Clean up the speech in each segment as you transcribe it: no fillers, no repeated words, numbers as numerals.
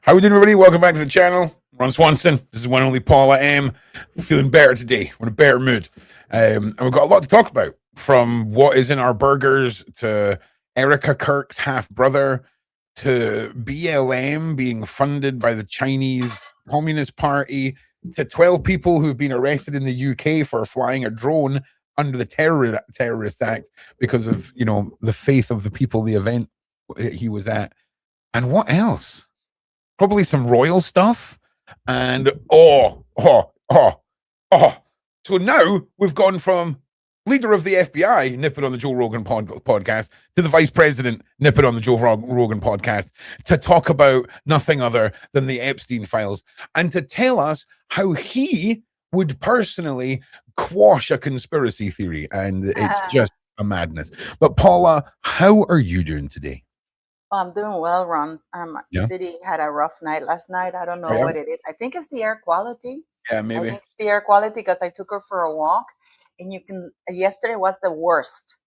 How are we doing, everybody? Welcome back to the channel. We're on Swanson. This is one only Paula M. We're feeling better today. We're in a better mood. And we've got a lot to talk about, from what is in our burgers to Erika Kirks' half-brother to BLM being funded by the Chinese Communist Party to 12 people who've been arrested in the UK for flying a drone under the Terrorist Act because of, you know, the faith of the people, the event he was at. And what else? Probably some royal stuff. And so now we've gone from leader of the FBI nipping on the Joe Rogan podcast to the vice president nipping on the Joe Rogan podcast to talk about nothing other than the Epstein files and to tell us how he would personally quash a conspiracy theory. And it's just a madness. But Paula, how are you doing today? I'm doing well, Ron. City had a rough night last night. I don't know what it is. I think it's the air quality. Yeah, maybe. I think it's the air quality because I took her for a walk, and yesterday was the worst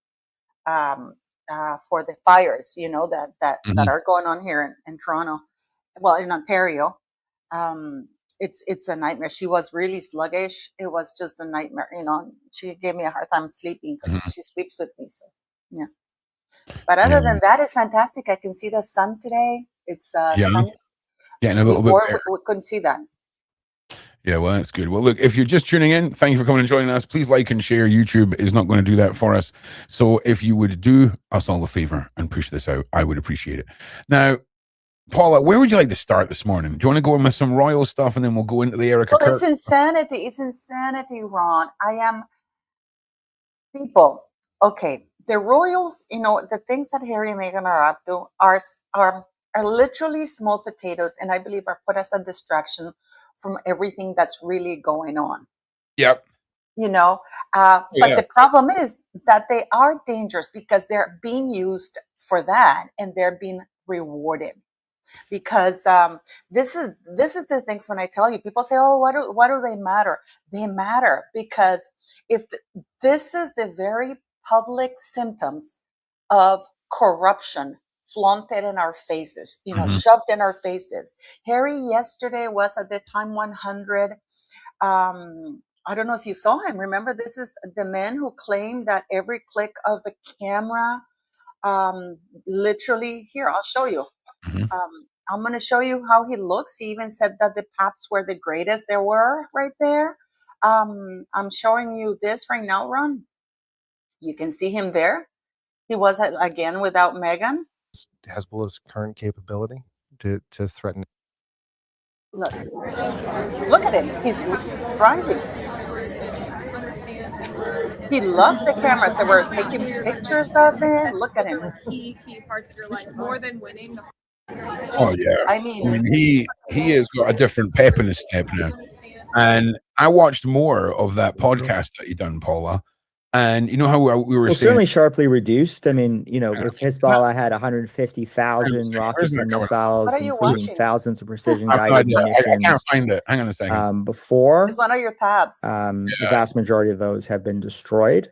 for the fires, you know, that are going on here in Toronto. Well, in Ontario. It's a nightmare. She was really sluggish. It was just a nightmare. You know, she gave me a hard time sleeping because she sleeps with me. So, yeah. But other than that, it's fantastic. I can see the sun today. It's sunny. Yeah, and a little Before, bit. we couldn't see that. Yeah, well, that's good. Well, look, if you're just tuning in, thank you for coming and joining us. Please like and share. YouTube is not going to do that for us. So if you would do us all a favor and push this out, I would appreciate it. Now, Paula, where would you like to start this morning? Do you want to go in with some royal stuff and then we'll go into the Erika Kirks? It's insanity. It's insanity, Ron. People. Okay. The royals, you know, the things that Harry and Meghan are up to are literally small potatoes, and I believe are put as a distraction from everything that's really going on. Yep. You know, but the problem is that they are dangerous because they're being used for that, and they're being rewarded. Because this is the things when I tell you, people say, "Oh, why do they matter?" They matter because if this is the very public symptoms of corruption flaunted in our faces, you know, shoved in our faces. Harry yesterday was at the Time 100. I don't know if you saw him. Remember, this is the man who claimed that every click of the camera, literally, here, I'll show you. I'm going to show you how he looks. He even said that the paps were the greatest there were right there. I'm showing you this right now, Ron. You can see him there. He was, again, without Meghan. Hezbollah's current capability to threaten. Look at him. He's driving. He loved the cameras. They were taking pictures of him. Look at him. Key parts of your life, more than winning. Oh yeah. I mean, he has got a different pep in his step now. And I watched more of that podcast that you done, Paula. And you know how we were saying, certainly sharply reduced. I mean, you know, if Hezbollah had 150,000 rockets and missiles, including thousands of precision guided munitions. I can't find it. Hang on a second. Before, it's one of your tabs. The vast majority of those have been destroyed,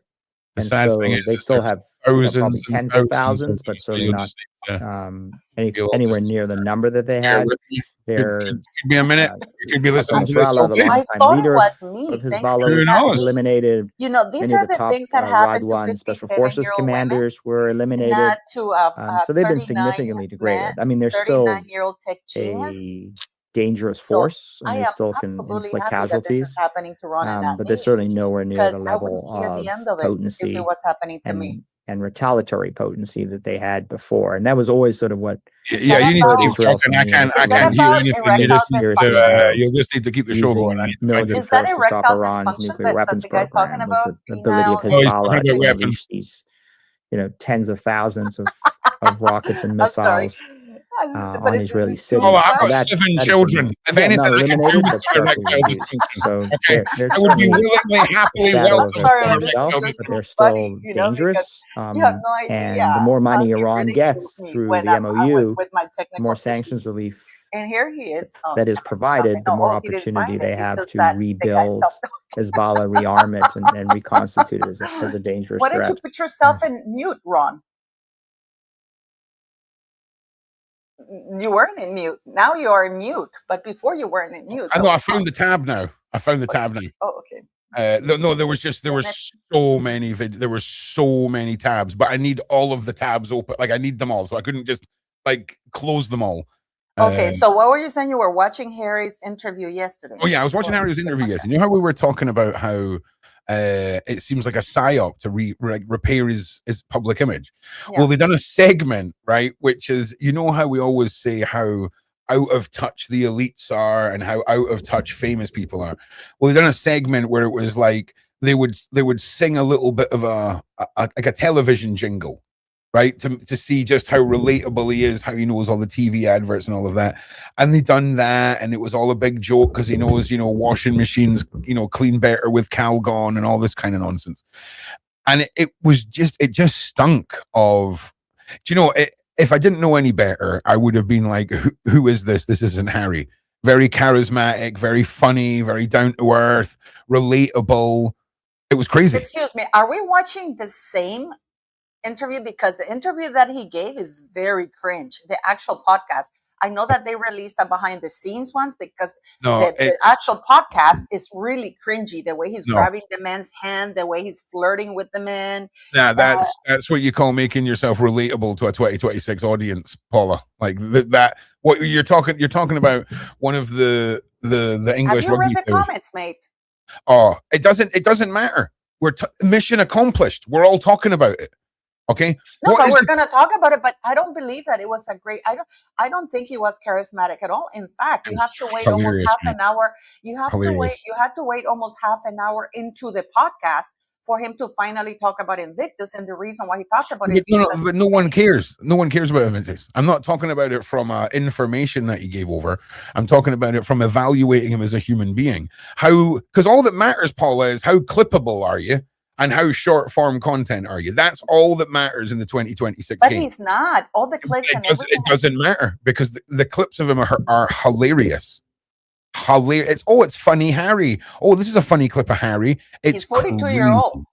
and so they still have probably tens of thousands, but certainly not anywhere near the number that they had. There could be a minute. You could be listening to this. I thought it was me. Hezbollah eliminated. You know, these are the things that happened to Special Forces commanders were eliminated. So they've been significantly degraded. I mean, they're still a dangerous force, and they still can inflict casualties. But they're certainly nowhere near the level of potency if it was happening to me. And retaliatory potency that they had before, and that was always sort of what. Yeah, you need to keep talking. I can't hear anything. You'll just need to keep the show going. Military force to stop Iran's nuclear weapons program. Was the ability of Hezbollah to unleash these, you know, tens of thousands of rockets and missiles on Israeli cities. Oh, I've got 7 children. If anything, I can do with so I would be willingly, happily but they're still dangerous. And the more money Iran gets through the MOU, the more sanctions relief and here he is. That is provided, the more opportunity they have to rebuild Hezbollah, rearm it, and reconstitute it as a dangerous Why threat. don't you put yourself in mute, Ron? You weren't in mute. Now you are in mute, but before you weren't in mute. I know. I found the tab now. Oh, okay. No, there was so many there were so many tabs, but I need all of the tabs open. Like I need them all, so I couldn't just like close them all. Okay, so what were you saying? You were watching Harry's interview yesterday. Oh yeah, I was watching Harry's interview yesterday. You know how we were talking about how it seems like a psyop to repair his public image. Yeah. Well, they've done a segment, right, which is, you know how we always say how out of touch the elites are and how out of touch famous people are. Well, they've done a segment where it was like they would sing a little bit of like a television jingle, right, to see just how relatable he is, how he knows all the TV adverts and all of that. And they done that, and it was all a big joke because he knows, you know, washing machines, you know, clean better with Calgon and all this kind of nonsense. And it just stunk of, do you know, if I didn't know any better, I would have been like, who is this? This isn't Harry. Very charismatic, very funny, very down to earth, relatable. It was crazy. Excuse me, are we watching the same interview? Because the interview that he gave is very cringe. The actual podcast, I know that they released the behind the scenes ones because the actual podcast is really cringy. The way he's grabbing the man's hand, the way he's flirting with the man. Yeah, that's what you call making yourself relatable to a 2026 audience, Paula. Like that. What you're talking about? One of the English. Have you read the comments, mate? Oh, it doesn't matter. We're mission accomplished. We're all talking about it. Okay. No, but we're going to talk about it. But I don't believe that it was a great. I don't think he was charismatic at all. In fact, you have to wait almost half an hour. You have to wait. You had to wait almost half an hour into the podcast for him to finally talk about Invictus, and the reason why he talked about it. But no one cares. No one cares about Invictus. I'm not talking about it from information that he gave over. I'm talking about it from evaluating him as a human being. Because all that matters, Paula, is how clippable are you? And how short form content are you? That's all that matters in the 2026 But game. He's not. All the clips and everything. It doesn't matter because the clips of him are hilarious. Hilarious. It's funny Harry. Oh, this is a funny clip of Harry. He's 42-year-old.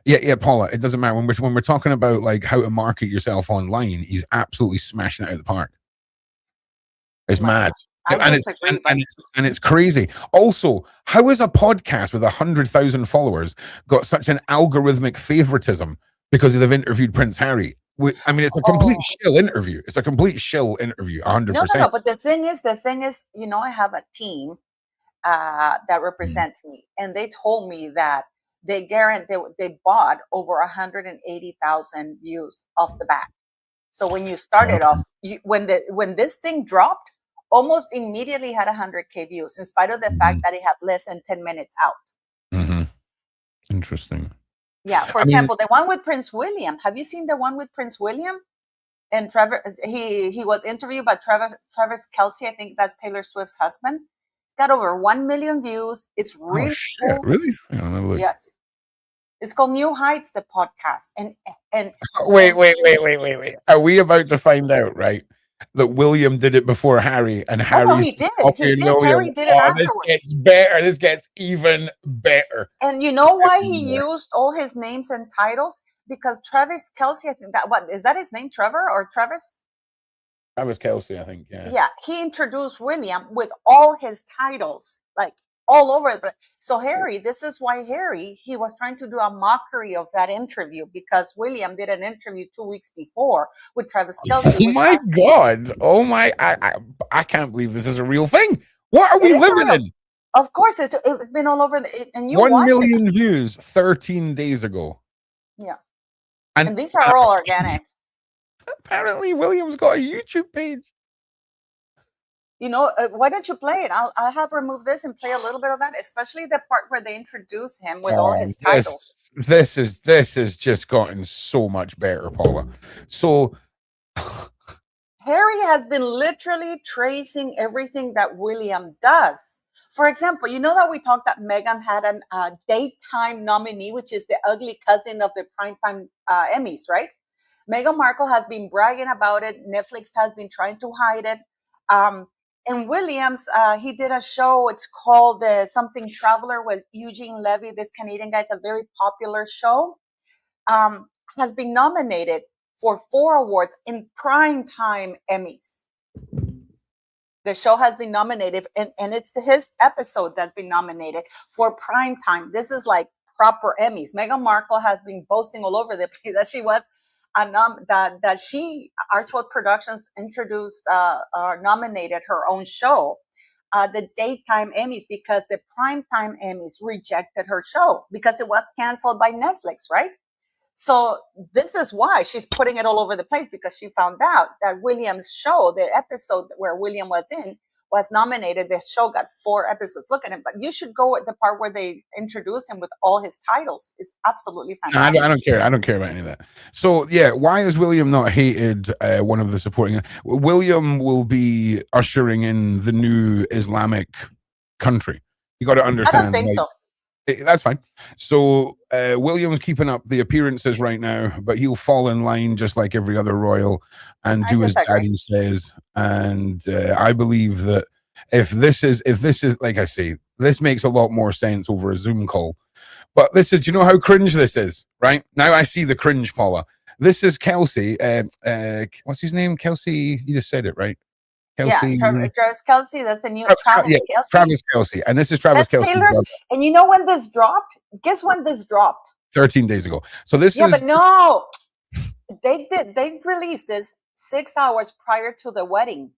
Yeah, Paula. It doesn't matter when we're talking about like how to market yourself online. He's absolutely smashing it out of the park. It's mad. And it's crazy. Also, how is a podcast with 100,000 followers got such an algorithmic favoritism because they've interviewed Prince Harry? I mean, it's a complete shill interview. It's a complete shill interview, 100%. No. But the thing is, you know, I have a team that represents me, and they told me that they bought over 180,000 views off the bat. So when you started off, when this thing dropped, almost immediately had 100K views, in spite of the fact that it had less than 10 minutes out. Mm-hmm. Interesting. Yeah. For example, the one with Prince William. Have you seen the one with Prince William? And Trevor, he was interviewed by Travis Kelce. I think that's Taylor Swift's husband. It's got over 1 million views. It's really cool. Really? Yes. It's called New Heights, the podcast. And wait. Are we about to find out, right, that William did it before Harry, and Harry? No, he did. Harry did it afterwards. This gets better. This gets even better. And you know why he used all his names and titles? Because Travis Kelce, I think is that his name, Trevor or Travis? Travis Kelce, I think. Yeah. Yeah, he introduced William with all his titles, like all over it. So Harry, this is why he was trying to do a mockery of that interview, because William did an interview 2 weeks before with Travis Kelce. Oh my God. Oh my, I can't believe this is a real thing. What are we living in? Of course, it's been all over. And you 1 million views 13 days ago. Yeah. And these are all organic. Apparently, William's got a YouTube page. You know, why don't you play it? I'll have removed this and play a little bit of that, especially the part where they introduce him with all his titles. This is just gotten so much better, Paula. So Harry has been literally tracing everything that William does. For example, you know that we talked that Meghan had a daytime nominee, which is the ugly cousin of the primetime Emmys, right? Meghan Markle has been bragging about it. Netflix has been trying to hide it. And Williams, he did a show. It's called Something Traveler with Eugene Levy. This Canadian guy, is a very popular show. Has been nominated for 4 awards in primetime Emmys. The show has been nominated, and it's his episode that's been nominated for prime time. This is like proper Emmys. Meghan Markle has been boasting all over the place that she was that she Archwell Productions introduced or nominated her own show, the daytime Emmys, because the primetime Emmys rejected her show because it was canceled by Netflix, right? So this is why she's putting it all over the place, because she found out that William's show, the episode where William was in, was nominated. The show got 4 episodes. Look at it. But you should go at the part where they introduce him with all his titles. It's absolutely fantastic. No, I don't care. I don't care about any of that. So yeah, why is William not hated? One of the supporting. William will be ushering in the new Islamic country. You got to understand. I don't think so. That's fine. So William's keeping up the appearances right now, but he'll fall in line just like every other royal and do as daddy says. And I believe that if this is like I say, this makes a lot more sense over a Zoom call. But this is, do you know how cringe this is? Right now, I see the cringe, Paula. This is Kelsey. What's his name? Kelsey. You just said it, right? Kelsey. Yeah, Travis Kelsey. That's the new Travis Kelsey. Travis Kelsey, and this is Travis Kelsey. Taylor's. And you know when this dropped? Guess when this dropped? 13 days ago. So this is. Yeah, but no, they did. They released this 6 hours prior to the wedding.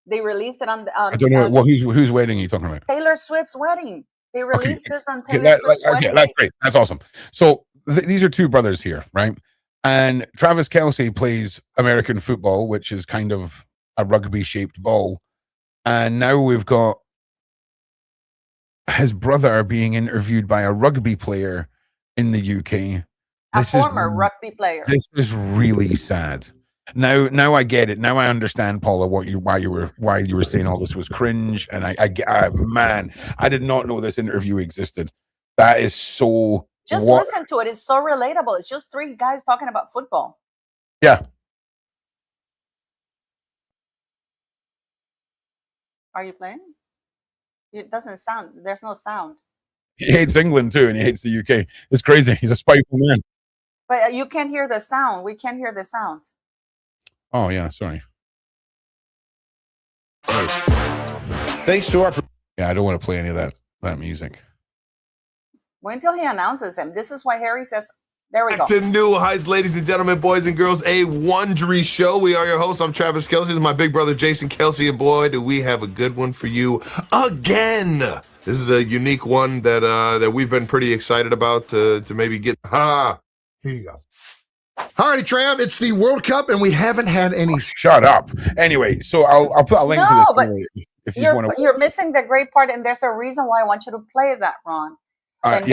They released it on the. I don't know. Well, whose wedding are you talking about? Taylor Swift's wedding. They released this on Taylor Swift's wedding. Okay, that's great. That's awesome. So these are two brothers here, right? And Travis Kelsey plays American football, which is kind of a rugby-shaped ball. And now we've got his brother being interviewed by a rugby player in the UK. A former rugby player. This is really sad. Now I get it. Now I understand, Paula, why you were saying all this was cringe. And man, I did not know this interview existed. That is so. Just listen to it. It's so relatable. It's just 3 guys talking about football. Yeah. Are you playing? It doesn't sound. There's no sound. He hates England too, and he hates the UK. It's crazy. He's a spiteful man. But you can't hear the sound. We can't hear the sound. Oh yeah, sorry. Thanks to our. Yeah, I don't want to play any of that music. Wait until he announces him. This is why Harry says. There we go. To new heights, ladies and gentlemen, boys and girls, a Wondery show. We are your hosts. I'm Travis Kelsey. This is my big brother, Jason Kelsey. And boy, do we have a good one for you again. This is a unique one that we've been pretty excited about to maybe get. Here you go. Alrighty, Trav, it's the World Cup, and we haven't had any. Shut up. Anyway, so I'll put a link to this. But if you're missing the great part, and there's a reason why I want you to play that, Ron. I'm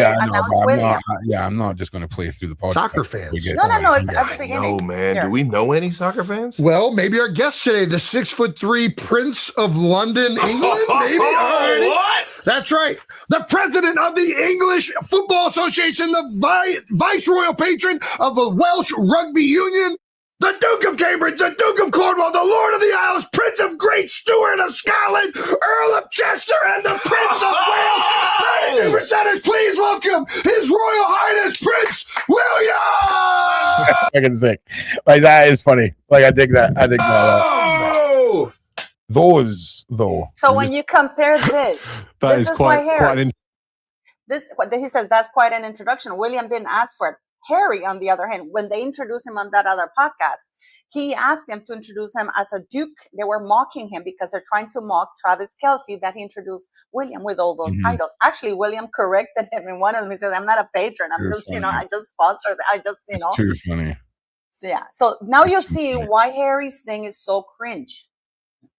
not just going to play through the podcast. Soccer fans. No, it's at the beginning. No, man. Here. Do we know any soccer fans? Well, maybe our guest today, the 6'3" Prince of London, England. Maybe. What? That's right. The president of the English Football Association, the viceroyal patron of the Welsh Rugby Union, the Duke of Cambridge, the Duke of Cornwall, the Lord of the Isles, Prince of Great Stewart of Scotland, Earl of Chester, and the Prince of Wales. Ladies and presenters, please welcome His Royal Highness Prince William. I can say, like, that is funny. Like, I dig that. Oh! Those though. So when you compare this, this is why Harry. He says that's quite an introduction. William didn't ask for it. Harry, on the other hand, when they introduced him on that other podcast, he asked them to introduce him as a duke. They were mocking him because they're trying to mock Travis Kelsey that he introduced William with all those titles. Actually, William corrected him in one of them. He said, "I'm not a patron. I'm just, funny. I just sponsor. I just, It's too funny. So yeah. So now you see why Harry's thing is so cringe.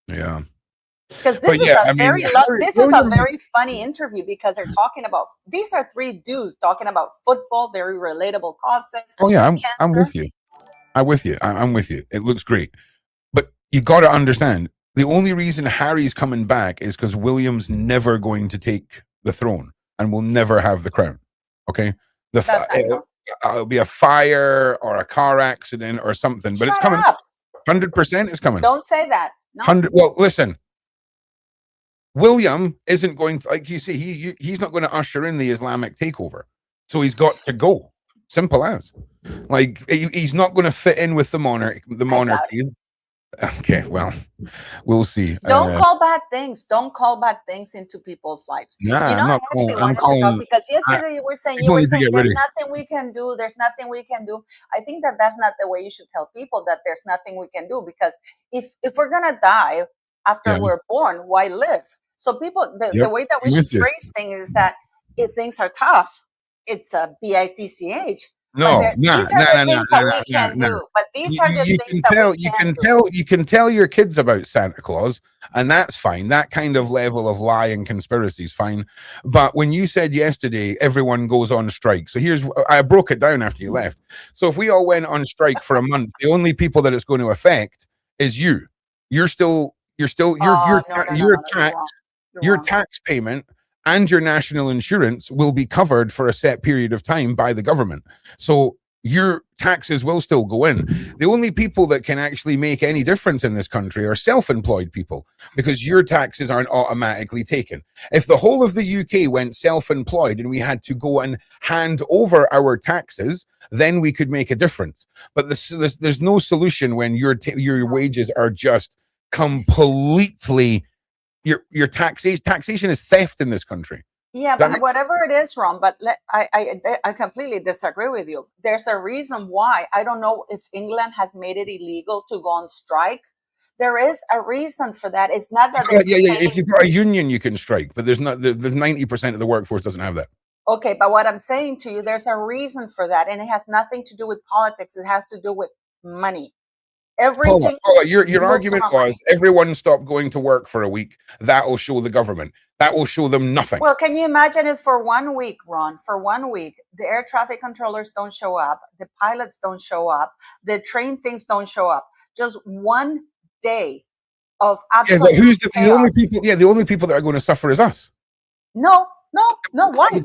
Yeah. Because this is a very funny interview because they're talking about, these are 3 dudes talking about football, very relatable causes. Oh yeah, I'm with you. I'm with you. It looks great. But you got to understand, the only reason Harry's coming back is because William's never going to take the throne and will never have the crown. Okay? It'll be a fire or a car accident or something, but it's coming. 100% is coming. Don't say that. No. 100. Well, listen. William isn't going to, like you say, he's not going to usher in the Islamic takeover. So he's got to go. Simple as. Like, he's not going to fit in with the monarchy. Okay, well, we'll see. Don't call bad things. Don't call bad things into people's lives. Nah, You know, I'm I not actually calling. I'm wanted to talk calling. because yesterday you were saying People need to get there's ready. nothing we can do. There's nothing we can do. I think that that's not the way you should tell people that there's nothing we can do, because if we're gonna die after we're born, why live? So people, the way that we should phrase things is that if things are tough, it's a bitch. No, these are the things that we can do. But these are the things that we can do. You can tell your kids about Santa Claus, and that's fine. That kind of level of lie and conspiracy is fine. But when you said yesterday everyone goes on strike, so I broke it down after you left. So if we all went on strike for a month, the only people that it's going to affect is you. Your tax payment and your national insurance will be covered for a set period of time by the government. So your taxes will still go in. The only people that can actually make any difference in this country are self-employed people, because your taxes aren't automatically taken. If the whole of the UK went self-employed and we had to go and hand over our taxes, then we could make a difference. But there's no solution when your wages are just completely your taxation is theft in this country. Yeah, but whatever it is, Ron, but I completely disagree with you. There's a reason why. I don't know if England has made it illegal to go on strike. There is a reason for that. It's not that if you've got a union, you can strike, but there's 90% of the workforce doesn't have that. Okay, but what I'm saying to you, there's a reason for that, and it has nothing to do with politics. It has to do with money. Everything. Paula, your argument was everyone stop going to work for a week. That will show the government. That will show them nothing. Well, can you imagine if for 1 week, Ron, for 1 week, the air traffic controllers don't show up, the pilots don't show up, the train things don't show up. Just 1 day of absolute who's the only people? Yeah, the only people that are going to suffer is us. No. Why?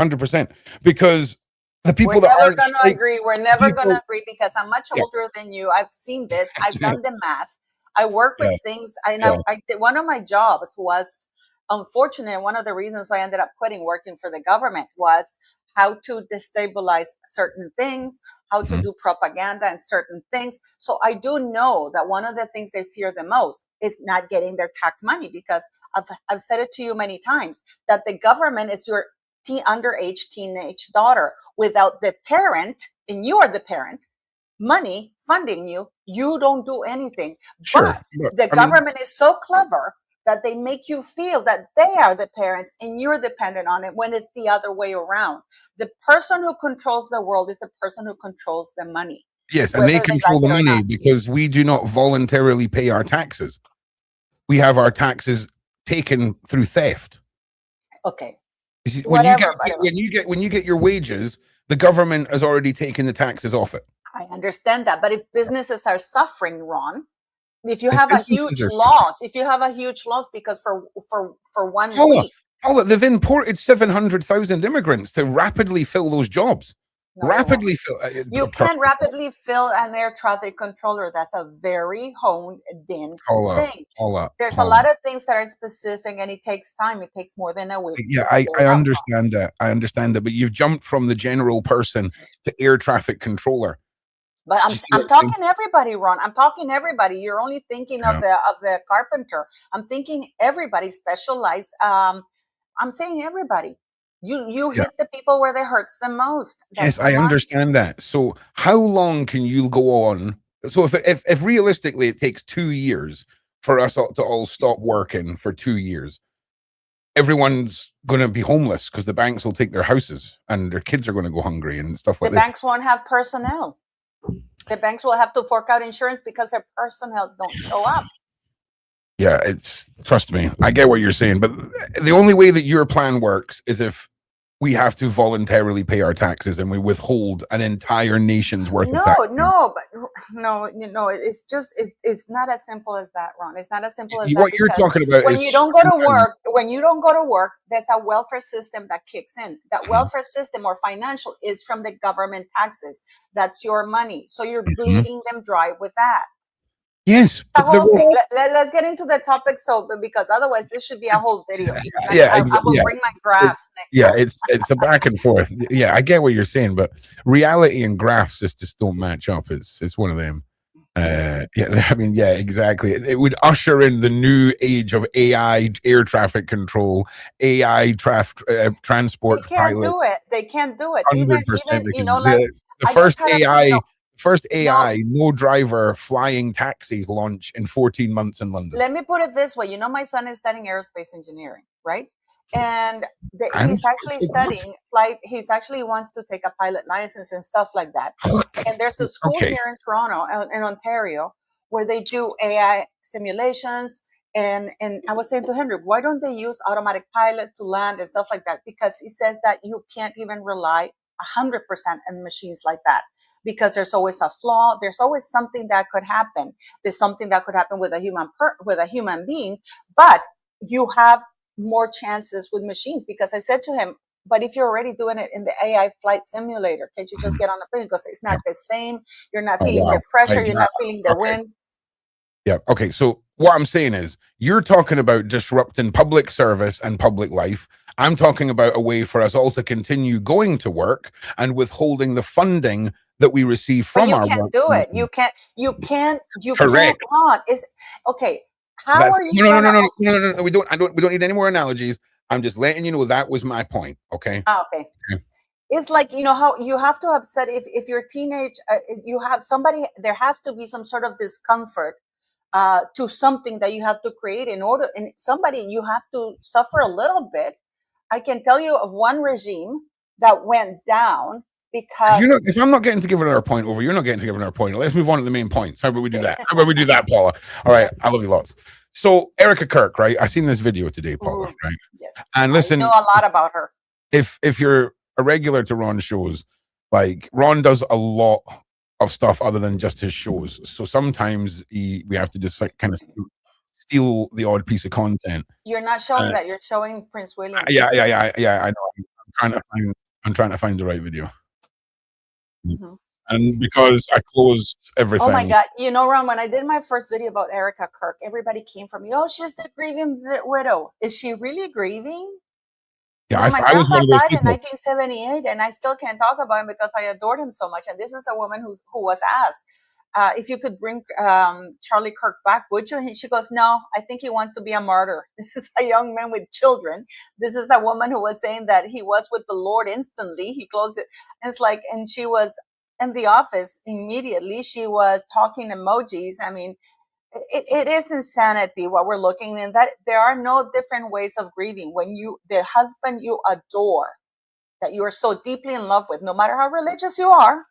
100%. Because the people we're never going to agree. We're never going to agree because I'm much older than you. I've seen this. I've done the math. I work with things. I did, one of my jobs was unfortunate. One of the reasons why I ended up quitting working for the government was how to destabilize certain things, how to do propaganda and certain things. So I do know that one of the things they fear the most is not getting their tax money, because I've said it to you many times that the government is your underage teenage daughter. Without the parent, and you are the parent, money funding you, you don't do anything. Sure. But the government is so clever that they make you feel that they are the parents and you're dependent on it, when it's the other way around. The person who controls the world is the person who controls the money. Yes, and they control the money because we do not voluntarily pay our taxes. We have our taxes taken through theft. Okay. When you get your wages, the government has already taken the taxes off it. I understand that, but if businesses are suffering, Ron, if you have a huge loss, because for 1 week, they've imported 700,000 immigrants to rapidly fill those jobs. You can't rapidly fill an air traffic controller. That's a very honed in thing. There's a lot of things that are specific, and it takes time. It takes more than a week. Yeah, I understand that. But you've jumped from the general person to air traffic controller. But I'm talking everybody, Ron. I'm talking everybody. You're only thinking of the carpenter. I'm thinking everybody specialized. I'm saying everybody. You hit the people where it hurts the most. Yes, I understand that. So how long can you go on? So if realistically it takes 2 years for us all to all stop working for 2 years, everyone's going to be homeless because the banks will take their houses and their kids are going to go hungry and stuff like that. The banks won't have personnel. The banks will have to fork out insurance because their personnel don't show up. Yeah, trust me, I get what you're saying, but the only way that your plan works is if we have to voluntarily pay our taxes and we withhold an entire nation's worth of taxes. It's not as simple as that, Ron. It's not as simple as that. What you're talking about when you don't go to work, there's a welfare system that kicks in. That welfare system or financial is from the government taxes. That's your money. So you're bleeding them dry with that. Yes. Let's get into the topic, because otherwise this should be a whole video. I will bring my graphs next time. It's a back and forth. Yeah, I get what you're saying, but reality and graphs just don't match up. It's one of them. Yeah, I mean, yeah, exactly. It would usher in the new age of AI air traffic control, AI transport They can't pilot. do it. They can't do it. 100% Even they you can. know, like The I just first had a AI, first no. AI, no driver flying taxis launch in 14 months in London. Let me put it this way. You know, my son is studying aerospace engineering, right? And he's actually studying flight. He's actually wants to take a pilot license and stuff like that. And there's a school here in Toronto, in Ontario, where they do AI simulations. And I was saying to Henry, why don't they use automatic pilot to land and stuff like that? Because he says that you can't even rely 100% on machines like that, because there's always a flaw. There's always something that could happen. There's something that could happen with a human being, but you have more chances with machines. Because I said to him, but if you're already doing it in the AI flight simulator, can't you just get on the plane? Because it's not the same. You're not feeling the pressure. You're not feeling the wind. Yeah. Okay. So what I'm saying is, you're talking about disrupting public service and public life. I'm talking about a way for us all to continue going to work and withholding the funding that we receive from our work. You can't do it. You can't. Correct. Is okay. How are you? No. We don't need any more analogies. I'm just letting you know that was my point. Okay. Okay. It's like, you know, how you have to upset if you're teenage, you have somebody, there has to be some sort of discomfort to something that you have to create in order, and somebody, you have to suffer a little bit. I can tell you of one regime that went down because if I'm not getting to give another point over, you're not getting to give another point. Let's move on to the main points. How about we do that? How about we do that, Paula? All right, I love you lots. So Erika Kirk, right? I seen this video today, Paula, right? Yes. And listen, I know a lot about her. If you're a regular to Ron's shows, like Ron does a lot of stuff other than just his shows. So sometimes we have to just like kind of steal the odd piece of content. You're not showing that. You're showing Prince William. Yeah. I know. I'm trying to find the right video. Mm-hmm. And because I closed everything. Oh my God. You know, Ron, when I did my first video about Erika Kirk, everybody came for me. Oh, she's the grieving widow. Is she really grieving? Yeah, my grandpa died in 1978, and I still can't talk about him because I adored him so much. And this is a woman who was asked if you could bring Charlie Kirk back, would you? And she goes, no, I think he wants to be a martyr. This is a young man with children. This is a woman who was saying that he was with the Lord instantly. He closed it. And it's like, and she was in the office immediately. She was talking emojis. I mean, it is insanity what we're looking in, that there are no different ways of grieving. When the husband you adore, that you are so deeply in love with, no matter how religious you are,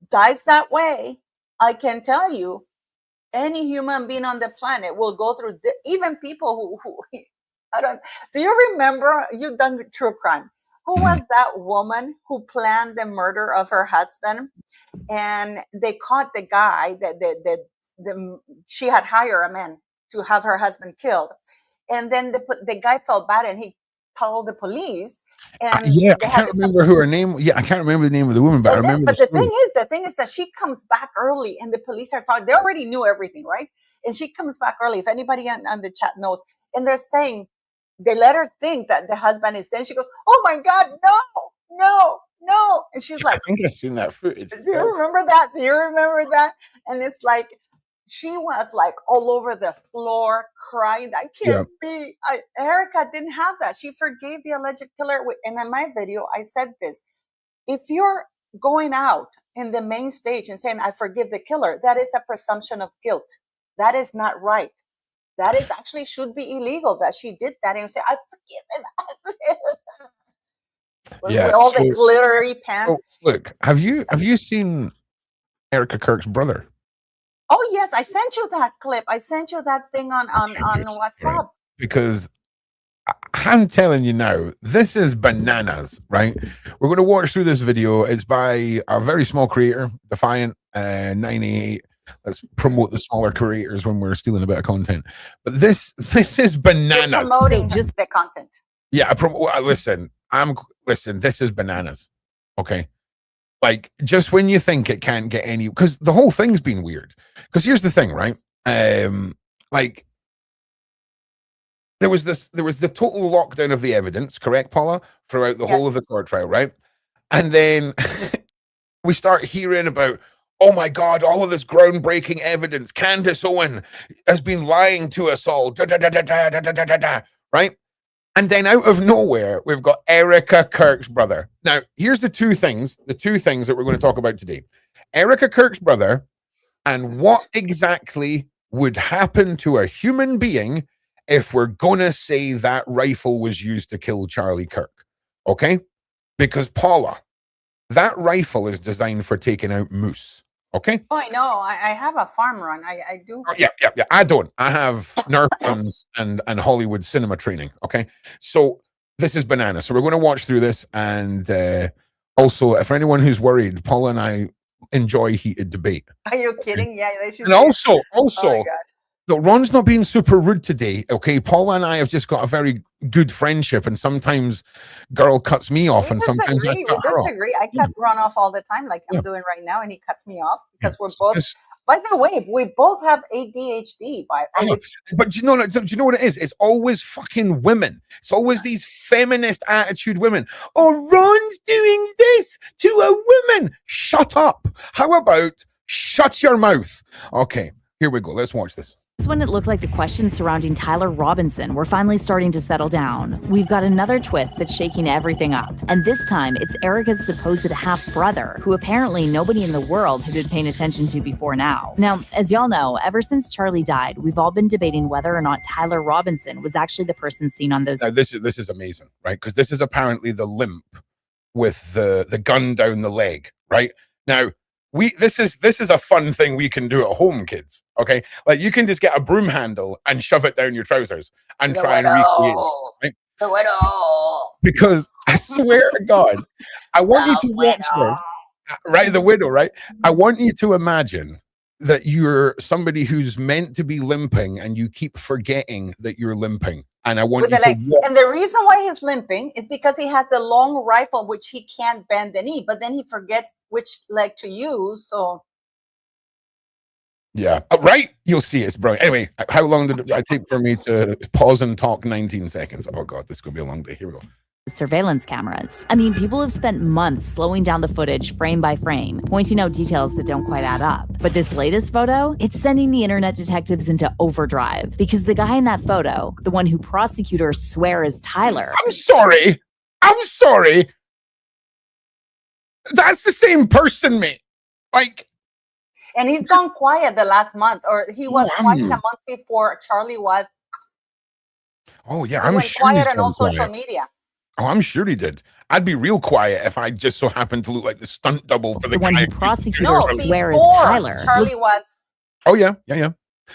dies that way, I can tell you, any human being on the planet will go through, even people who do you remember, you've done true crime, who was that woman who planned the murder of her husband? And they caught the guy that she had hired a man to have her husband killed. And then the guy felt bad and he told the police. And I can't remember who her name. Yeah, I can't remember the name of the woman, but I remember. But the thing is that she comes back early, and the police are talking. They already knew everything, right? And she comes back early. If anybody on the chat knows, and they're saying, they let her think that the husband is dead. She goes, "Oh my God, no!" And she's like, "I think I've seen that footage." Do you remember that? And it's like, she was like all over the floor crying. That can't be. Erika didn't have that. She forgave the alleged killer. And in my video, I said this: if you're going out in the main stage and saying, "I forgive the killer," that is a presumption of guilt. That is not right. That is actually should be illegal. That she did that and say, "I forgive him." With all the glittery pants. Look, have you seen Erika Kirk's brother? Oh yes, I sent you that clip. I sent you that thing on WhatsApp. Right. Because I'm telling you now, this is bananas, right? We're going to watch through this video. It's by a very small creator, Defiant 98. Let's promote the smaller creators when we're stealing a bit of content. But this is bananas. You're promoting just the content. Yeah, listen, this is bananas. Okay. Like, just when you think it can't get any, because the whole thing's been weird. Because here's the thing, right? Like, there was the total lockdown of the evidence, correct, Paula, throughout the whole of the court trial, right? And then we start hearing about oh my God, all of this groundbreaking evidence. Candace Owen has been lying to us all. Right? And then out of nowhere, we've got Erika Kirks' brother. Now, here's the two things that we're going to talk about today. Erika Kirks' brother and what exactly would happen to a human being if we're going to say that rifle was used to kill Charlie Kirk. Okay? Because Paula, that rifle is designed for taking out moose. Okay. Oh, I know. I have a farm run. I do. Oh, yeah. I don't. I have Nerf guns and Hollywood cinema training. Okay. So this is bananas. So we're going to watch through this. And also, for anyone who's worried, Paula and I enjoy heated debate. Are you kidding? Yeah. They should. And also, oh my God. So Ron's not being super rude today. Okay. Paula and I have just got a very good friendship, and sometimes girl cuts me off, and sometimes I cut her off. I cut Ron off all the time, like I'm doing right now, and he cuts me off because we're both. By the way, we both have ADHD. But do you know what it is? It's always fucking women. It's always these feminist attitude women. Oh, Ron's doing this to a woman. Shut up. How about shut your mouth? Okay, here we go. Let's watch this. When it looked like the questions surrounding Tyler Robinson were finally starting to settle down, we've got another twist that's shaking everything up. And this time, it's Erika's supposed half-brother, who apparently nobody in the world had been paying attention to before now. Now, as y'all know, ever since Charlie died, we've all been debating whether or not Tyler Robinson was actually the person seen on those. Now, this is amazing, right? Because this is apparently the limp with the gun down the leg, right? Now, this is a fun thing we can do at home, kids. Okay, like you can just get a broom handle and shove it down your trousers and try and recreate it, right? The widow. Because I swear to God, I want you to watch this. Right, the widow, right? I want you to imagine that you're somebody who's meant to be limping and you keep forgetting that you're limping. And I want you to walk. And the reason why he's limping is because he has the long rifle, which he can't bend the knee, but then he forgets which leg to use. So, yeah, right. You'll see. It's brilliant. Anyway, how long did it take for me to pause and talk? 19 seconds. Oh God, this could be a long day. Here we go. Surveillance cameras. I mean, people have spent months slowing down the footage frame by frame, pointing out details that don't quite add up. But this latest photo, it's sending the internet detectives into overdrive because the guy in that photo, the one who prosecutors swear is Tyler. I'm sorry. That's the same person, mate. Like, and he's gone quiet the last month, or he was quiet a month before Charlie was. Oh yeah, I'm sure quiet on all social media. Oh, I'm sure he did. I'd be real quiet if I just so happened to look like the stunt double for the one guy who prosecutors swear is Tyler. Charlie was. Oh yeah.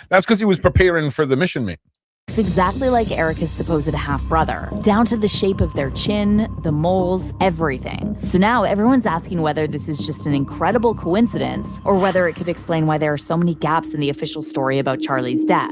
That's because he was preparing for the mission, mate. It's exactly like Erika's supposed half-brother, down to the shape of their chin, the moles, everything. So now everyone's asking whether this is just an incredible coincidence or whether it could explain why there are so many gaps in the official story about Charlie's death.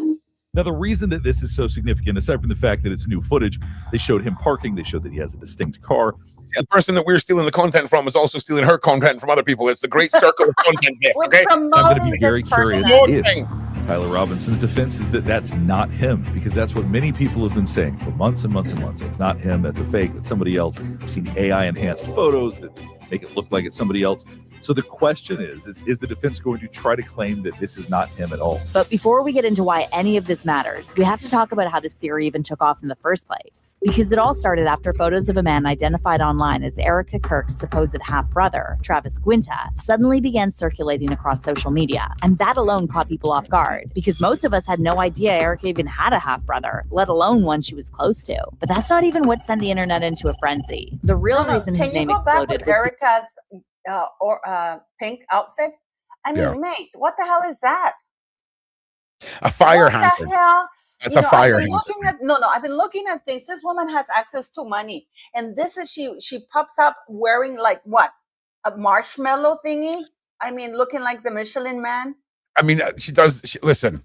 Now, the reason that this is so significant, aside from the fact that it's new footage, they showed him parking, they showed that he has a distinct car. The person that we're stealing the content from is also stealing her content from other people. It's the great circle of content gift, okay? I'm going to be very curious if Tyler Robinson's defense is that that's not him, because that's what many people have been saying for months and months and months. It's not him, that's a fake, that's somebody else. We've seen AI-enhanced photos that make it look like it's somebody else. So the question is the defense going to try to claim that this is not him at all? But before we get into why any of this matters, we have to talk about how this theory even took off in the first place. Because it all started after photos of a man identified online as Erika Kirks' supposed half-brother, Travis Guinta, suddenly began circulating across social media. And that alone caught people off guard, because most of us had no idea Erika even had a half-brother, let alone one she was close to. But that's not even what sent the internet into a frenzy. The real reason his name exploded was Erika's pink outfit. I mean, mate, what the hell is that? A fire hazard. What the hell? That's a fire hazard. I've been looking at things. This woman has access to money, and this is she pops up wearing like what, a marshmallow thingy? I mean, looking like the Michelin Man. I mean, she does. Listen,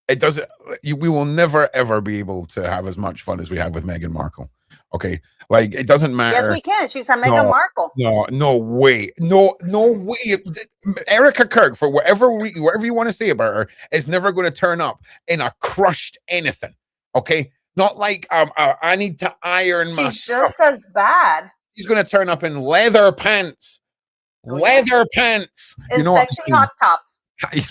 it doesn't. We will never ever be able to have as much fun as we have with Meghan Markle. Okay, like it doesn't matter. Yes, we can. She's a Meghan Markle. No way. No way. Erika Kirk, for whatever you want to say about her, is never going to turn up in a crushed anything. Okay, not like I need to iron my. She's just as bad. She's going to turn up in leather pants. leather pants. And sexy hot top.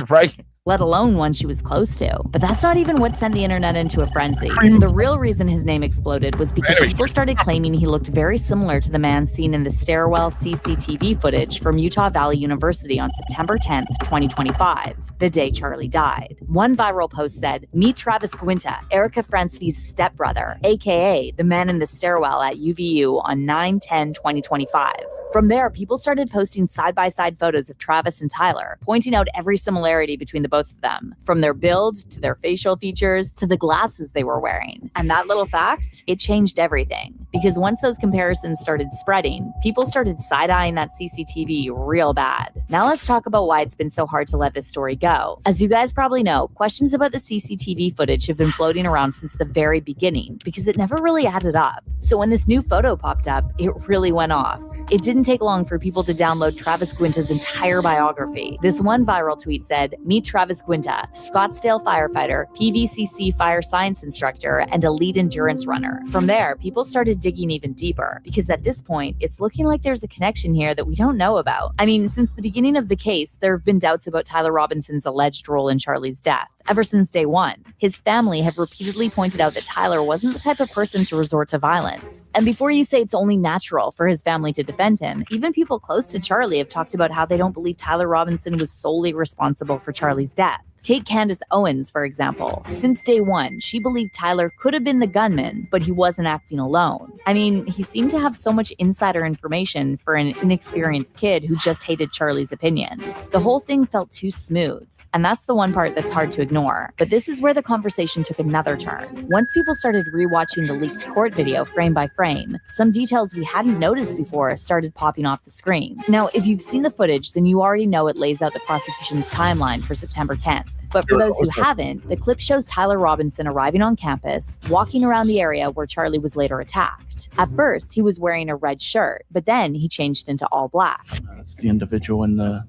Right? Let alone one she was close to. But that's not even what sent the internet into a frenzy. The real reason his name exploded was because people started claiming he looked very similar to the man seen in the stairwell CCTV footage from Utah Valley University on September 10th, 2025, the day Charlie died. One viral post said, "Meet Travis Guinta, Erika Fransvy's stepbrother, aka the man in the stairwell at UVU on 9/10/2025. From there, people started posting side-by-side photos of Travis and Tyler, pointing out every similarity between the both of them, from their build to their facial features to the glasses they were wearing. And that little fact, it changed everything. Because once those comparisons started spreading, people started side-eyeing that CCTV real bad. Now let's talk about why it's been so hard to let this story go. As you guys probably know, questions about the CCTV footage have been floating around since the very beginning because it never really added up. So when this new photo popped up, it really went off. It didn't take long for people to download Travis Guinta's entire biography. This one viral tweet said, "Meet Travis Guinta, Scottsdale firefighter, PVCC fire science instructor, and elite endurance runner." From there, people started digging even deeper, because at this point, it's looking like there's a connection here that we don't know about. I mean, since the beginning of the case, there have been doubts about Tyler Robinson's alleged role in Charlie's death. Ever since day one, his family have repeatedly pointed out that Tyler wasn't the type of person to resort to violence. And before you say it's only natural for his family to defend him, even people close to Charlie have talked about how they don't believe Tyler Robinson was solely responsible for Charlie's death. Take Candace Owens, for example. Since day one, she believed Tyler could have been the gunman, but he wasn't acting alone. I mean, he seemed to have so much insider information for an inexperienced kid who just hated Charlie's opinions. The whole thing felt too smooth. And that's the one part that's hard to ignore. But this is where the conversation took another turn. Once people started rewatching the leaked court video frame by frame, some details we hadn't noticed before started popping off the screen. Now, if you've seen the footage, then you already know it lays out the prosecution's timeline for September 10th. But for those who haven't, the clip shows Tyler Robinson arriving on campus, walking around the area where Charlie was later attacked. At first, he was wearing a red shirt, but then he changed into all black. That's the individual in the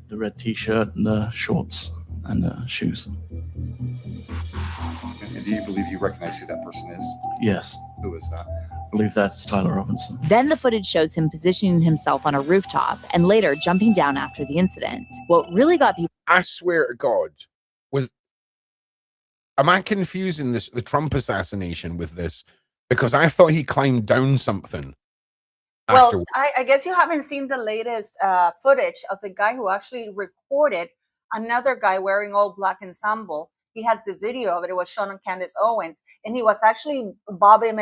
red t-shirt and the shorts and the shoes. And do you believe you recognize who that person is? Yes. Who is that? I believe that's Tyler Robinson. Then the footage shows him positioning himself on a rooftop and later jumping down after the incident. What really got people... I swear to God, am I confusing the Trump assassination with this? Because I thought he climbed down something. Well, I guess you haven't seen the latest footage of the guy who actually recorded another guy wearing all black ensemble. He has the video of it. It was shown on Candace Owens, and he was actually bobbing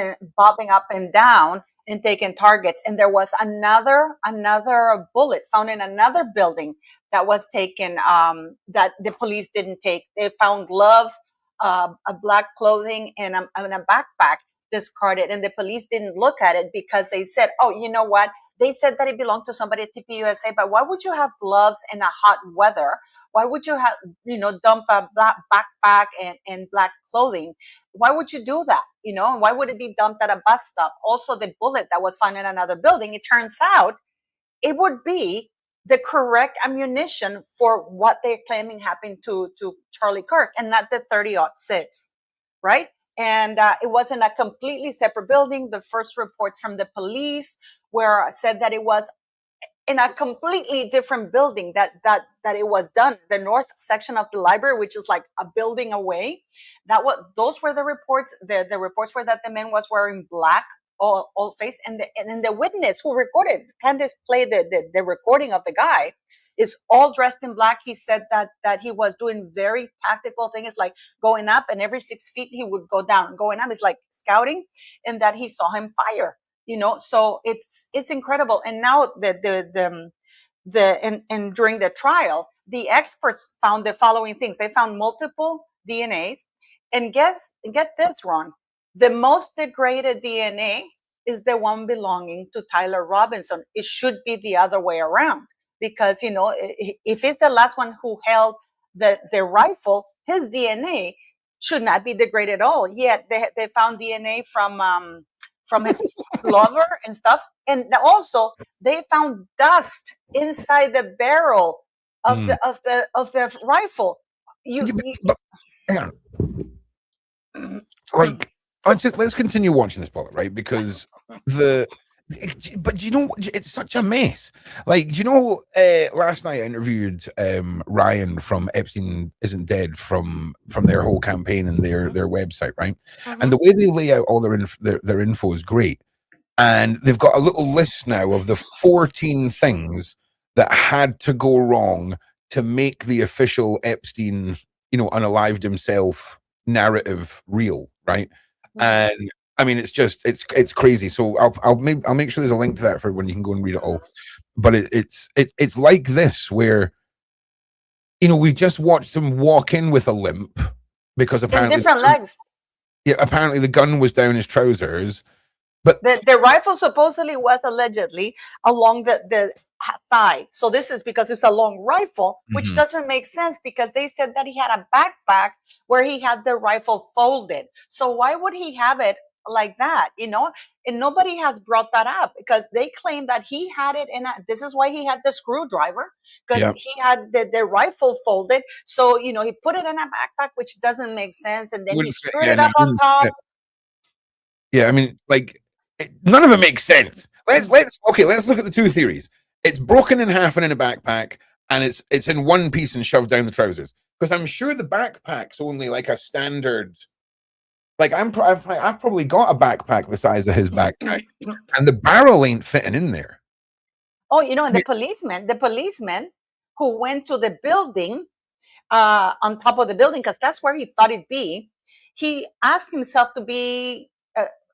up and down and taking targets. And there was another bullet found in another building that was taken that the police didn't take. They found gloves, a black clothing, and a backpack discarded, and the police didn't look at it because they said, "Oh, you know what? They said that it belonged to somebody at TPUSA, but why would you have gloves in a hot weather? Why would you have, dump a black backpack and black clothing? Why would you do that? And why would it be dumped at a bus stop?" Also, the bullet that was found in another building, it turns out it would be the correct ammunition for what they're claiming happened to Charlie Kirk, and not the 30-06, right? And it was in a completely separate building. The first reports from the police said that it was in a completely different building that it was done. The north section of the library, which is like a building away. Those were the reports. The reports were that the man was wearing black all face, and the witness who recorded, Candace played the recording of the guy, is all dressed in black. He said that he was doing very tactical things, like going up, and every 6 feet he would go down. Going up is like scouting, and that he saw him fire. So it's incredible. And now during the trial, the experts found the following things. They found multiple DNAs, and get this, Ron, the most degraded DNA is the one belonging to Tyler Robinson. It should be the other way around. Because, if he's the last one who held the rifle, his DNA should not be degraded at all. Yet they found DNA from his lover and stuff. And also they found dust inside the barrel of the rifle. Hang on. Let's continue watching this bullet, right? Because But you know, it's such a mess. Like, you know, last night I interviewed Ryan from Epstein Isn't Dead from their whole campaign and their website, right? And the way they lay out all their info is great. And they've got a little list now of the 14 things that had to go wrong to make the official Epstein, you know, unalived himself narrative real, right? And I mean, it's just it's crazy. So I'll make sure there's a link to that for when you can go and read it all. But it's like this, where, you know, we just watched him walk in with a limp because apparently different legs. Yeah, apparently the gun was down his trousers. But the rifle supposedly was allegedly along the thigh. So this is because it's a long rifle, which doesn't make sense because they said that he had a backpack where he had the rifle folded. So why would he have it like that, you know? And nobody has brought that up because they claim that he had it in this is why he had the screwdriver, because he had the rifle folded. So, you know, he put it in a backpack, which doesn't make sense. And then he screwed it up on top. Yeah, I mean, like, none of it makes sense. Let's look at the two theories. It's broken in half and in a backpack, and it's in one piece and shoved down the trousers. Because I'm sure the backpack's only like a standard. Like I've probably got a backpack the size of his backpack, and the barrel ain't fitting in there. Oh, you know, and the policeman who went to the building, on top of the building, because that's where he thought it'd be. He asked himself to be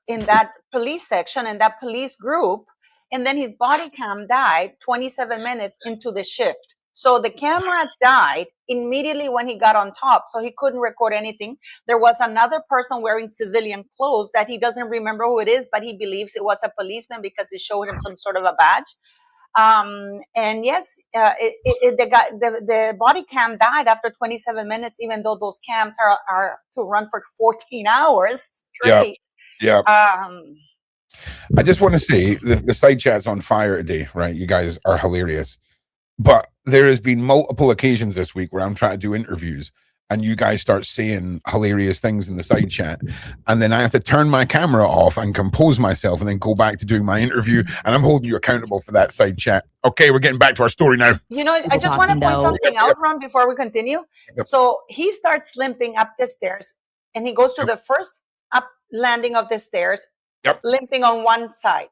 in that police section, in that police group, and then his body cam died 27 minutes into the shift. So the camera died immediately when he got on top, so he couldn't record anything. There was another person wearing civilian clothes that he doesn't remember who it is, but he believes it was a policeman because it showed him some sort of a badge. And yes, the body cam died after 27 minutes, even though those cams are to run for 14 hours straight. Yeah. I just want to say the side chat's on fire today, right? You guys are hilarious. But there has been multiple occasions this week where I'm trying to do interviews and you guys start saying hilarious things in the side chat. And then I have to turn my camera off and compose myself and then go back to doing my interview. And I'm holding you accountable for that side chat. Okay, we're getting back to our story now. You know, I just want to point something out, Ron, before we continue. So he starts limping up the stairs and he goes to the first up landing of the stairs, limping on one side.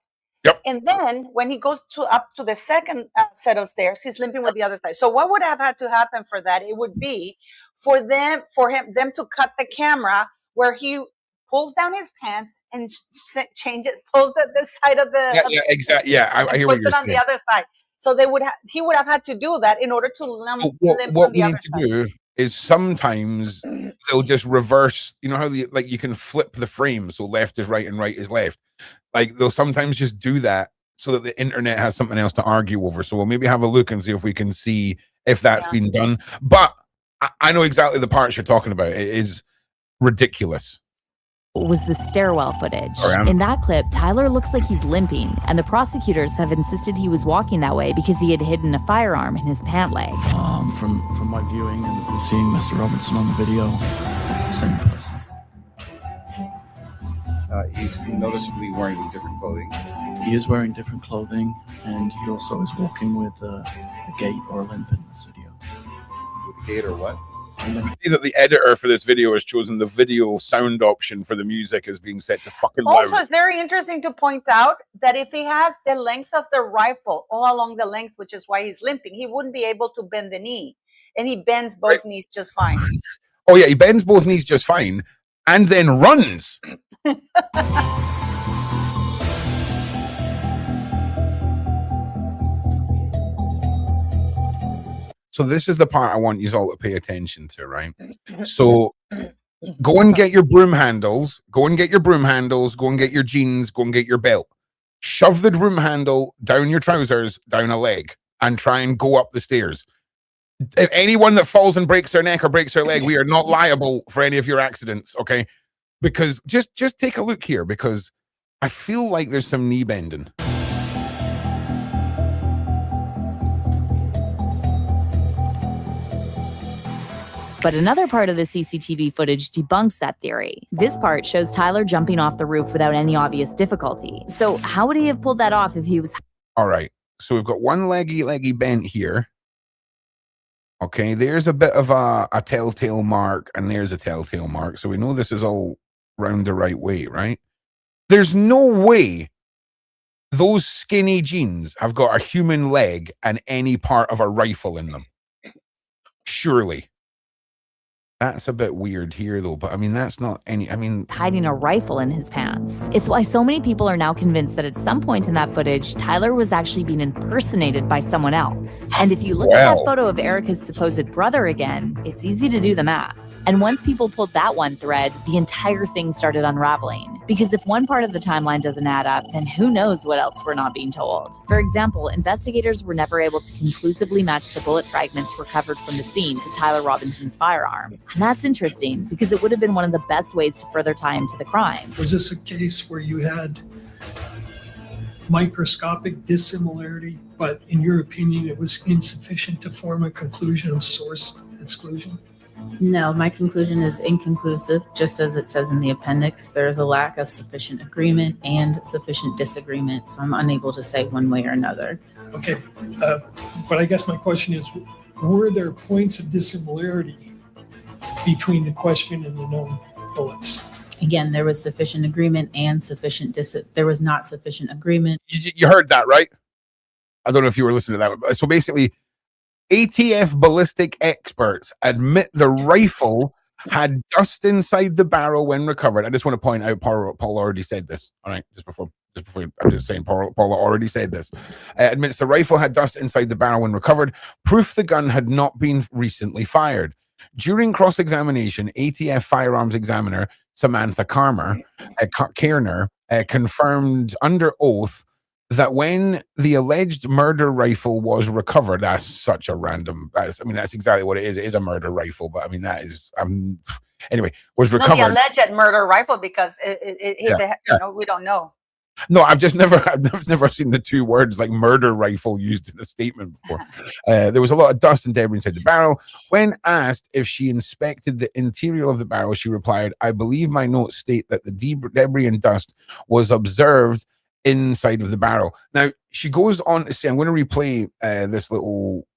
And then when he goes up to the second set of stairs, he's limping with the other side. So what would have had to happen for that? It would be for them to cut the camera where he pulls down his pants and pulls the side of the exactly. Yeah, I hear what you're saying. On the other side. So he would have had to do that in order to limp what on the we other need to side. do is sometimes they'll just reverse. You know how you can flip the frame so left is right and right is left. Like they'll sometimes just do that so that the internet has something else to argue over. So we'll maybe have a look and see if we can see if that's been done. But I know exactly the parts you're talking about. It is ridiculous. Was the stairwell footage. In that clip, Tyler looks like he's limping, and the prosecutors have insisted he was walking that way because he had hidden a firearm in his pant leg. From my viewing and seeing Mr. Robinson on the video, it's the same person. He's noticeably wearing different clothing. He is wearing different clothing, and he also is walking with a gait or a limp in this video. With a gait or what? You can see that the editor for this video has chosen the video sound option for the music as being set to fucking loud. Also, it's very interesting to point out that if he has the length of the rifle all along the length, which is why he's limping, he wouldn't be able to bend the knee. And he bends both knees just fine. Oh, yeah, he bends both knees just fine and then runs. So this is the part I want you all to pay attention to, right? So go and get your broom handles, go and get your jeans, go and get your belt. Shove the broom handle down your trousers, down a leg, and try and go up the stairs. If anyone that falls and breaks their neck or breaks their leg, we are not liable for any of your accidents, okay? Because just take a look here, because I feel like there's some knee bending. But another part of the CCTV footage debunks that theory. This part shows Tyler jumping off the roof without any obvious difficulty. So how would he have pulled that off if he was... All right. So we've got one leggy bent here. Okay, there's a bit of a telltale mark, and there's a telltale mark. So we know this is all round the right way, right? There's no way those skinny jeans have got a human leg and any part of a rifle in them. Surely. That's a bit weird here, though. But I mean, that's not any... I mean... hiding a rifle in his pants. It's why so many people are now convinced that at some point in that footage, Tyler was actually being impersonated by someone else. And if you look at that photo of Erika's supposed brother again, it's easy to do the math. And once people pulled that one thread, the entire thing started unraveling. Because if one part of the timeline doesn't add up, then who knows what else we're not being told. For example, investigators were never able to conclusively match the bullet fragments recovered from the scene to Tyler Robinson's firearm. And that's interesting, because it would have been one of the best ways to further tie him to the crime. Was this a case where you had microscopic dissimilarity, but in your opinion, it was insufficient to form a conclusion of source exclusion? No, my conclusion is inconclusive. Just as it says in the appendix, there's a lack of sufficient agreement and sufficient disagreement. So I'm unable to say one way or another. Okay, but I guess my question is, were there points of dissimilarity between the question and the known bullets? Again, there was sufficient agreement and sufficient there was not sufficient agreement. You heard that, right? I don't know if you were listening to that. So basically, ATF ballistic experts admit the rifle had dust inside the barrel when recovered. I just want to point out, Paul already said this. All right, just before I'm just saying, Paul already said this. Admits the rifle had dust inside the barrel when recovered. Proof the gun had not been recently fired. During cross-examination, ATF firearms examiner Samantha Kerner confirmed under oath that when the alleged murder rifle was recovered, that's such a random... that's exactly what it is. It is a murder rifle, but I mean, that is... anyway, was recovered... No, the alleged murder rifle, because we don't know. No, I've never seen the two words like murder rifle used in a statement before. There was a lot of dust and debris inside the barrel. When asked if she inspected the interior of the barrel, she replied, "I believe my notes state that the debris and dust was observed inside of the barrel." Now, she goes on to say, I'm going to replay this little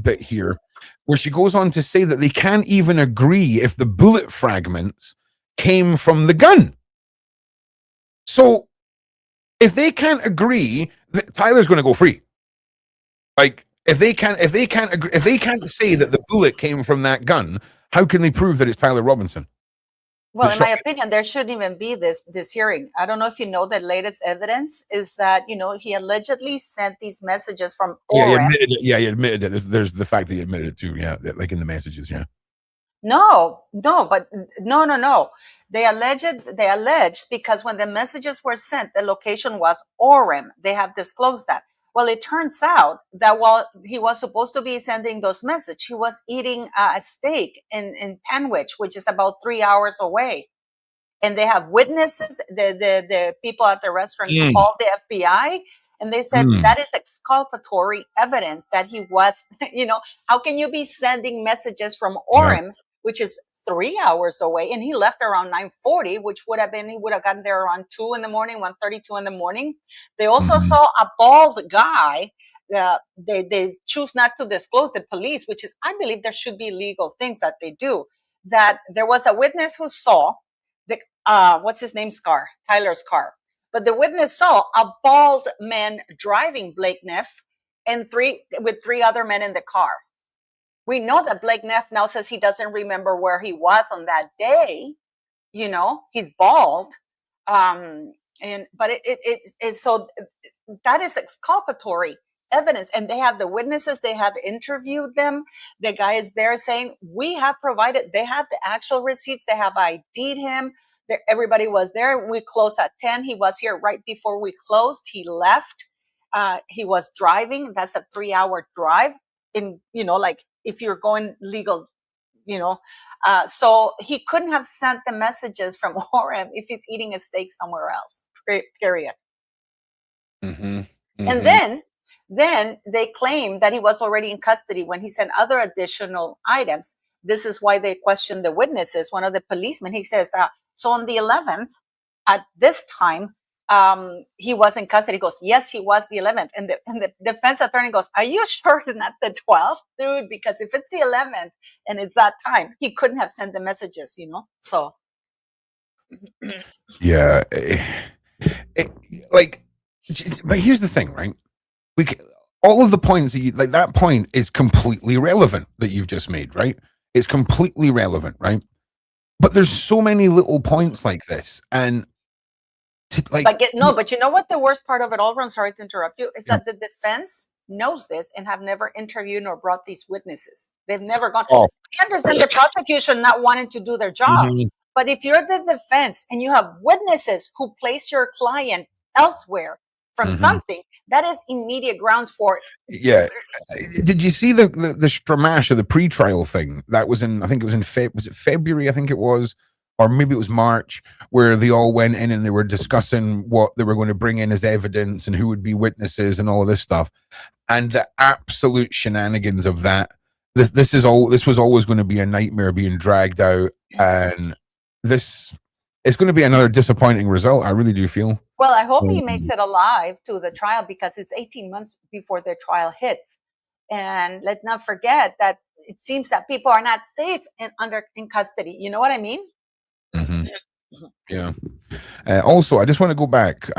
bit here, where she goes on to say that they can't even agree if the bullet fragments came from the gun. So, if they can't agree, Tyler's going to go free. Like, if they can't say that the bullet came from that gun, how can they prove that it's Tyler Robinson? Well, in my opinion, there shouldn't even be this hearing. I don't know if you know, the latest evidence is that, he allegedly sent these messages from Orem. He admitted it. There's the fact that he admitted it too. Yeah, like in the messages. Yeah. No. They alleged because when the messages were sent, the location was Orem. They have disclosed that. Well, it turns out that while he was supposed to be sending those messages, he was eating a steak in Panwich, which is about 3 hours away. And they have witnesses. The people at the restaurant called the FBI, and they said that is exculpatory evidence that he was, how can you be sending messages from Orem, which is 3 hours away, and he left around 9:40, which would have been, he would have gotten there around 2 in the morning, 1:32 in the morning. They also saw a bald guy. They choose not to disclose, the police, which is, I believe there should be legal things that they do. That there was a witness who saw the what's his name's car, Tyler's car, but the witness saw a bald man driving Blake Neff and with three other men in the car. We know that Blake Neff now says he doesn't remember where he was on that day. He's bald. So that is exculpatory evidence. And they have the witnesses, they have interviewed them. The guy is there saying, we have provided, they have the actual receipts, they have ID'd him. Everybody was there. We closed at 10. He was here right before we closed. He left. He was driving. That's a 3-hour drive. If you're going legal, so he couldn't have sent the messages from Orem if he's eating a steak somewhere else, period. And then they claim that he was already in custody when he sent other additional items. this is why they questioned the witnesses. One of the policemen, he says, so on the 11th, at this time, he was in custody. He goes, yes, he was the 11th. And the defense attorney goes, are you sure it's not the 12th, dude? Because if it's the 11th and it's that time, he couldn't have sent the messages, you know? So. Yeah. But here's the thing, right? All of the points that that point is completely relevant that you've just made, right? It's completely relevant, right? But there's so many little points like this, and but you know what the worst part of it all, Ron, sorry to interrupt you, is that the defense knows this and have never interviewed nor brought these witnesses. They've never gone. I understand the prosecution not wanting to do their job, but if you're the defense and you have witnesses who place your client elsewhere from something, that is immediate grounds for. Yeah. Did you see the stramash of the pretrial thing? That was in, I think it was in February, I think it was, or maybe it was March, where they all went in and they were discussing what they were going to bring in as evidence and who would be witnesses and all of this stuff. And the absolute shenanigans of that. This was always going to be a nightmare being dragged out, and it's going to be another disappointing result. I really do feel. Well, I hope he makes it alive to the trial, because it's 18 months before the trial hits. And let's not forget that it seems that people are not safe in custody. You know what I mean? Yeah. Also, I just want to go back,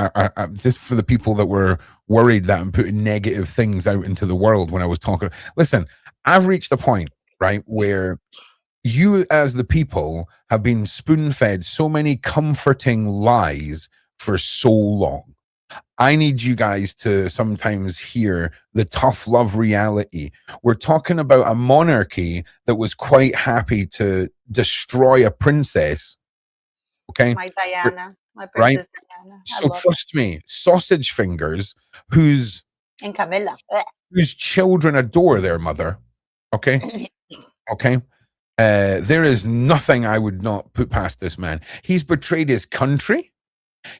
just for the people that were worried that I'm putting negative things out into the world when I was talking. Listen, I've reached a point, right, where you as the people have been spoon-fed so many comforting lies for so long. I need you guys to sometimes hear the tough love reality. We're talking about a monarchy that was quite happy to destroy a princess. Okay, my Diana, my Princess Diana. So trust me, sausage fingers, whose children adore their mother. Okay, okay. There is nothing I would not put past this man. He's betrayed his country.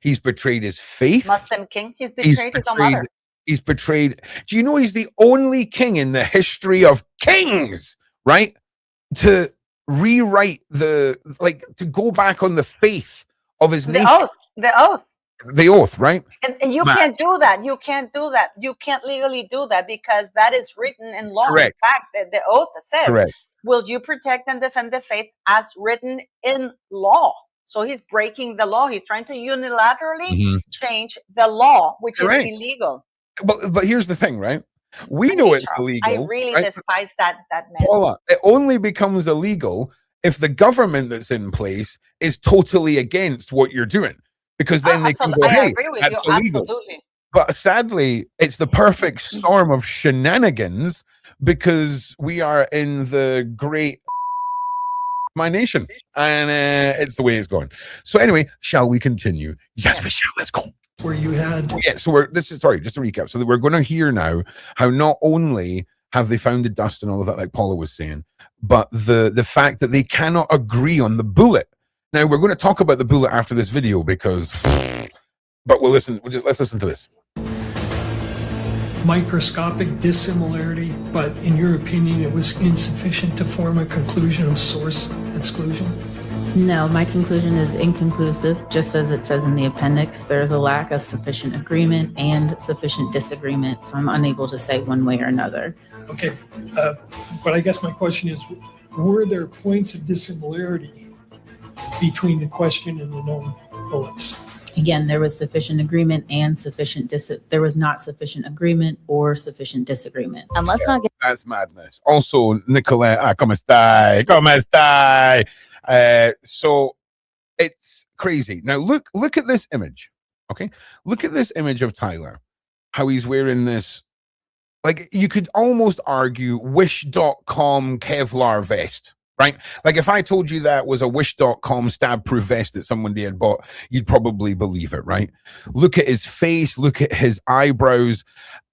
He's betrayed his faith. Muslim king. He's betrayed his own mother. He's betrayed. Do you know he's the only king in the history of kings, right? To rewrite to go back on the faith of his nation. The oath, right? And you can't do that. You can't do that. You can't legally do that, because that is written in law. Correct. In fact, the oath says, correct, will you protect and defend the faith as written in law? So he's breaking the law. He's trying to unilaterally change the law, which is illegal. But here's the thing, right? We know it's illegal. I really despise that man. Paula, it only becomes illegal if the government that's in place is totally against what you're doing, because then they can go, hey, that's illegal. Absolutely. But sadly, it's the perfect storm of shenanigans, because we are in the great my nation, and it's the way it's going. So anyway, shall we continue? Yes, we shall. Let's go. Where you had just to recap. So we're going to hear now how not only have they found the dust and all of that, like Paula was saying, but the fact that they cannot agree on the bullet. Now we're going to talk about the bullet after this video, but let's listen to this. Microscopic dissimilarity, but in your opinion, it was insufficient to form a conclusion of source exclusion? No, my conclusion is inconclusive. Just as it says in the appendix, there is a lack of sufficient agreement and sufficient disagreement, so I'm unable to say one way or another. Okay, but I guess my question is, were there points of dissimilarity between the question and the known bullets? Again, there was sufficient agreement and there was not sufficient agreement or sufficient disagreement. And let's not get— That's madness. Also, Nicolette, ¿cómo está? ¿Cómo está? So it's crazy. Now look at this image. Okay, look at this image of Tyler. How he's wearing this, like, you could almost argue Wish.com Kevlar vest. Right? Like, if I told you that was a Wish.com stab-proof vest that somebody had bought, you'd probably believe it, right? Look at his face, look at his eyebrows,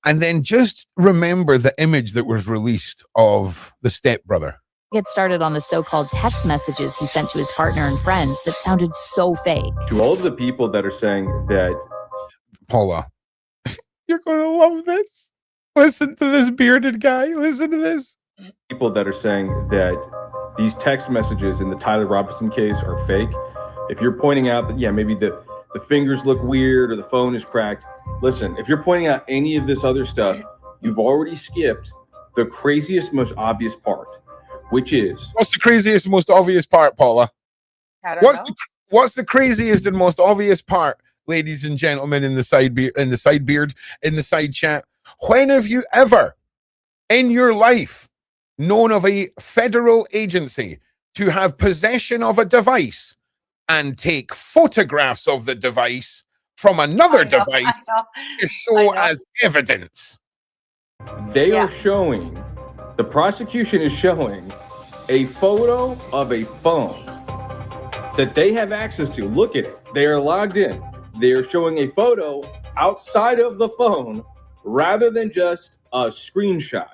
and then just remember the image that was released of the stepbrother. Get started on the so-called text messages he sent to his partner and friends that sounded so fake. To all of the people that are saying that... Paula, you're going to love this. Listen to this bearded guy. Listen to this. people that are saying that these text messages in the Tyler Robinson case are fake. If you're pointing out that, yeah, maybe the fingers look weird or the phone is cracked, listen, if you're pointing out any of this other stuff, you've already skipped the craziest, most obvious part, which is... What's the craziest, most obvious part, Paula? I don't know. What's the craziest and most obvious part, ladies and gentlemen, in the side chat? When have you ever in your life known of a federal agency to have possession of a device and take photographs of the device from another device to show as evidence? They are showing, the prosecution is showing a photo of a phone that they have access to. Look at it. They are logged in. They are showing a photo outside of the phone rather than just a screenshot.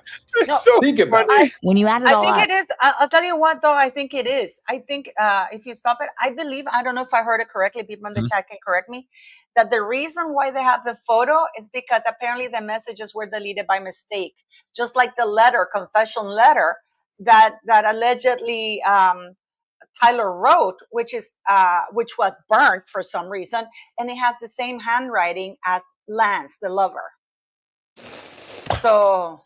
No, think about it. When you add it all I think up, it is. I'll tell you what, though. I think it is. I think if you stop it, I believe, I don't know if I heard it correctly, people in the chat can correct me, that the reason why they have the photo is because apparently the messages were deleted by mistake. Just like the letter, confession letter, that allegedly Tyler wrote, which was burnt for some reason, and it has the same handwriting as Lance, the lover. So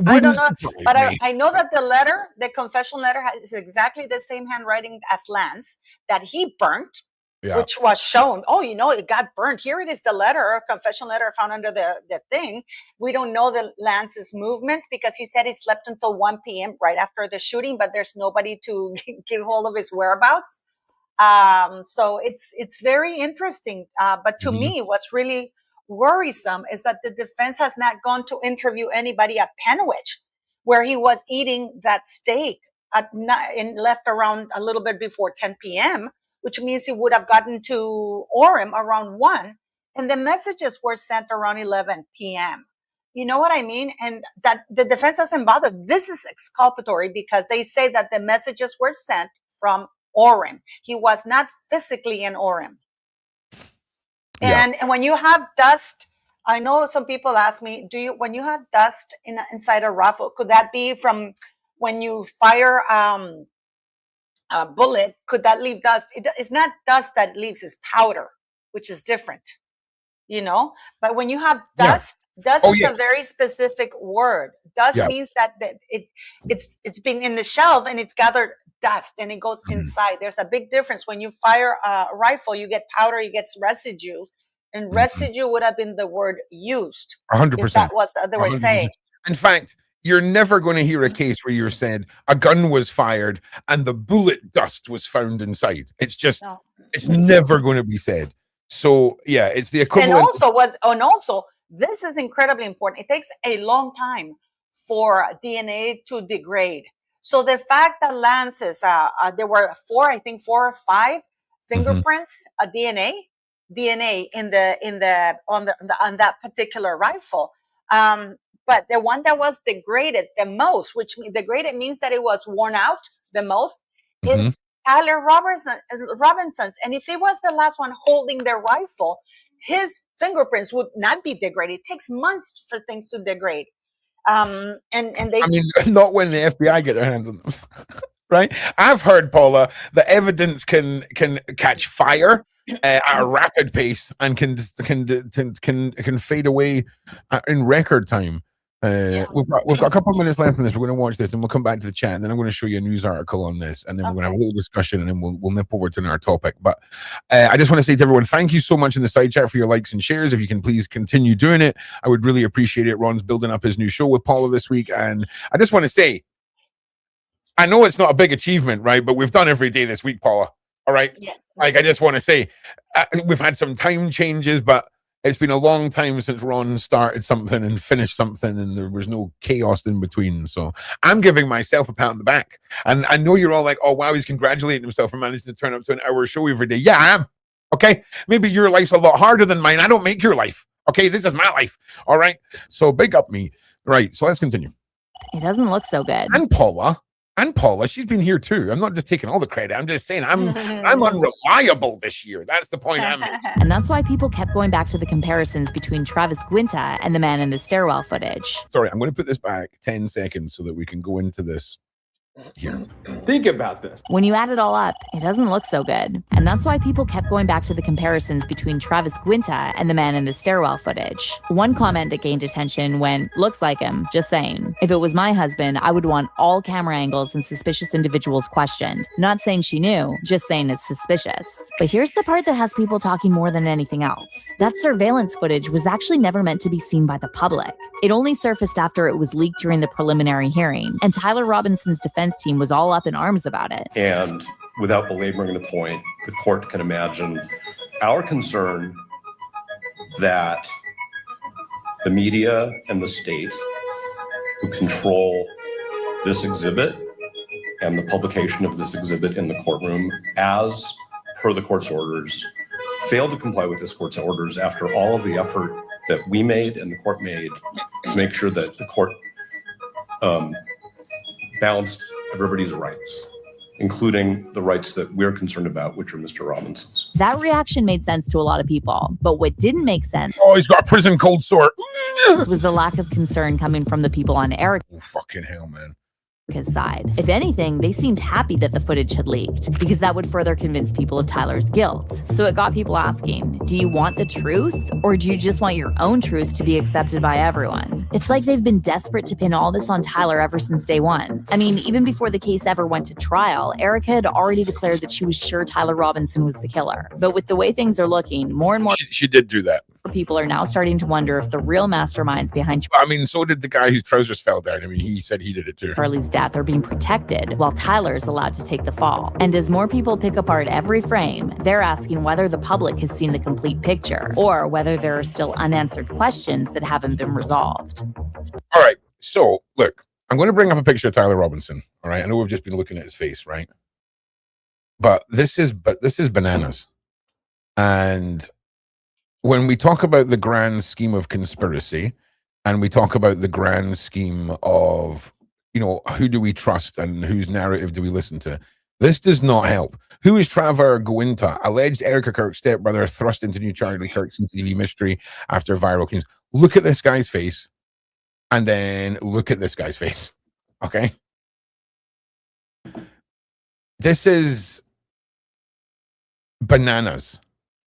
I don't know, but I know that the confession letter is exactly the same handwriting as Lance that he burnt, which was shown. Oh, it got burnt. Here it is, the letter, confession letter found under the thing. We don't know the Lance's movements because he said he slept until 1 p.m. right after the shooting, but there's nobody to give hold of his whereabouts. So it's very interesting. But to me, what's really worrisome is that the defense has not gone to interview anybody at Penwich, where he was eating that steak at night and left around a little bit before 10 p.m., which means he would have gotten to Orem around 1, and the messages were sent around 11 p.m. You know what I mean? And that the defense doesn't bother. This is exculpatory because they say that the messages were sent from Orem. He was not physically in Orem. And when you have dust, I know some people ask me, when you have dust inside a rifle, could that be from when you fire a bullet? Could that leave dust? It's not dust that leaves, it's powder, which is different, But when you have dust, dust is a very specific word. Dust means that it's been in the shelf and it's gathered dust and it goes inside. There's a big difference. When you fire a rifle, you get powder, you get residues, and residue would have been the word used. 100%. That was what they were saying. In fact, you're never going to hear a case where you're said a gun was fired and the bullet dust was found inside. It's just, it's never going to be said. So it's the equivalent. And also, this is incredibly important. It takes a long time for DNA to degrade. So the fact that Lance's, there were 4 or 5 fingerprints, DNA on that particular rifle. But the one that was degraded the most, which degraded means that it was worn out the most, is Tyler Robinson's. And if it was the last one holding the rifle, his fingerprints would not be degraded. It takes months for things to degrade. And they, I mean, not when the FBI get their hands on them, right? I've heard, Paula, the evidence can catch fire at a rapid pace and can fade away in record time. We've got a couple of minutes left on this. We're going to watch this and we'll come back to the chat, and then I'm going to show you a news article on this, and then we're going to have a little discussion, and then we'll nip over to our topic. But I just want to say to everyone, thank you so much in the side chat for your likes and shares. If you can please continue doing it, I would really appreciate it. Ron's building up his new show with Paula this week, and I just want to say, I know it's not a big achievement, right? But we've done every day this week, Paula. All right. Yeah. Like, I just want to say, we've had some time changes, but it's been a long time since Ron started something and finished something, and there was no chaos in between. So I'm giving myself a pat on the back. And I know you're all like, oh, wow, he's congratulating himself for managing to turn up to an hour show every day. Yeah, I am. Okay. Maybe your life's a lot harder than mine. I don't make your life. Okay. This is my life. All right. So big up me. Right. So let's continue. It doesn't look so good. And Paula, And Paula, she's been here too. I'm not just taking all the credit. I'm just saying I'm unreliable this year. That's the point I'm making. And that's why people kept going back to the comparisons between Travis Guinta and the man in the stairwell footage. Sorry, I'm going to put this back 10 seconds so that we can go into this here. Think about this. When you add it all up, it doesn't look so good. And that's why people kept going back to the comparisons between Travis Guinta and the man in the stairwell footage. One comment that gained attention went, "Looks like him, just saying. If it was my husband, I would want all camera angles and suspicious individuals questioned. Not saying she knew, just saying it's suspicious." But here's the part that has people talking more than anything else. That surveillance footage was actually never meant to be seen by the public. It only surfaced after it was leaked during the preliminary hearing, and Tyler Robinson's defense team was all up in arms about it. And without belaboring the point, the court can imagine our concern that the media and the state who control this exhibit and the publication of this exhibit in the courtroom, as per the court's orders, failed to comply with this court's orders after all of the effort that we made and the court made to make sure that the court balanced everybody's rights, including the rights that we're concerned about, which are Mr. Robinson's. That reaction made sense to a lot of people, but what didn't make sense— oh, he's got a prison cold sore— was the lack of concern coming from the people on Erika's fucking hell, man. Side. If anything, they seemed happy that the footage had leaked, because that would further convince people of Tyler's guilt. So it got people asking, do you want the truth, or do you just want your own truth to be accepted by everyone? It's like they've been desperate to pin all this on Tyler ever since day one. I mean, even before the case ever went to trial, Erika had already declared that she was sure Tyler Robinson was the killer. But with the way things are looking, more and more she did do that. People are now starting to wonder if the real masterminds behind I mean, so did the guy whose trousers fell down. I mean, he said he did it too. Charlie's death are being protected while Tyler's allowed to take the fall. And as more people pick apart every frame, they're asking whether the public has seen the complete picture or whether there are still unanswered questions that haven't been resolved. All right. So look, I'm going to bring up a picture of Tyler Robinson. All right. I know we've just been looking at his face, right? But this is bananas. And when we talk about the grand scheme of conspiracy and we talk about the grand scheme of, you know, who do we trust and whose narrative do we listen to, this does not help. Who is Trevor Guinta? Alleged Erika Kirks stepbrother thrust into new Charlie Kirks TV mystery after viral claims. Look at this guy's face and then look at this guy's face. Okay. This is bananas.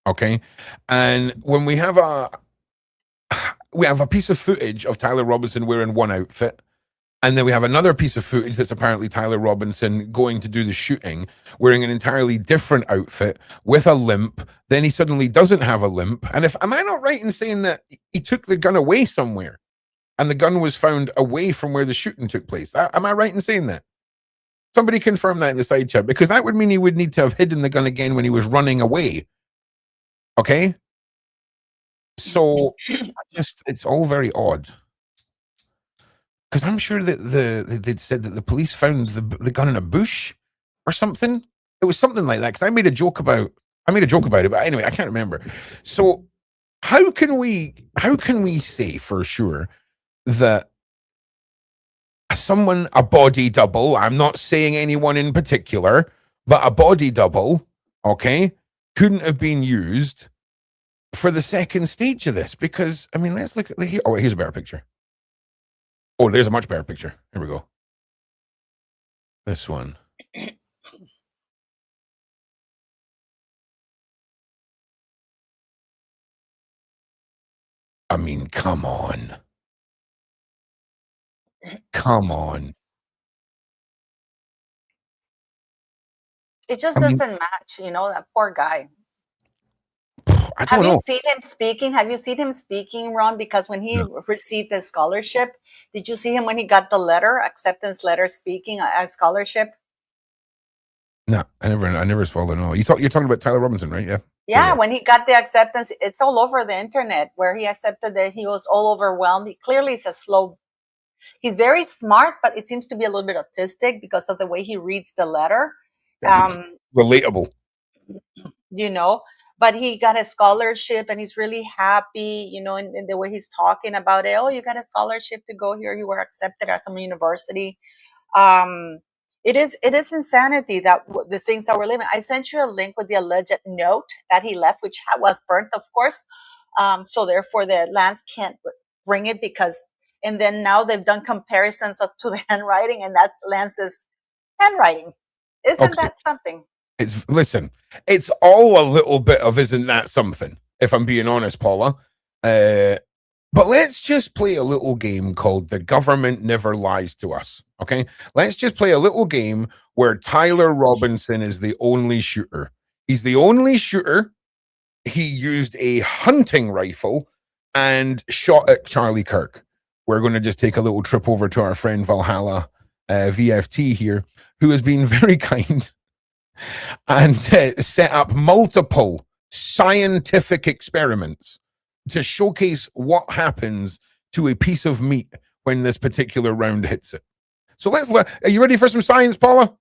Okay. And when we have a piece of footage of Tyler Robinson wearing one outfit, and then we have another piece of footage that's apparently Tyler Robinson going to do the shooting, wearing an entirely different outfit with a limp. Then he suddenly doesn't have a limp. And am I not right in saying that he took the gun away somewhere and the gun was found away from where the shooting took place? Am I right in saying that? Somebody confirm that in the side chat, because that would mean he would need to have hidden the gun again when he was running away. Okay. So it's all very odd. Because I'm sure that they'd said that the police found the gun in a bush or something. It was something like that. Because I made a joke about it, but anyway, I can't remember. So how can we say for sure that a body double, I'm not saying anyone in particular, but a body double, okay, couldn't have been used for the second stage of this? Because I mean, let's look at here. Oh, here's a better picture. Oh, there's a much better picture. Here we go. This one. I mean, come on. Come on. It just doesn't match, you know, that poor guy. I don't know. Have you seen him speaking? Have you seen him speaking, Ron? Because when he received the scholarship, did you see him when he got the acceptance letter, speaking a scholarship? No, I never saw it. No, you're talking about Tyler Robinson, right? Yeah. Yeah, when he got the acceptance, it's all over the internet where he accepted that he was all overwhelmed. Clearly, he's very smart, but it seems to be a little bit autistic because of the way he reads the letter. Relatable. You know, but he got a scholarship and he's really happy, you know, in the way he's talking about it. Oh, you got a scholarship to go here. You were accepted at some university. It is insanity that the things that we're living. I sent you a link with the alleged note that he left, which was burnt, of course. So therefore, the lands can't bring it and then now they've done comparisons to the handwriting, and that Lance's handwriting. Isn't that something? Listen, it's all a little bit of isn't that something, if I'm being honest, Paula. But let's just play a little game called The Government Never Lies to Us, okay? Let's just play a little game where Tyler Robinson is the only shooter. He's the only shooter. He used a hunting rifle and shot at Charlie Kirk. We're going to just take a little trip over to our friend Valhalla VFT here, who has been very kind and set up multiple scientific experiments to showcase what happens to a piece of meat when this particular round hits it. So let's learn. Are you ready for some science, Paula?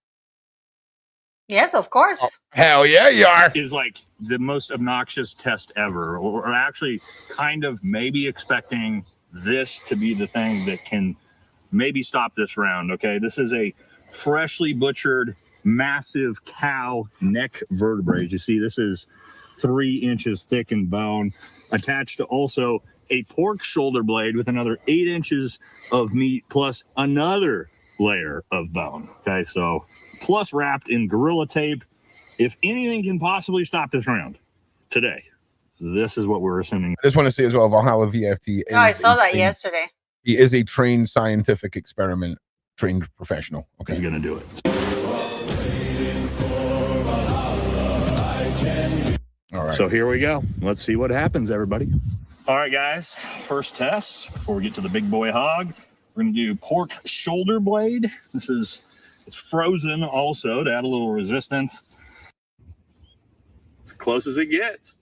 Yes, of course. Oh, hell yeah, you are. Is like the most obnoxious test ever, or actually kind of maybe expecting this to be the thing that can maybe stop this round. Okay, this is a freshly butchered massive cow neck vertebrae. As you see, this is 3 inches thick in bone, attached to also a pork shoulder blade with another 8 inches of meat plus another layer of bone. Okay, so plus wrapped in Gorilla Tape. If anything can possibly stop this round today, this is what we're assuming. I just want to say as well, Valhalla VFT is I saw that yesterday. He is a trained scientific experiment, trained professional. Okay, he's going to do it. All right. So here we go. Let's see what happens, everybody. All right, guys. First test before we get to the big boy hog. We're going to do pork shoulder blade. It's frozen also to add a little resistance. As close as it gets.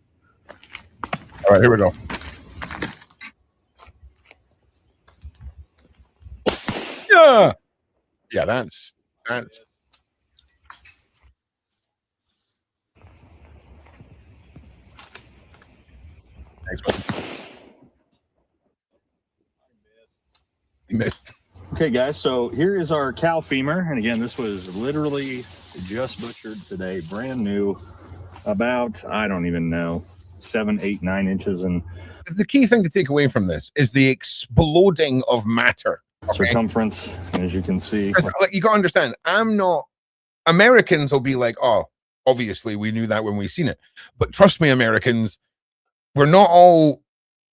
All right, here we go. Yeah. Yeah, that's Thanks, man. He missed. Okay, guys, so here is our cow femur. And again, this was literally just butchered today, brand new, about, I don't even know, 7, 8, 9 inches. And the key thing to take away from this is the exploding of matter. Okay? Circumference, as you can see. Like, you got to understand, Americans will be like, oh, obviously we knew that when we seen it. But trust me, Americans, we're not all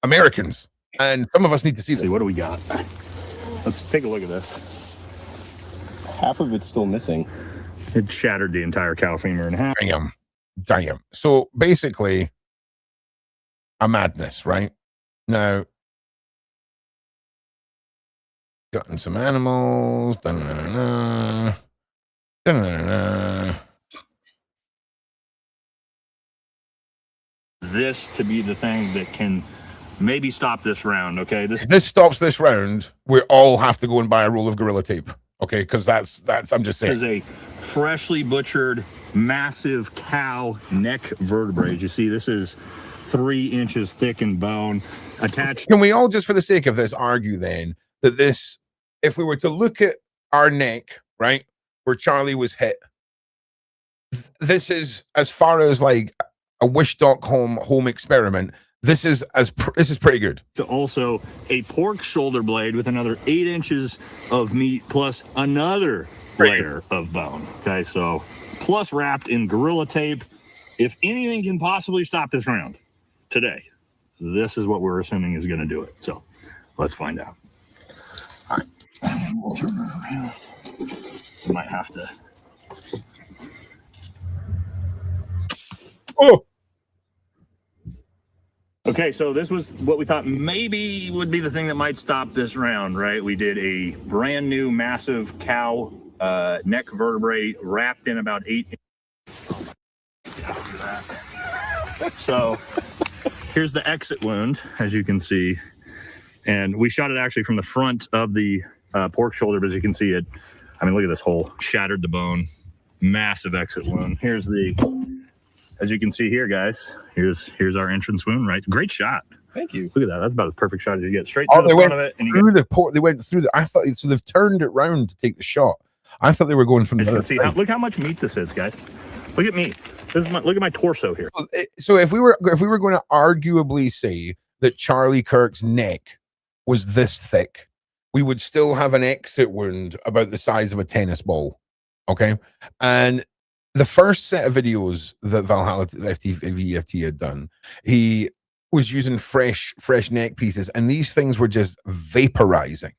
Americans. And some of us need to see this. What do we got? Let's take a look at this. Half of it's still missing. It shattered the entire cow femur in half. Damn. So basically, a madness, right? Now, gotten some animals. This to be the thing that can maybe stop this round, okay? This stops this round. We all have to go and buy a roll of Gorilla Tape, okay? Because that's I'm just saying. This is a freshly butchered, massive cow neck vertebrae. As you see, this is 3 inches thick in bone, attached. Can we all just, for the sake of this, argue then that this, if we were to look at our neck, right, where Charlie was hit, this is as far as like a Wish.com home experiment. This is pretty good. Also, a pork shoulder blade with another 8 inches of meat plus another layer of bone. Okay, so plus wrapped in Gorilla Tape. If anything can possibly stop this round today, this is what we're assuming is going to do it. So let's find out. All right, and we'll turn her around. We might have to. Oh. Okay, so this was what we thought maybe would be the thing that might stop this round, right? We did a brand new massive cow neck vertebrae wrapped in about 8 inches. So here's the exit wound, as you can see. And we shot it actually from the front of the pork shoulder, but as you can see it, I mean, look at this hole, shattered the bone, massive exit wound. Here's the... As you can see here, guys, here's our entrance wound, right? Great shot. Thank you. Look at that. That's about as perfect shot as you get. Straight through the front of it. And they went through the. I thought so. They've turned it round to take the shot. I thought they were going from As the you other can see, side. look how much meat this is, guys. Look at me. Look at my torso here. So if we were going to arguably say that Charlie Kirk's neck was this thick, we would still have an exit wound about the size of a tennis ball. Okay. And the first set of videos that Valhalla VFT had done, he was using fresh neck pieces, and these things were just vaporizing.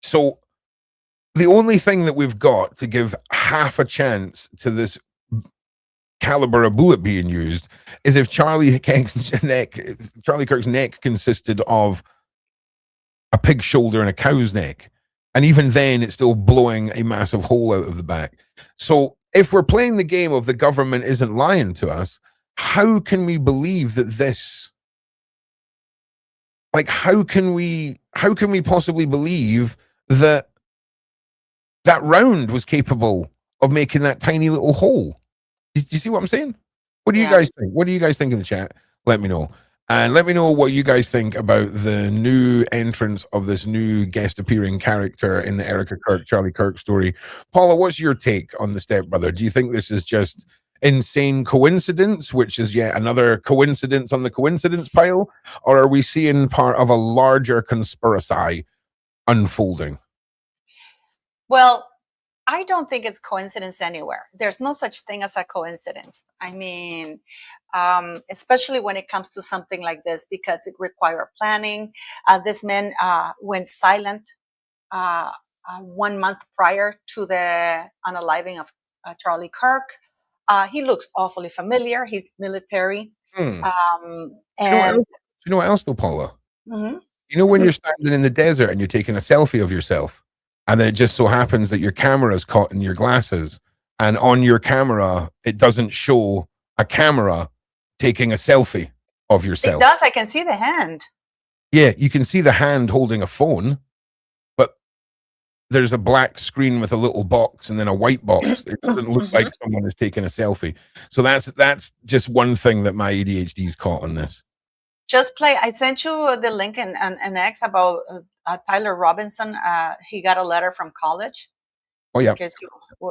So the only thing that we've got to give half a chance to this caliber of bullet being used is if Charlie Kirk's neck consisted of a pig's shoulder and a cow's neck, and even then it's still blowing a massive hole out of the back. So if we're playing the game of the government isn't lying to us, how can we believe that this, like, how can we possibly believe that that round was capable of making that tiny little hole? Do you see what I'm saying? What do you guys think? What do you guys think in the chat? Let me know. And let me know what you guys think about the new entrance of this new guest appearing character in the Erika Kirk, Charlie Kirk story. Paula, what's your take on the stepbrother? Do you think this is just insane coincidence, which is yet another coincidence on the coincidence pile? Or are we seeing part of a larger conspiracy unfolding? Well, I don't think it's coincidence anywhere. There's no such thing as a coincidence. I mean, especially when it comes to something like this, because it requires planning. This man went silent 1 month prior to the unaliving of Charlie Kirk. He looks awfully familiar. He's military. And you know what else though, Paula? Mm-hmm. You know when you're standing in the desert and you're taking a selfie of yourself, and then it just so happens that your camera is caught in your glasses, and on your camera it doesn't show a camera taking a selfie of yourself. It does. I can see the hand. Yeah, you can see the hand holding a phone, but there's a black screen with a little box and then a white box. It doesn't look like someone is taking a selfie. So that's just one thing that my ADHD's caught on this. Just play. I sent you the link in X about Tyler Robinson. He got a letter from college. Oh yeah. Because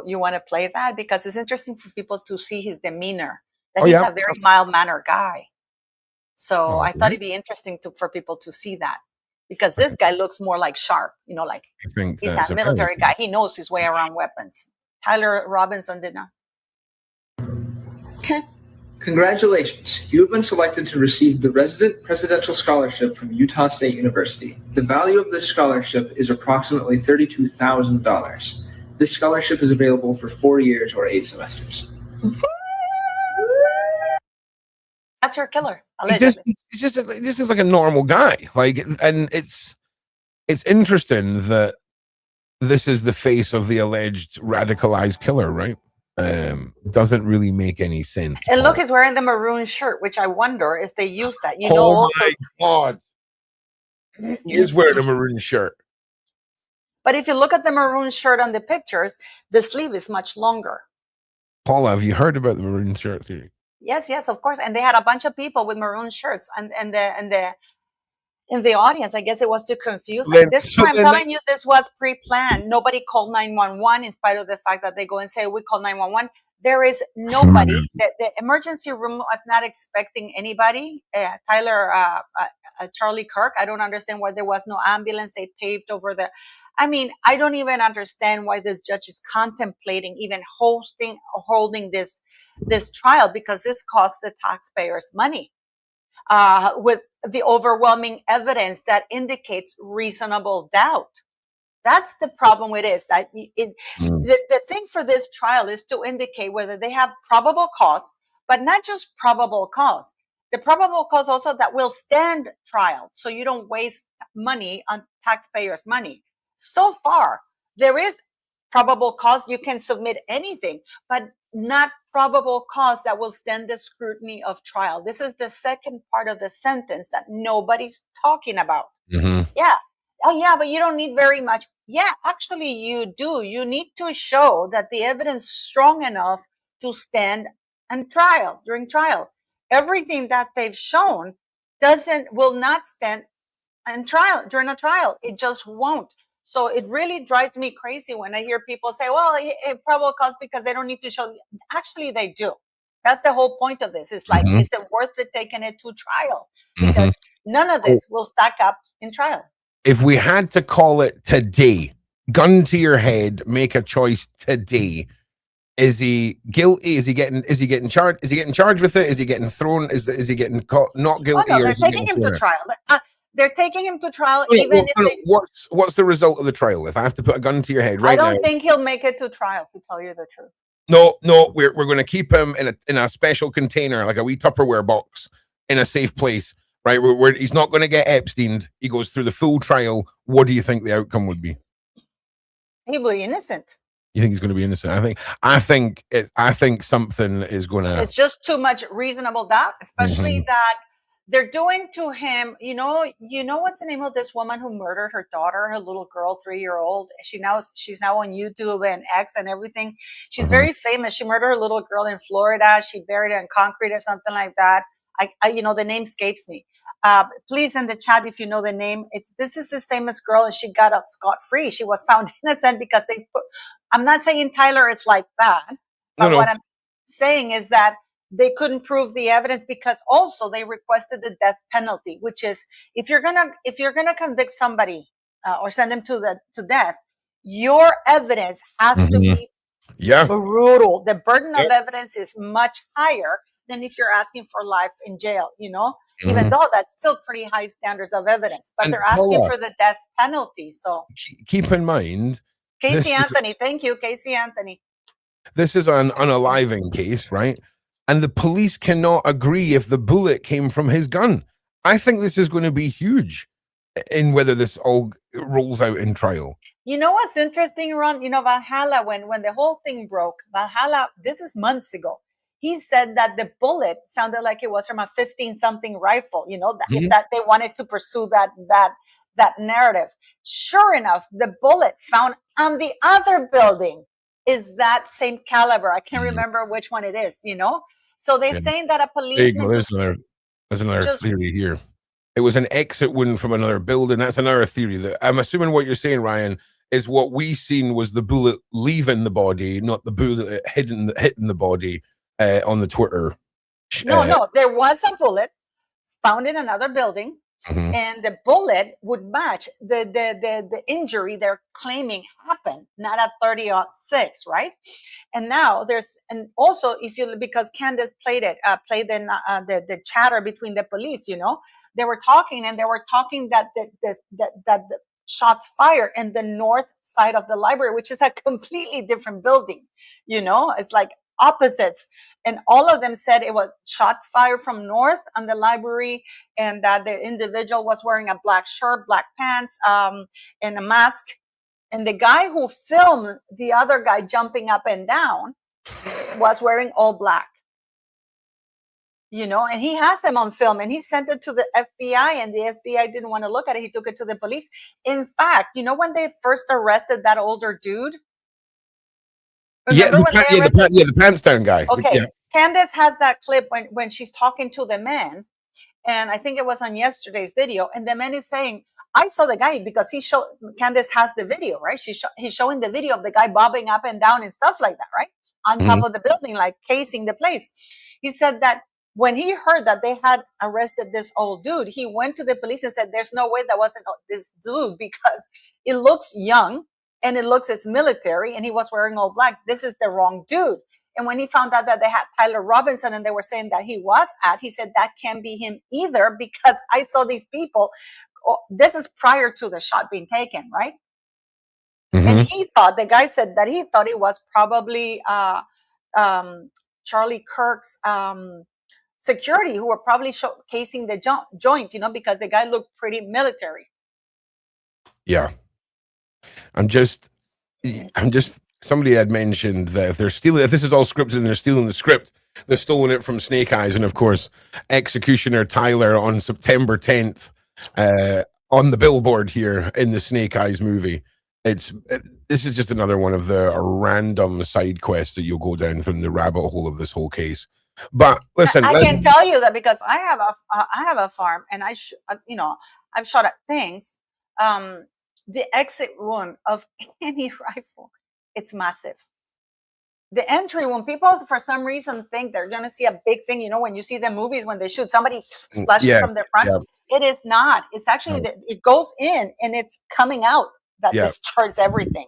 you want to play that, because it's interesting for people to see his demeanor. That he's a very mild-mannered guy. So I thought it'd be interesting for people to see that, because this guy looks more like sharp. You know, like he's a military guy. He knows his way around weapons. Tyler Robinson did not. Okay. Congratulations. You have been selected to receive the Resident Presidential Scholarship from Utah State University. The value of this scholarship is approximately $32,000. This scholarship is available for 4 years or 8 semesters. That's your killer. He just seems like a normal guy. Like, and it's interesting that this is the face of the alleged radicalized killer, right? Doesn't really make any sense. And look, he's wearing the maroon shirt, which I wonder if they use that. You know, also, my God, he is wearing a maroon shirt. But if you look at the maroon shirt on the pictures, the sleeve is much longer. Paula, have you heard about the maroon shirt theory? Yes, of course. And they had a bunch of people with maroon shirts, and in the audience. I guess it was to confuse. I'm telling you, this was pre-planned. Nobody called 911, in spite of the fact that they go and say, we call 911. There is nobody. The emergency room was not expecting anybody. Charlie Kirk, I don't understand why there was no ambulance. They paved over the... I mean, I don't even understand why this judge is contemplating even holding this trial, because this costs the taxpayers money. With the overwhelming evidence that indicates reasonable doubt. That's the problem with this. That the thing for this trial is to indicate whether they have probable cause, but not just probable cause. The probable cause also that will stand trial, so you don't waste money on taxpayers' money. So far, there is probable cause. You can submit anything, but not probable cause that will stand the scrutiny of trial. This is the second part of the sentence that nobody's talking about. Mm-hmm. Yeah. Oh, yeah, but you don't need very much. Yeah, actually, you do. You need to show that the evidence is strong enough to stand and during trial. Everything that they've shown will not stand and during a trial. It just won't. So it really drives me crazy when I hear people say, well, it probable cause because they don't need to show. Actually, they do. That's the whole point of this. It's like, is it worth it taking it to trial? Because none of this will stack up in trial. If we had to call it today, gun to your head, make a choice today. Is he guilty? Is he getting charged? Is he getting charged with it? Is he getting thrown? Is he getting caught not guilty? Oh, no, they're taking him to trial. They're taking him to trial, What's the result of the trial? If I have to put a gun to your head right now, I don't think he'll make it to trial, to tell you the truth. No, we're going to keep him in a special container, like a wee Tupperware box, in a safe place, right? Where he's not going to get Epsteined. He goes through the full trial. What do you think the outcome would be? He will be innocent. You think he's going to be innocent? I think something is going to. It's just too much reasonable doubt, especially that they're doing to him. You know what's the name of this woman who murdered her daughter, her little girl, 3-year-old. She's now on YouTube and X and everything. She's very famous. She murdered her little girl in Florida. She buried her in concrete or something like that. I the name escapes me. Please in the chat if you know the name. This is this famous girl, and she got out scot-free. She was found innocent because I'm not saying Tyler is like that, but what I'm saying is that they couldn't prove the evidence because also they requested the death penalty, which is if you're gonna convict somebody or send them to death, your evidence has to be brutal. The burden of evidence is much higher than if you're asking for life in jail, even though that's still pretty high standards of evidence, but they're asking for the death penalty. So keep in mind, Casey Anthony, thank you, Casey Anthony. This is an unaliving case, right? And the police cannot agree if the bullet came from his gun. I think this is going to be huge in whether this all rolls out in trial. You know what's interesting, Ron? Valhalla, when the whole thing broke, Valhalla, this is months ago. He said that the bullet sounded like it was from a 15-something rifle, that they wanted to pursue that narrative. Sure enough, the bullet found on the other building is that same caliber. I can't remember which one it is, So they're saying that a policeman... There's another theory here. It was an exit wound from another building. That's another theory. That I'm assuming what you're saying, Ryan, is what we seen was the bullet leaving the body, not the bullet hitting the body on the Twitter. No, there was a bullet found in another building. And the bullet would match the injury they're claiming happened, not at 30-06, right? And now and also because Candace played the chatter between the police, they were talking that the shots fired in the north side of the library, which is a completely different building, it's like opposites, and all of them said it was shots fired from north on the library, and that the individual was wearing a black shirt, black pants, and a mask, and the guy who filmed the other guy jumping up and down was wearing all black, and he has them on film, and he sent it to the FBI, and the FBI didn't want to look at it. He took it to the police. In fact, when they first arrested that older dude, the pants down guy. Okay, Candace has that clip when she's talking to the man, and I think it was on yesterday's video, and the man is saying, I saw the guy, because Candace has the video, right? He's showing the video of the guy bobbing up and down and stuff like that, right? On top of the building, like casing the place. He said that when he heard that they had arrested this old dude, he went to the police and said, there's no way that wasn't this dude, because it looks young, and it looks it's military, and he was wearing all black. This is the wrong dude. And when he found out that they had Tyler Robinson and they were saying that he said that can't be him either, because I saw these people. This is prior to the shot being taken, right? And the guy said that he thought it was probably Charlie Kirks security who were probably casing the joint, because the guy looked pretty military. Yeah. Somebody had mentioned that if this is all scripted and they're stealing the script, they've stolen it from Snake Eyes. And of course, executioner Tyler on September 10th, on the billboard here in the Snake Eyes movie. This is just another one of the random side quests that you'll go down from the rabbit hole of this whole case. But listen, I can tell you that because I have a farm, and I've shot at things. the exit wound of any rifle, it's massive. The entry wound, people for some reason think they're going to see a big thing. You know, when you see the movies, when they shoot somebody splashing from their front, it is not. It's actually, it goes in and it's coming out that destroys everything.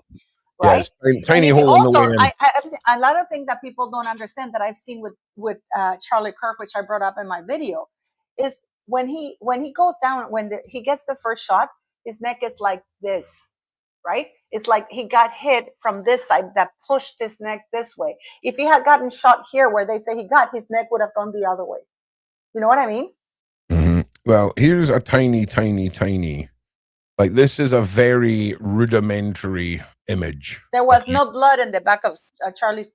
Right? Yes, tiny hole in the way in. A lot of things that people don't understand that I've seen with Charlie Kirk, which I brought up in my video, is when he goes down, when he gets the first shot, his neck is like this, right? It's like he got hit from this side that pushed his neck this way. If he had gotten shot here where they say he got, his neck would have gone the other way. You know what I mean? Mm-hmm. Well, here's a tiny, like this is a very rudimentary image. There was no blood in the back of Charlie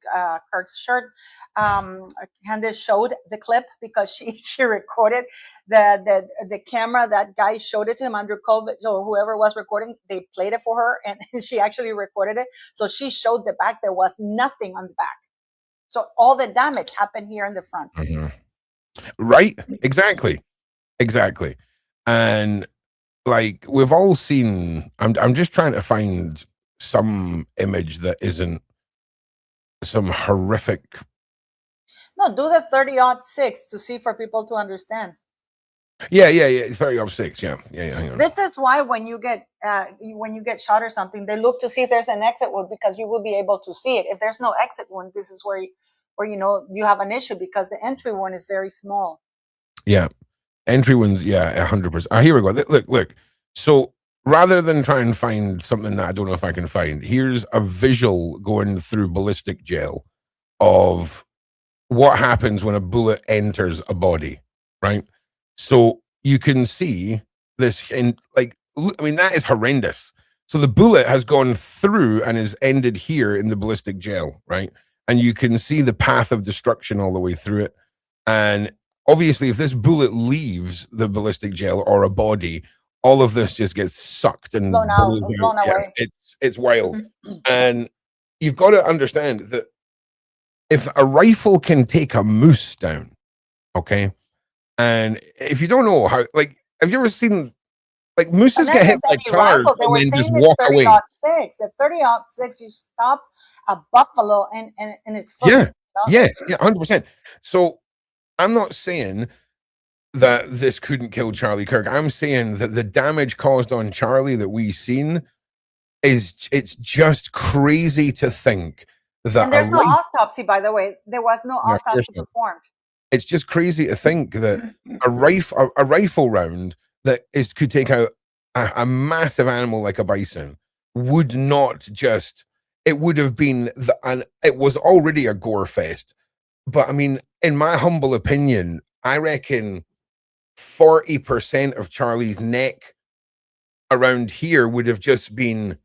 Kirk's shirt. Candace showed the clip because she recorded the camera. That guy showed it to him under COVID, or whoever was recording. They played it for her, and she actually recorded it. So she showed the back. There was nothing on the back. So all the damage happened here in the front. Mm-hmm. Right? Exactly. And like we've all seen, I'm just trying to find some image that isn't some horrific. No, do the 30-06 to see for people to understand. Yeah. 30-06. Yeah. This is why when you get shot or something, they look to see if there's an exit wound because you will be able to see it. If there's no exit wound, this is where you know you have an issue because the entry wound is very small. Yeah. Entry wounds, 100%. Here we go. Look. So rather than try and find something that I don't know if I can find, here's a visual going through ballistic gel of what happens when a bullet enters a body, right? So you can see this, and like, I mean, that is horrendous. So the bullet has gone through and is ended here in the ballistic gel, right? And you can see the path of destruction all the way through it. And obviously, if this bullet leaves the ballistic gel or a body, all of this just gets sucked and blown away. It's wild. And you've got to understand that if a rifle can take a moose down, okay, and if you don't know how, like, have you ever seen, like, mooses get hit by cars and then just walk away? The 30-06, you stop a buffalo and its foot. Yeah, 100%. So I'm not saying that this couldn't kill Charlie Kirk. I'm saying that the damage caused on Charlie that we've seen it's just crazy to think that. And there's no autopsy, by the way. There was no autopsy performed. It's just crazy to think that a rifle round that could take out a massive animal like a bison would not just. It would have been it was already a gore fest. But I mean, in my humble opinion, I reckon 40% of Charlie's neck around here would have just been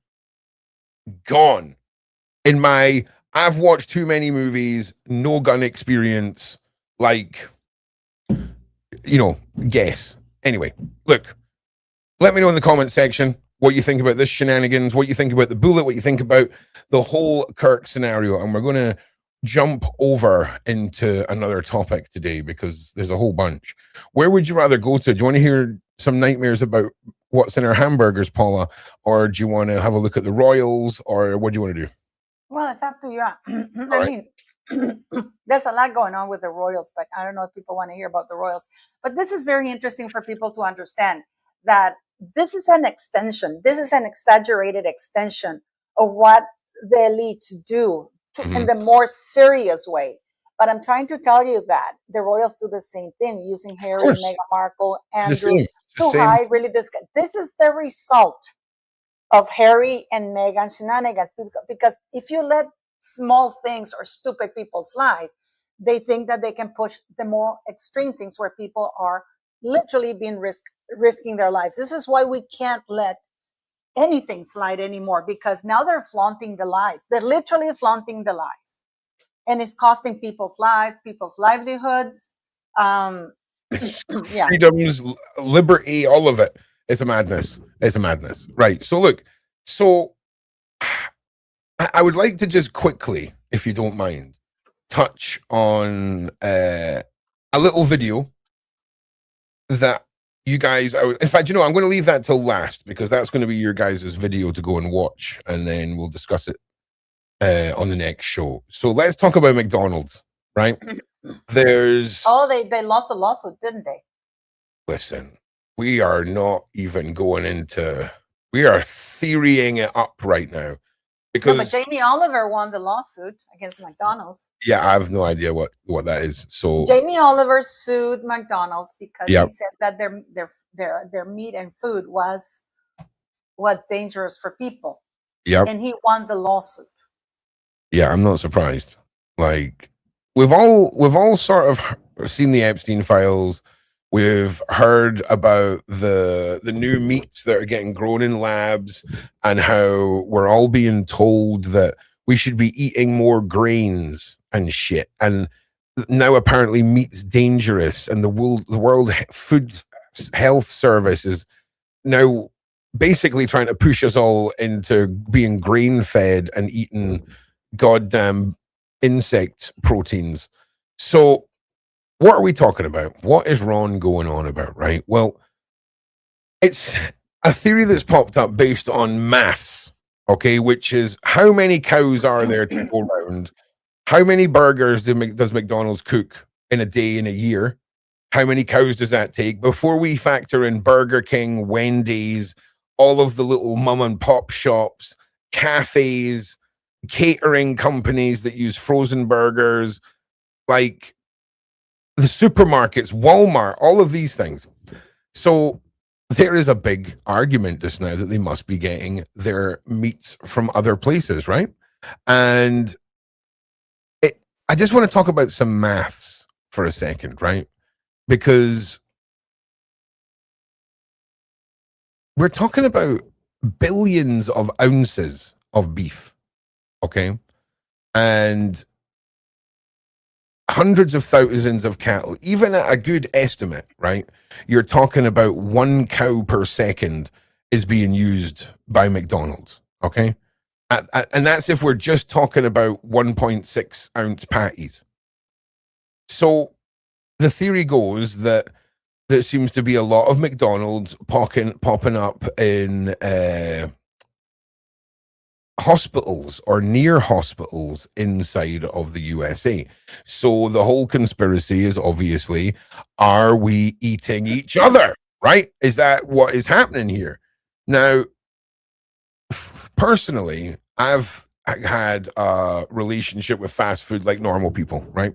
gone. I've watched too many movies, no gun experience, like, guess. Anyway, look, let me know in the comment section what you think about this shenanigans, what you think about the bullet, what you think about the whole Kirk scenario, and we're going to jump over into another topic today because there's a whole bunch. Where would you rather go to? Do you want to hear some nightmares about what's in our hamburgers, Paula, or do you want to have a look at the Royals, or what do you want to do? Well, it's up to you. I mean, there's a lot going on with the Royals, but I don't know if people want to hear about the Royals. But this is very interesting for people to understand that this is an extension. This is an exaggerated extension of what the elites do in the more serious way. But I'm trying to tell you that the Royals do the same thing, using Harry, Meghan Markle, Andrew, to hide really this. This is the result of Harry and Meghan shenanigans. Because if you let small things or stupid people slide, they think that they can push the more extreme things where people are literally being risking their lives. This is why we can't let anything slide anymore, because now they're flaunting the lies. They're literally flaunting the lies, and it's costing people's livelihoods, freedoms, liberty, all of it. It's a madness. Right. So look, I would like to just quickly, if you don't mind, touch on a little video that you guys, in fact, I'm going to leave that till last because that's going to be your guys' video to go and watch, and then we'll discuss it on the next show. So let's talk about McDonald's, right? There's they lost the lawsuit, didn't they? Listen, we are not even going into. We are theorying it up right now. Because but Jamie Oliver won the lawsuit against McDonald's. Yeah, I have no idea what that is. So Jamie Oliver sued McDonald's because he said that their meat and food was dangerous for people. Yeah, and he won the lawsuit. Yeah, I'm not surprised. Like we've all sort of seen the Epstein files. We've heard about the new meats that are getting grown in labs and how we're all being told that we should be eating more grains and shit. And now apparently meat's dangerous, and the World Food Health Service is now basically trying to push us all into being grain fed and eating goddamn insect proteins. So what are we talking about? What is Ron going on about, right? Well, it's a theory that's popped up based on maths, okay, which is how many cows are there to go around? How many burgers does McDonald's cook in a day, in a year? How many cows does that take? Before we factor in Burger King, Wendy's, all of the little mom and pop shops, cafes, catering companies that use frozen burgers, like the supermarkets, Walmart, all of these things. So there is a big argument just now that they must be getting their meats from other places, right? And I just want to talk about some maths for a second, right? Because we're talking about billions of ounces of beef, okay? And hundreds of thousands of cattle. Even at a good estimate, right? You're talking about 1 cow per second is being used by McDonald's, okay? And that's if we're just talking about 1.6 ounce patties. So the theory goes that there seems to be a lot of McDonald's popping up in hospitals or near hospitals inside of the USA. So the whole conspiracy is obviously, are we eating each other, right? Is that what is happening here? Now, personally, I've had a relationship with fast food like normal people, right?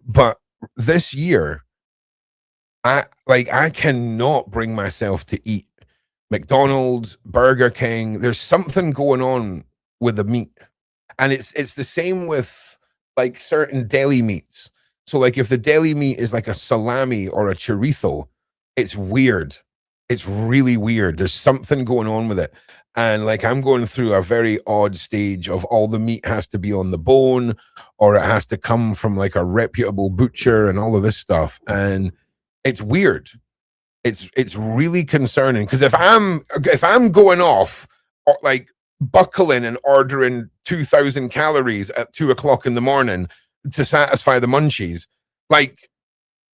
But this year, I cannot bring myself to eat McDonald's, Burger King. There's something going on with the meat, and it's the same with like certain deli meats. So like if the deli meat is like a salami or a chorizo, it's weird. It's really weird. There's something going on with it. And like I'm going through a very odd stage of all the meat has to be on the bone, or it has to come from like a reputable butcher and all of this stuff. And it's weird. It's really concerning, because if I'm going off like buckling and ordering 2,000 calories at 2:00 in the morning to satisfy the munchies, like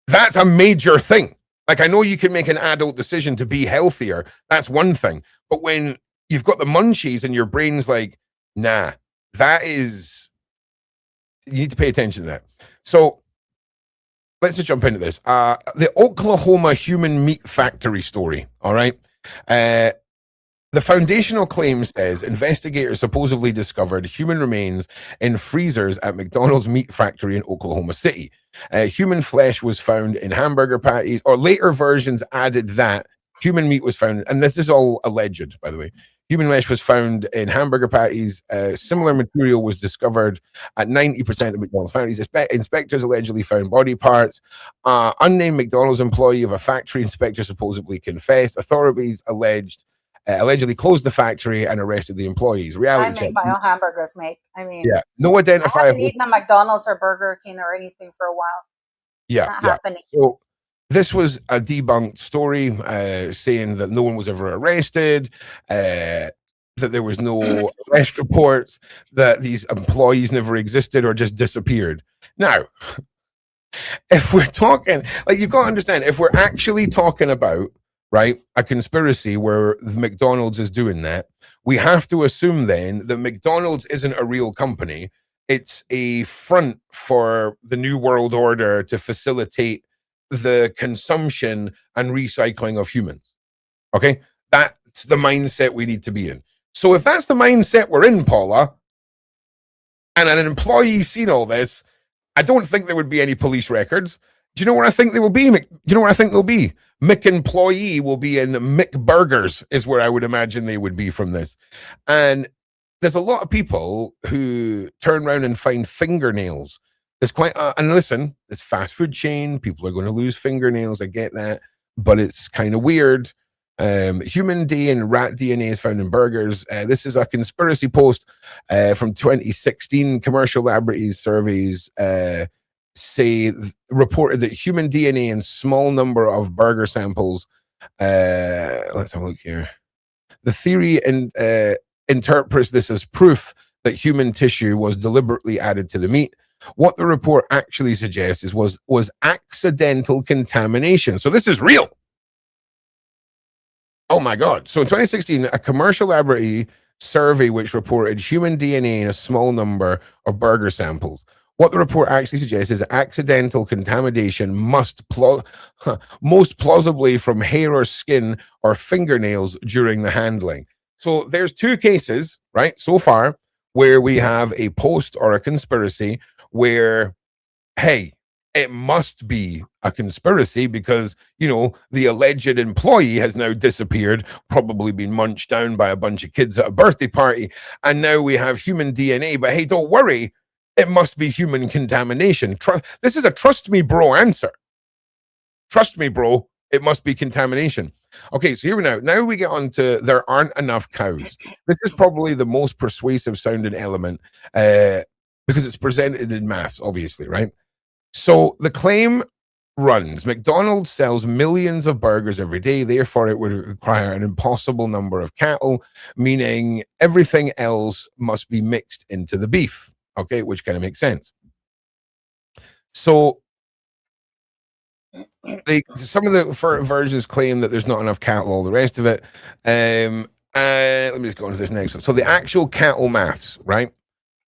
that's a major thing. Like I know you can make an adult decision to be healthier. That's one thing. But when you've got the munchies and your brain's like, nah, you need to pay attention to that. So let's just jump into this. The Oklahoma human meat factory story. All right. The foundational claim says investigators supposedly discovered human remains in freezers at McDonald's meat factory in Oklahoma City. Human flesh was found in hamburger patties, or later versions added that human meat was found, and this is all alleged, by the way. Human flesh was found in hamburger patties. Similar material was discovered at 90% of McDonald's factories. Inspectors allegedly found body parts. Unnamed McDonald's employee of a factory inspector supposedly confessed. Authorities allegedly closed the factory and arrested the employees. I make my own hamburgers, mate. I mean, yeah, no identifiable. I haven't eaten at McDonald's or Burger King or anything for a while. Yeah, not happening. So this was a debunked story saying that no one was ever arrested, that there was no arrest reports, that these employees never existed or just disappeared. Now, if we're talking, like, you've got to understand, if we're actually talking about right? A conspiracy where the McDonald's is doing that. We have to assume then that McDonald's isn't a real company. It's a front for the New World Order to facilitate the consumption and recycling of humans. Okay? That's the mindset we need to be in. So if that's the mindset we're in, Paula, and an employee seen all this, I don't think there would be any police records. Do you know where I think they will be? Do you know where I think they'll be? McEmployee will be in McBurgers is where I would imagine they would be from this. And there's a lot of people who turn around and find fingernails. There's quite, and listen, it's fast food chain. People are going to lose fingernails. I get that, but it's kind of weird. Human DNA and rat DNA is found in burgers. This is a conspiracy post from 2016. Commercial laboratories surveys reported that human DNA in small number of burger samples. Let's have a look here. The theory interprets this as proof that human tissue was deliberately added to the meat. What the report actually suggests was accidental contamination. So this is real. Oh my God. So in 2016, a commercial laboratory survey which reported human DNA in a small number of burger samples. What the report actually suggests is accidental contamination most plausibly from hair or skin or fingernails during the handling. So there's two cases, right, so far, where we have a post or a conspiracy where, hey, it must be a conspiracy because, you know, the alleged employee has now disappeared, probably been munched down by a bunch of kids at a birthday party, and now we have human DNA. But hey, don't worry, it must be human contamination. This is a trust me, bro answer. Trust me, bro, it must be contamination. Okay, so here we now. Now we get on to there aren't enough cows. This is probably the most persuasive sounding element because it's presented in maths, obviously, right? So the claim runs, McDonald's sells millions of burgers every day, therefore it would require an impossible number of cattle, meaning everything else must be mixed into the beef, okay, which kind of makes sense. So some of the versions claim that there's not enough cattle, all the rest of it. Let me just go on to this next one. So the actual cattle maths, right?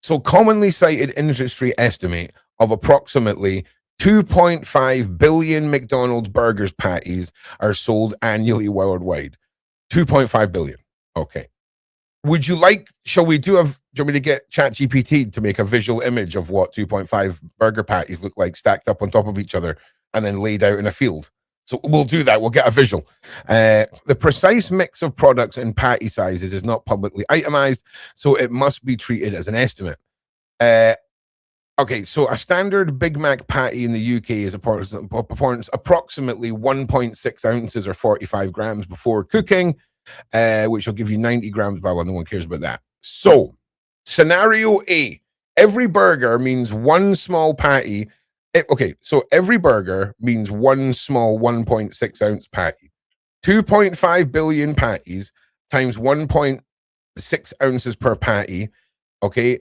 So commonly cited industry estimate of approximately 2.5 billion McDonald's burgers patties are sold annually worldwide. 2.5 billion. Okay. Would you like, do you want me to get ChatGPT to make a visual image of what 2.5 burger patties look like stacked up on top of each other and then laid out in a field? So we'll do that. We'll get a visual. The precise mix of products and patty sizes is not publicly itemized, so it must be treated as an estimate. Okay, so a standard Big Mac patty in the UK is approximately 1.6 ounces or 45 grams before cooking, which will give you 90 grams, blah, blah, no one cares about that. So, scenario A, every burger means one small patty. Okay, so every burger means one small 1.6 ounce patty. 2.5 billion patties times 1.6 ounces per patty, okay?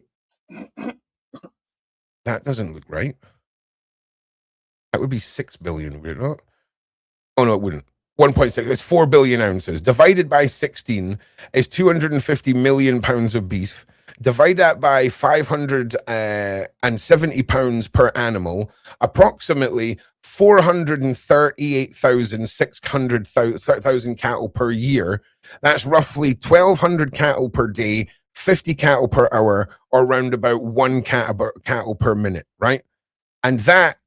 That doesn't look right. That would be 6 billion, would it not? Oh, no, it wouldn't. 1.6, it's 4 billion ounces. Divided by 16 is 250 million pounds of beef. Divide that by 570 pounds per animal, approximately 438,600 cattle per year. That's roughly 1,200 cattle per day, 50 cattle per hour, or around about 1 cattle per minute, right? And that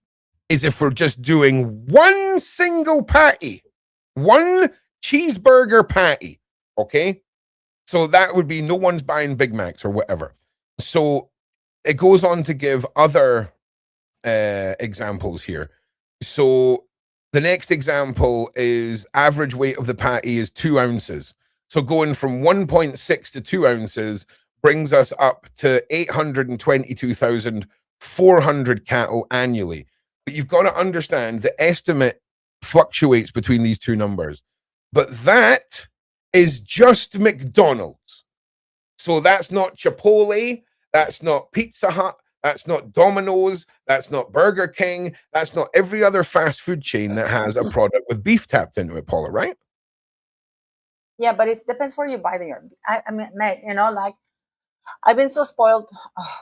is if we're just doing one single patty, one cheeseburger patty, okay? So that would be no one's buying Big Macs or whatever. So it goes on to give other examples here. So the next example is average weight of the patty is 2 ounces. So going from 1.6 to 2 ounces brings us up to 822,400 cattle annually. But you've got to understand the estimate fluctuates between these two numbers. But that is just McDonald's. So that's not Chipotle, that's not Pizza Hut, that's not Domino's, that's not Burger King, that's not every other fast food chain that has a product with beef tapped into it, Paula, right? Yeah, but it depends where you buy them. I mean, you know, like I've been so spoiled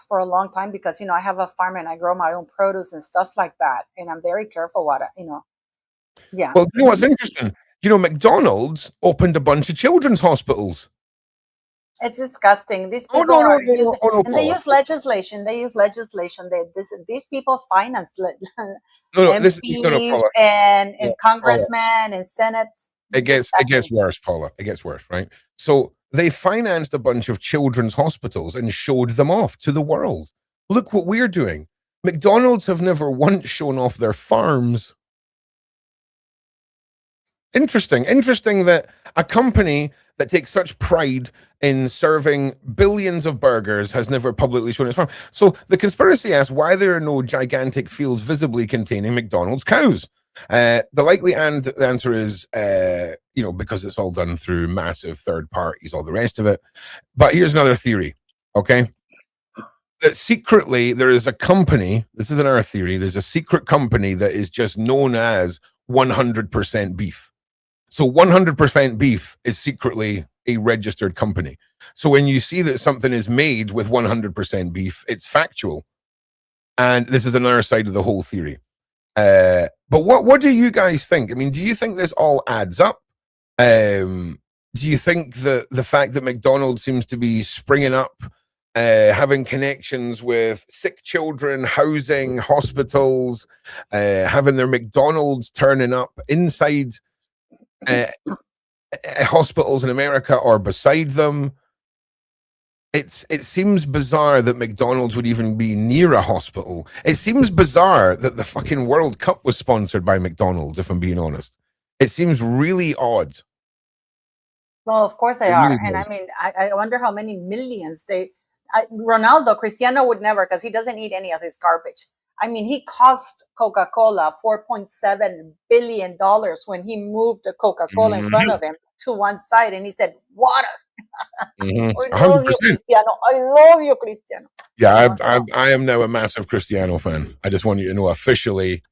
for a long time because, you know, I have a farm and I grow my own produce and stuff like that. And I'm very careful what, you know. Yeah. Well, you know what's interesting? You know, McDonald's opened a bunch of children's hospitals. It's disgusting. These people are using, and they use legislation. They use legislation. These people finance MPs and congressmen and Senate. It gets worse, Paula. It gets worse, right? So they financed a bunch of children's hospitals and showed them off to the world. Look what we're doing. McDonald's have never once shown off their farms. Interesting that a company that takes such pride in serving billions of burgers has never publicly shown its farm. So the conspiracy asks why there are no gigantic fields visibly containing McDonald's cows. The likely answer is, you know, because it's all done through massive third parties, all the rest of it. But here's another theory, okay? That secretly there is a company, this isn't our theory, there's a secret company that is just known as 100% beef. So 100% beef is secretly a registered company. So when you see that something is made with 100% beef, it's factual. And this is another side of the whole theory. But what do you guys think? I mean, do you think this all adds up? Do you think the fact that McDonald's seems to be springing up, having connections with sick children, housing, hospitals, having their McDonald's turning up inside hospitals in America or beside them? It seems bizarre that McDonald's would even be near a hospital. It seems bizarre that the fucking World Cup was sponsored by McDonald's, if I'm being honest. It seems really odd. Well, of course they are. And I mean, I wonder how many millions Ronaldo, Cristiano would never, because he doesn't eat any of this garbage. I mean, he cost Coca-Cola $4.7 billion when he moved the Coca-Cola in front of him to one side, and he said, water. I love you, Cristiano. I love you, Cristiano. Yeah, I am now a massive Cristiano fan. I just want you to know, officially,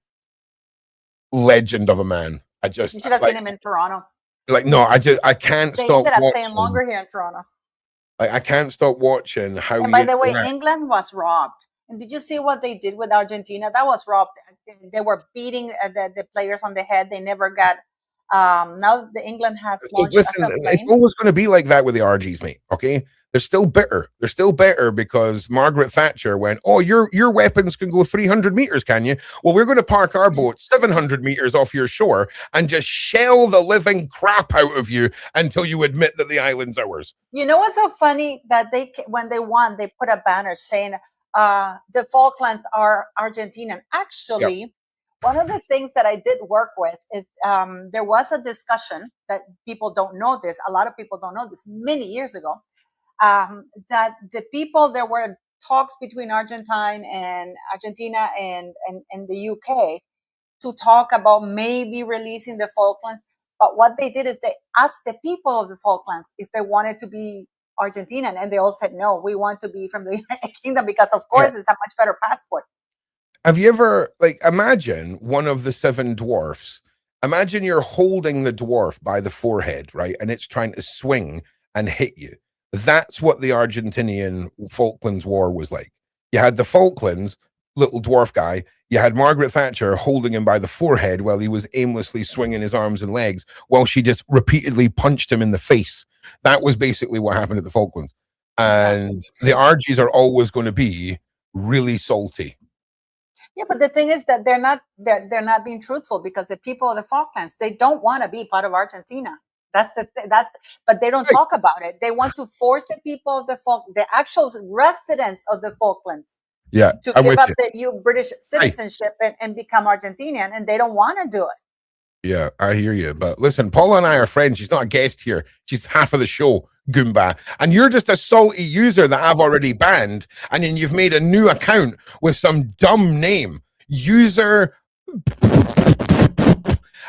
legend of a man. You should have seen him in Toronto. Like, no, I can't stop. They ended up staying longer here in Toronto. Like, I can't stop watching how. And by the way, England was robbed. And did you see what they did with Argentina? That was robbed. They were beating the players on the head. They never got. Now the England has. Listen, it's always going to be like that with the RGs, mate. Okay, they're still bitter. They're still bitter because Margaret Thatcher went, "Oh, your weapons can go 300 meters, can you? Well, we're going to park our boat 700 meters off your shore and just shell the living crap out of you until you admit that the island's ours." You know what's so funny? That when they won, they put a banner saying, the Falklands are Argentinian. Actually, one of the things that I did work with is there was a discussion that people don't know this. A lot of people don't know this many years ago. That there were talks between Argentina and the UK to talk about maybe releasing the Falklands. But what they did is they asked the people of the Falklands if they wanted to be Argentinian, and they all said no. We want to be from the United Kingdom because, of course, it's a much better passport. Have you ever, like, imagine one of the seven dwarfs. Imagine you're holding the dwarf by the forehead, right, and it's trying to swing and hit you. That's what the Argentinian Falklands War was like. You had the Falklands, little dwarf guy. You had Margaret Thatcher holding him by the forehead while he was aimlessly swinging his arms and legs while she just repeatedly punched him in the face. That was basically what happened at the Falklands. And the RGs are always going to be really salty. Yeah, but the thing is that they're not being truthful, because the people of the Falklands, they don't want to be part of Argentina. But they don't talk about it. They want to force the people of the actual residents of the Falklands to give up the British citizenship and become Argentinian, and they don't want to do it. Yeah, I hear you. But listen, Paula and I are friends. She's not a guest here. She's half of the show, Goomba. And you're just a salty user that I've already banned. And then you've made a new account with some dumb name. User.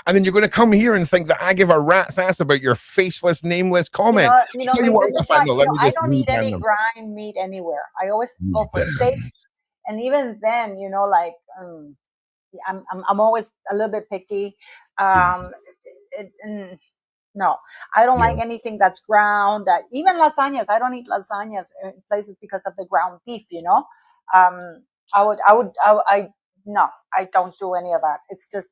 And then you're going to come here and think that I give a rat's ass about your faceless, nameless comment. I don't eat any grind meat anywhere. I always go for steaks. And even then, like... I'm always a little bit picky. No, I don't like anything that's ground. Even lasagnas, I don't eat lasagnas in places because of the ground beef. No, I don't do any of that. It's just.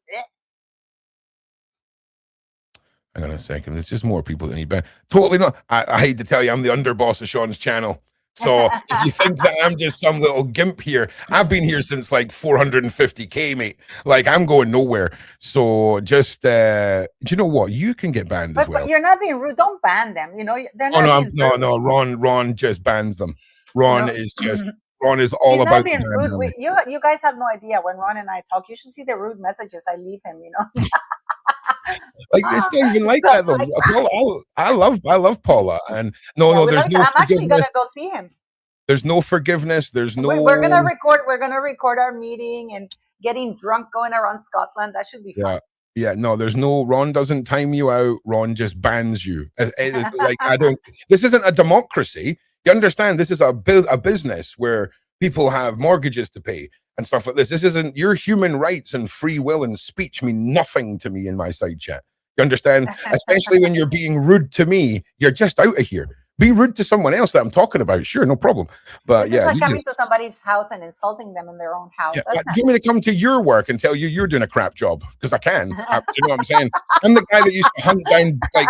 Hang on a second. There's just more people that need banned. Totally not. I hate to tell you, I'm the underboss of Sean's channel. So if you think that I'm just some little gimp here, I've been here since like 450K, mate. Like I'm going nowhere. So just, do you know what? You can get banned as well. But you're not being rude. Don't ban them. They're not. No. Ron just bans them. Ron is all about being rude. You guys have no idea when Ron and I talk. You should see the rude messages I leave him. Like it's not even like that though. Paula, I love Paula, and there's no. I'm actually gonna go see him. There's no forgiveness. There's no. We're gonna record. We're gonna record our meeting and getting drunk, going around Scotland. That should be fun. Yeah. No, there's no. Ron doesn't time you out. Ron just bans you. Like I don't. This isn't a democracy. You understand? This is a business where people have mortgages to pay and stuff like this. This isn't your human rights and free will and speech mean nothing to me in my side chat. You understand? Especially when you're being rude to me, you're just out of here. Be rude to someone else that I'm talking about. Sure, no problem. But it's like coming to somebody's house and insulting them in their own house. Yeah, you want me to come to your work and tell you you're doing a crap job? Because I can. You know what I'm saying? I'm the guy that used to hunt down like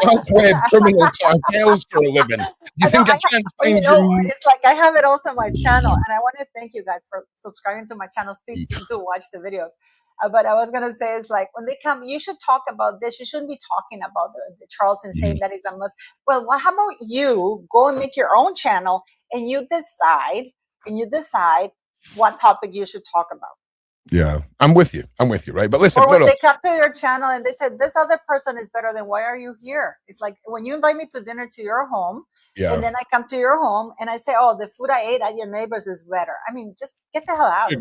dark web criminal cartels for a living. You think I can't find you? It's like I have it also on my channel, and I want to thank you guys for subscribing to my channel. Please to watch the videos. But I was gonna say, it's like when they come, you should talk about this. You shouldn't be talking about the Charleston saying that is a must. Well, how about you go and make your own channel and you decide what topic you should talk about. Yeah, I'm with you, right? But listen, or when they come to your channel and they said this other person is better than, why are you here? It's like when you invite me to dinner to your home, and then I come to your home and I say, oh, the food I ate at your neighbor's is better. I mean, just get the hell out.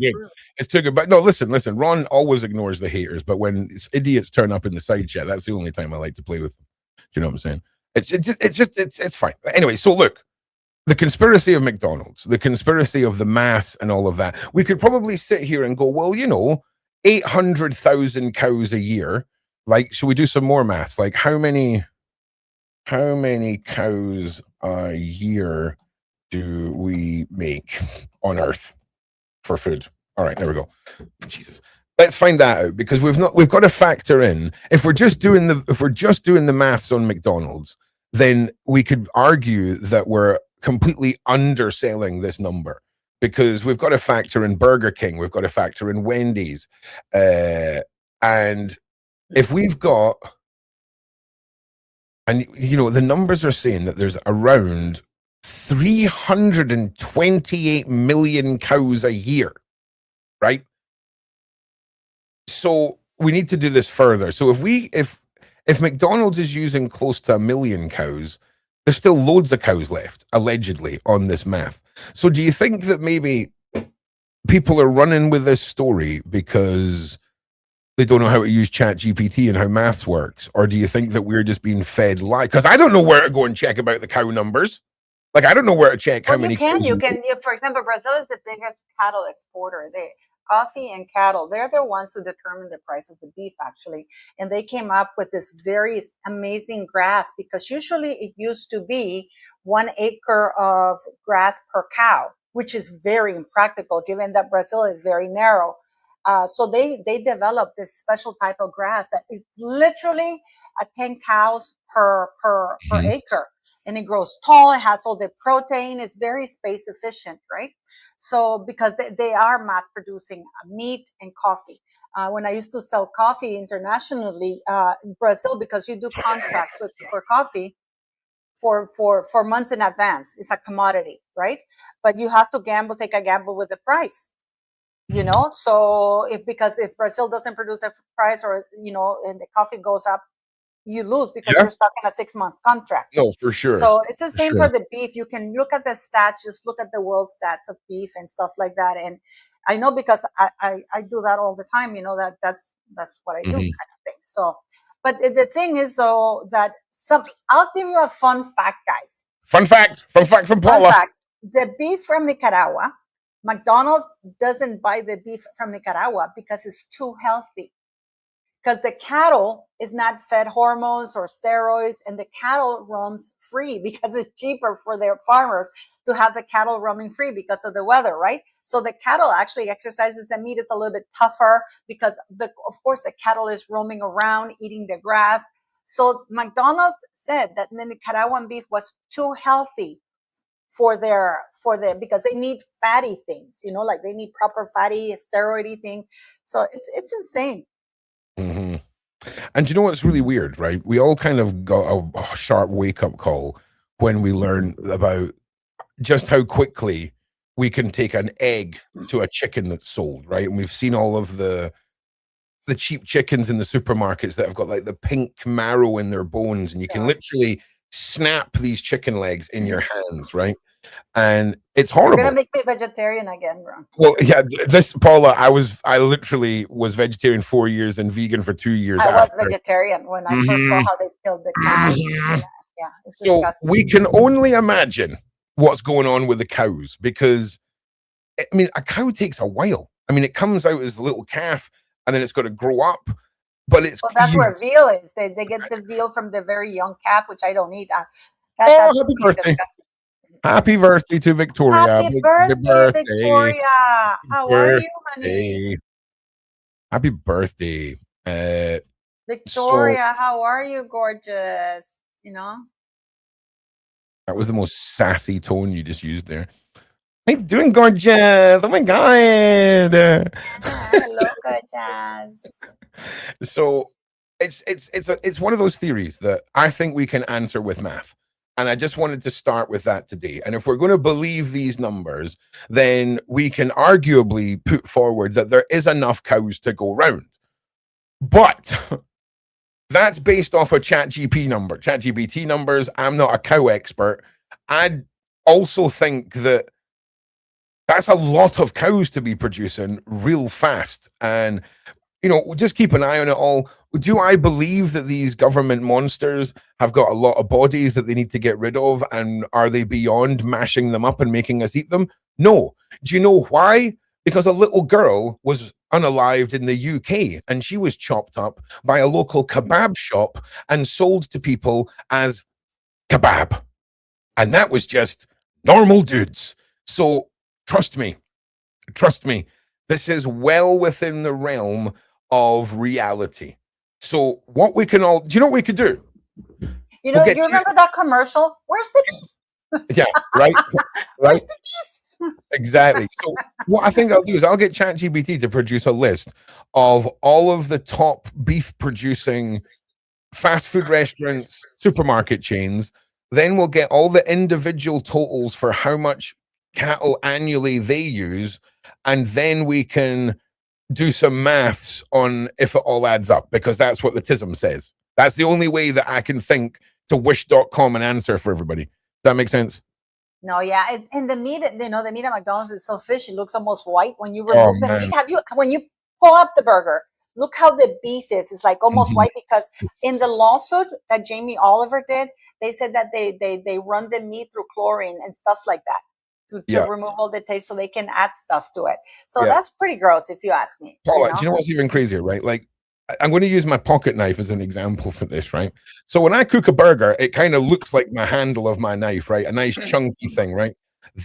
It's too good. But no, listen. Ron always ignores the haters, but when idiots turn up in the side chat, that's the only time I like to play with them. Do you know what I'm saying? It's fine. Anyway, so look. The conspiracy of McDonald's, the conspiracy of the mass and all of that. We could probably sit here and go, well, 800,000 cows a year. Like, should we do some more maths? Like how many cows a year do we make on Earth for food? All right, there we go. Jesus. Let's find that out, because we've got to factor in, if we're just doing the maths on McDonald's, then we could argue that we're completely underselling this number, because we've got to factor in Burger King, we've got to factor in Wendy's, and if we've got, and the numbers are saying that there's around 328 million cows a year, right? So we need to do this further. So if McDonald's is using close to 1 million cows, there's still loads of cows left, allegedly, on this math. So do you think that maybe people are running with this story because they don't know how to use ChatGPT and how maths works? Or do you think that we're just being fed lies? Because I don't know where to go and check about the cow numbers. Like, I don't know where to check how many cows. You can, for example, Brazil is the biggest cattle exporter. Coffee and cattle, they're the ones who determine the price of the beef, actually. And they came up with this very amazing grass, because usually it used to be 1 acre of grass per cow, which is very impractical given that Brazil is very narrow. So they developed this special type of grass that is literally 10 cows per acre. And it grows tall, it has all the protein, it's very space efficient, right? So because they are mass producing meat and coffee. When I used to sell coffee internationally in Brazil, because you do contracts for coffee for months in advance, it's a commodity, right? But you have to take a gamble with the price. So if Brazil doesn't produce a price, or and the coffee goes up, you lose, because you're stuck in a 6-month contract. No, for sure. So it's the same for the beef. You can look at the stats, just look at the world stats of beef and stuff like that. And I know, because I do that all the time, that's what I do, kind of thing. So, but the thing is, though, that I'll give you a fun fact, guys. Fun fact from Paula. Fun fact. The beef from Nicaragua, McDonald's doesn't buy the beef from Nicaragua because it's too healthy. because the cattle is not fed hormones or steroids, and the cattle roams free because it's cheaper for their farmers to have the cattle roaming free because of the weather, right? So the cattle actually exercises. The meat is a little bit tougher because of course the cattle is roaming around eating the grass. So McDonald's said that the Nicaraguan beef was too healthy for because they need fatty things, like they need proper fatty steroidy thing. So it's insane. Mm-hmm. And you know what's really weird, right? We all kind of got a sharp wake-up call when we learned about just how quickly we can take an egg to a chicken that's sold, right? And we've seen all of the cheap chickens in the supermarkets that have got like the pink marrow in their bones, and you can literally snap these chicken legs in your hands, right? And it's horrible. You're gonna make me vegetarian again, bro. Well, yeah, Paula, I literally was vegetarian 4 years and vegan for 2 years. I was vegetarian when I first saw how they killed the cows. Yeah, it's disgusting. So we can only imagine what's going on with the cows, because I mean, a cow takes a while. I mean, it comes out as a little calf and then it's got to grow up. But that's where veal is. They get the veal from the very young calf, which I don't eat. That's happy birthday. Happy birthday to Victoria. Happy birthday, Victoria. How are you, honey? Happy birthday. Victoria, how are you, gorgeous? That was the most sassy tone you just used there. How you doing, gorgeous? Oh my God. Hello, gorgeous. So it's one of those theories that I think we can answer with math. And I just wanted to start with that today. And if we're going to believe these numbers, then we can arguably put forward that there is enough cows to go round. But that's based off of ChatGPT numbers. I'm not a cow expert. I also think that that's a lot of cows to be producing real fast. And, just keep an eye on it all. Do I believe that these government monsters have got a lot of bodies that they need to get rid of? And are they beyond mashing them up and making us eat them? No. Do you know why? Because a little girl was unalived in the UK and she was chopped up by a local kebab shop and sold to people as kebab. And that was just normal dudes. So trust me, this is well within the realm of reality. So what we can all, do you know what we could do? You remember that commercial? Where's the beef? Yeah, right. Where's the beef? Exactly. So what I think I'll do is I'll get ChatGPT to produce a list of all of the top beef producing fast food restaurants, supermarket chains. Then we'll get all the individual totals for how much cattle annually they use. And then we can do some maths on if it all adds up, because that's what the TISM says. That's the only way that I can think to wish.com an answer for everybody. Does that make sense? No, yeah. And the meat, the meat at McDonald's is so fishy. It looks almost white when you remove the meat. When you pull up the burger, look how the beef is. It's like almost white, because in the lawsuit that Jamie Oliver did, they said that they run the meat through chlorine and stuff like that to remove all the taste so they can add stuff to it. So that's pretty gross if you ask me. Paula, do you know what's even crazier, right? Like, I'm going to use my pocket knife as an example for this, right? So when I cook a burger, it kind of looks like my handle of my knife, right? A nice chunky thing, right?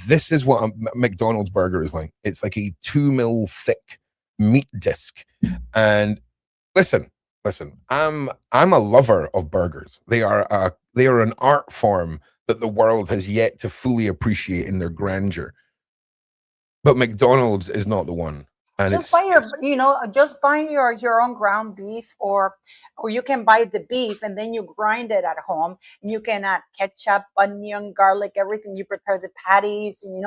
This is what a McDonald's burger is like. It's like a 2 mil thick meat disc. And listen, I'm a lover of burgers. They are an art form that the world has yet to fully appreciate in their grandeur. But McDonald's is not the one. And just buy your own ground beef, or you can buy the beef and then you grind it at home, and you can add ketchup, onion, garlic, everything. You prepare the patties, and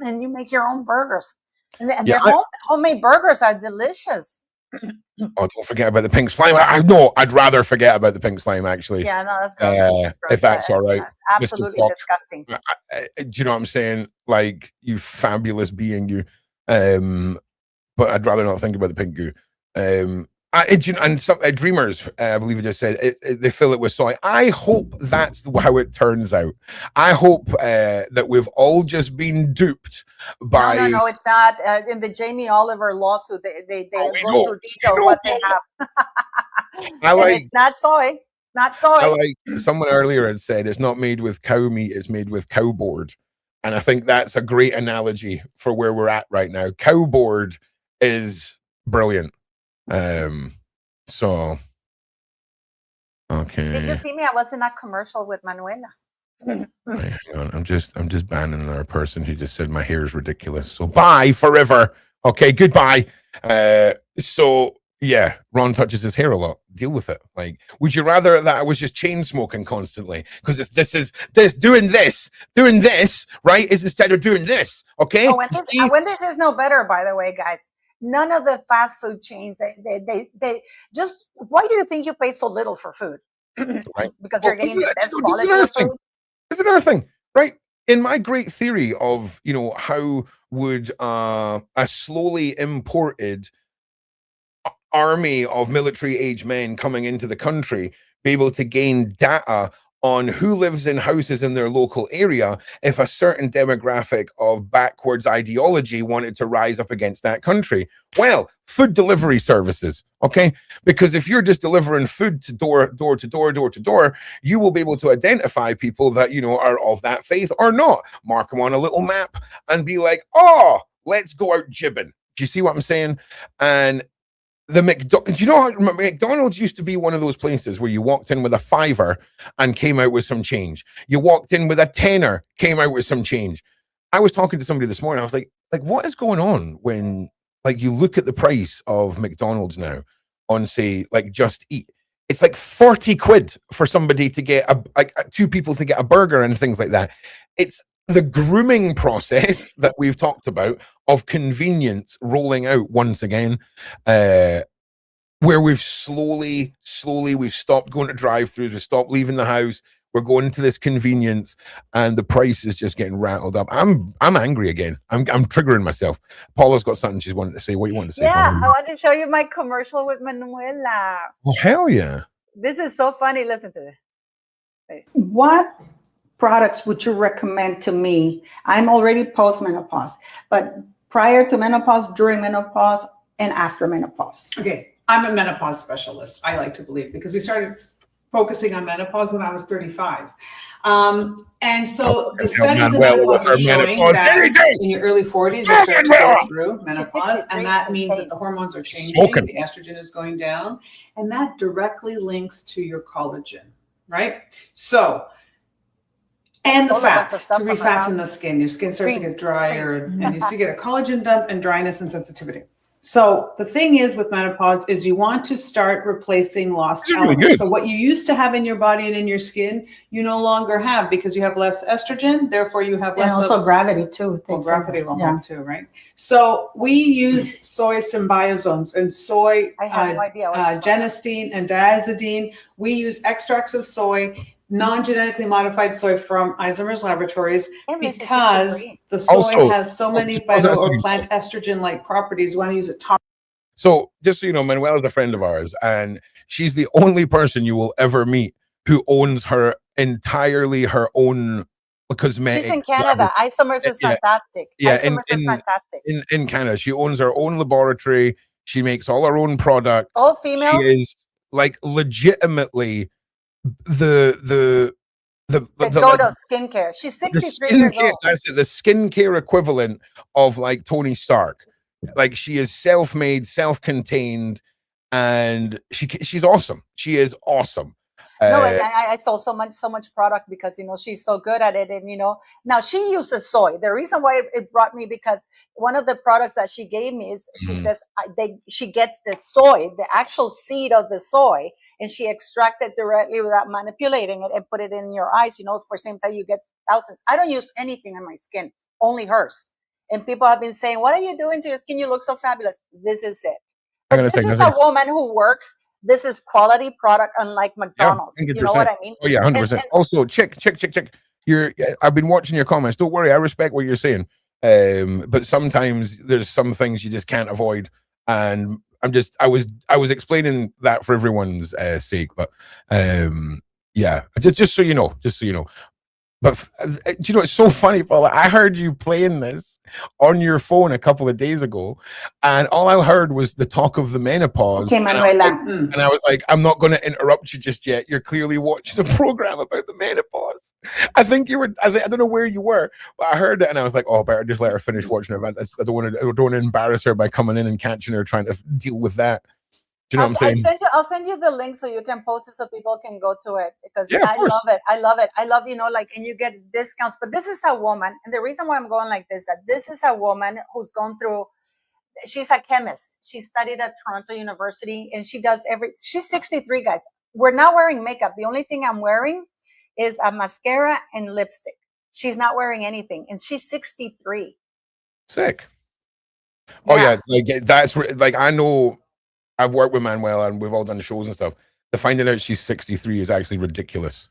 and you make your own burgers. And their homemade burgers are delicious. Oh, don't forget about the pink slime. I'd rather forget about the pink slime, actually. Yeah, no, that's gross. If that's all right. That's absolutely disgusting. Do you know what I'm saying? Like, you fabulous being, you. But I'd rather not think about the pink goo. And some Dreamers, I believe it just said, they fill it with soy. I hope that's how it turns out. I hope that we've all just been duped by... No, it's not. In the Jamie Oliver lawsuit, they go through detail what they have. It's not soy. Not soy. I like someone earlier had said it's not made with cow meat, it's made with cow board. And I think that's a great analogy for where we're at right now. Cow board is brilliant. So okay. Did you see me? I was in a commercial with Manuela. Hang on. I'm just banning another person who just said my hair is ridiculous. So bye forever. Okay, goodbye. So yeah, Ron touches his hair a lot. Deal with it. Like, would you rather that I was just chain smoking constantly? Because doing this, right? Is instead of doing this. Okay. Oh, when this is no better, by the way, guys. None of the fast food chains, they just, why do you think you pay so little for food? Right. Because you're getting the best quality of food. There's another thing, right? In my great theory of, how would a slowly imported army of military age men coming into the country be able to gain data on who lives in houses in their local area if a certain demographic of backwards ideology wanted to rise up against that country? Well, food delivery services, okay? Because if you're just delivering food to door to door, you will be able to identify people that, are of that faith or not. Mark them on a little map and be like, oh, let's go out jibbing. Do you see what I'm saying? And do you know how McDonald's used to be one of those places where you walked in with a $5 and came out with some change? You walked in with a $10, came out with some change. I was talking to somebody this morning. I was like, what is going on when, you look at the price of McDonald's now on, say, Just Eat? It's like 40 quid for somebody to get two people to get a burger and things like that. It's the grooming process that we've talked about of convenience rolling out once again, where we've slowly we've stopped going to drive-thrus, we've stopped leaving the house, we're going into this convenience, and the price is just getting rattled up. I'm angry again. I'm triggering myself. Paula's got something she's wanted to say. What you want to say? Yeah, Paula? I want to show you my commercial with Manuela. Oh, hell yeah. This is so funny. Listen to this. Wait. What products would you recommend to me? I'm already post-menopause, but prior to menopause, during menopause, and after menopause. Okay, I'm a menopause specialist, I like to believe, because we started focusing on menopause when I was 35. And so the studies in menopause are showing that in your early 40s, you start to go through menopause, and that means that the hormones are changing, the estrogen is going down, and that directly links to your collagen, right? So, and the fat, to refatten the skin. Your skin starts to get drier, and you get a collagen dump and dryness and sensitivity. So the thing is with menopause is you want to start replacing lost elements. Really, so what you used to have in your body and in your skin, you no longer have because you have less estrogen. Therefore, you have less. And also gravity too. Well, gravity will help too, right? So we use soy symbiozones and soy genistein and diazidine. We use extracts of soy, non-genetically modified soy from Isomer's Laboratories, because the soy has so many phyto or plant estrogen-like properties. You want to use it top. So just so you know, Manuela's a friend of ours, and she's the only person you will ever meet who owns her own cosmetic. She's in Canada. Isomer's is fantastic. Yeah, Isomer's is fantastic. In Canada, she owns her own laboratory. She makes all her own products. All female. She is legitimately the skincare. She's 63 years old. That's it, the skincare equivalent of Tony Stark. She is self-made, self-contained, and she's awesome. She is awesome. No, I sold so much product because she's so good at it, and now she uses soy. The reason why it brought me, because one of the products that she gave me is she says she gets the soy, the actual seed of the soy, and she extracts it directly without manipulating it and put it in your eyes. For same time you get thousands. I don't use anything on my skin, only hers. And people have been saying, "What are you doing to your skin? You look so fabulous." This is it. This is a woman who works. This is quality product, unlike McDonald's. Yeah, you know what I mean? Oh yeah, 100%. Also, check. I've been watching your comments. Don't worry, I respect what you're saying. But sometimes there's some things you just can't avoid, and I was explaining that for everyone's sake. But yeah, just so you know, But do you know, it's so funny, Paula. I heard you playing this on your phone a couple of days ago, and all I heard was the talk of the menopause. Okay, Manuela. And I was like, I'm not going to interrupt you just yet. You're clearly watching a program about the menopause. I think you were, I don't know where you were, but I heard it, and I was like, oh, better just let her finish watching it. I don't want to embarrass her by coming in and catching her trying to deal with that. Do you know what I'm saying? I'll send you the link so you can post it so people can go to it, because I love it. I love it. I love, like, and you get discounts. But this is a woman, and the reason why I'm going like this, that this is a woman who's gone through, she's a chemist. She studied at Toronto University, and she does she's 63, guys. We're not wearing makeup. The only thing I'm wearing is a mascara and lipstick. She's not wearing anything, and she's 63. Sick. Oh yeah, like that's like, I know. I've worked with Manuela and we've all done shows and stuff. The finding out she's 63 is actually ridiculous.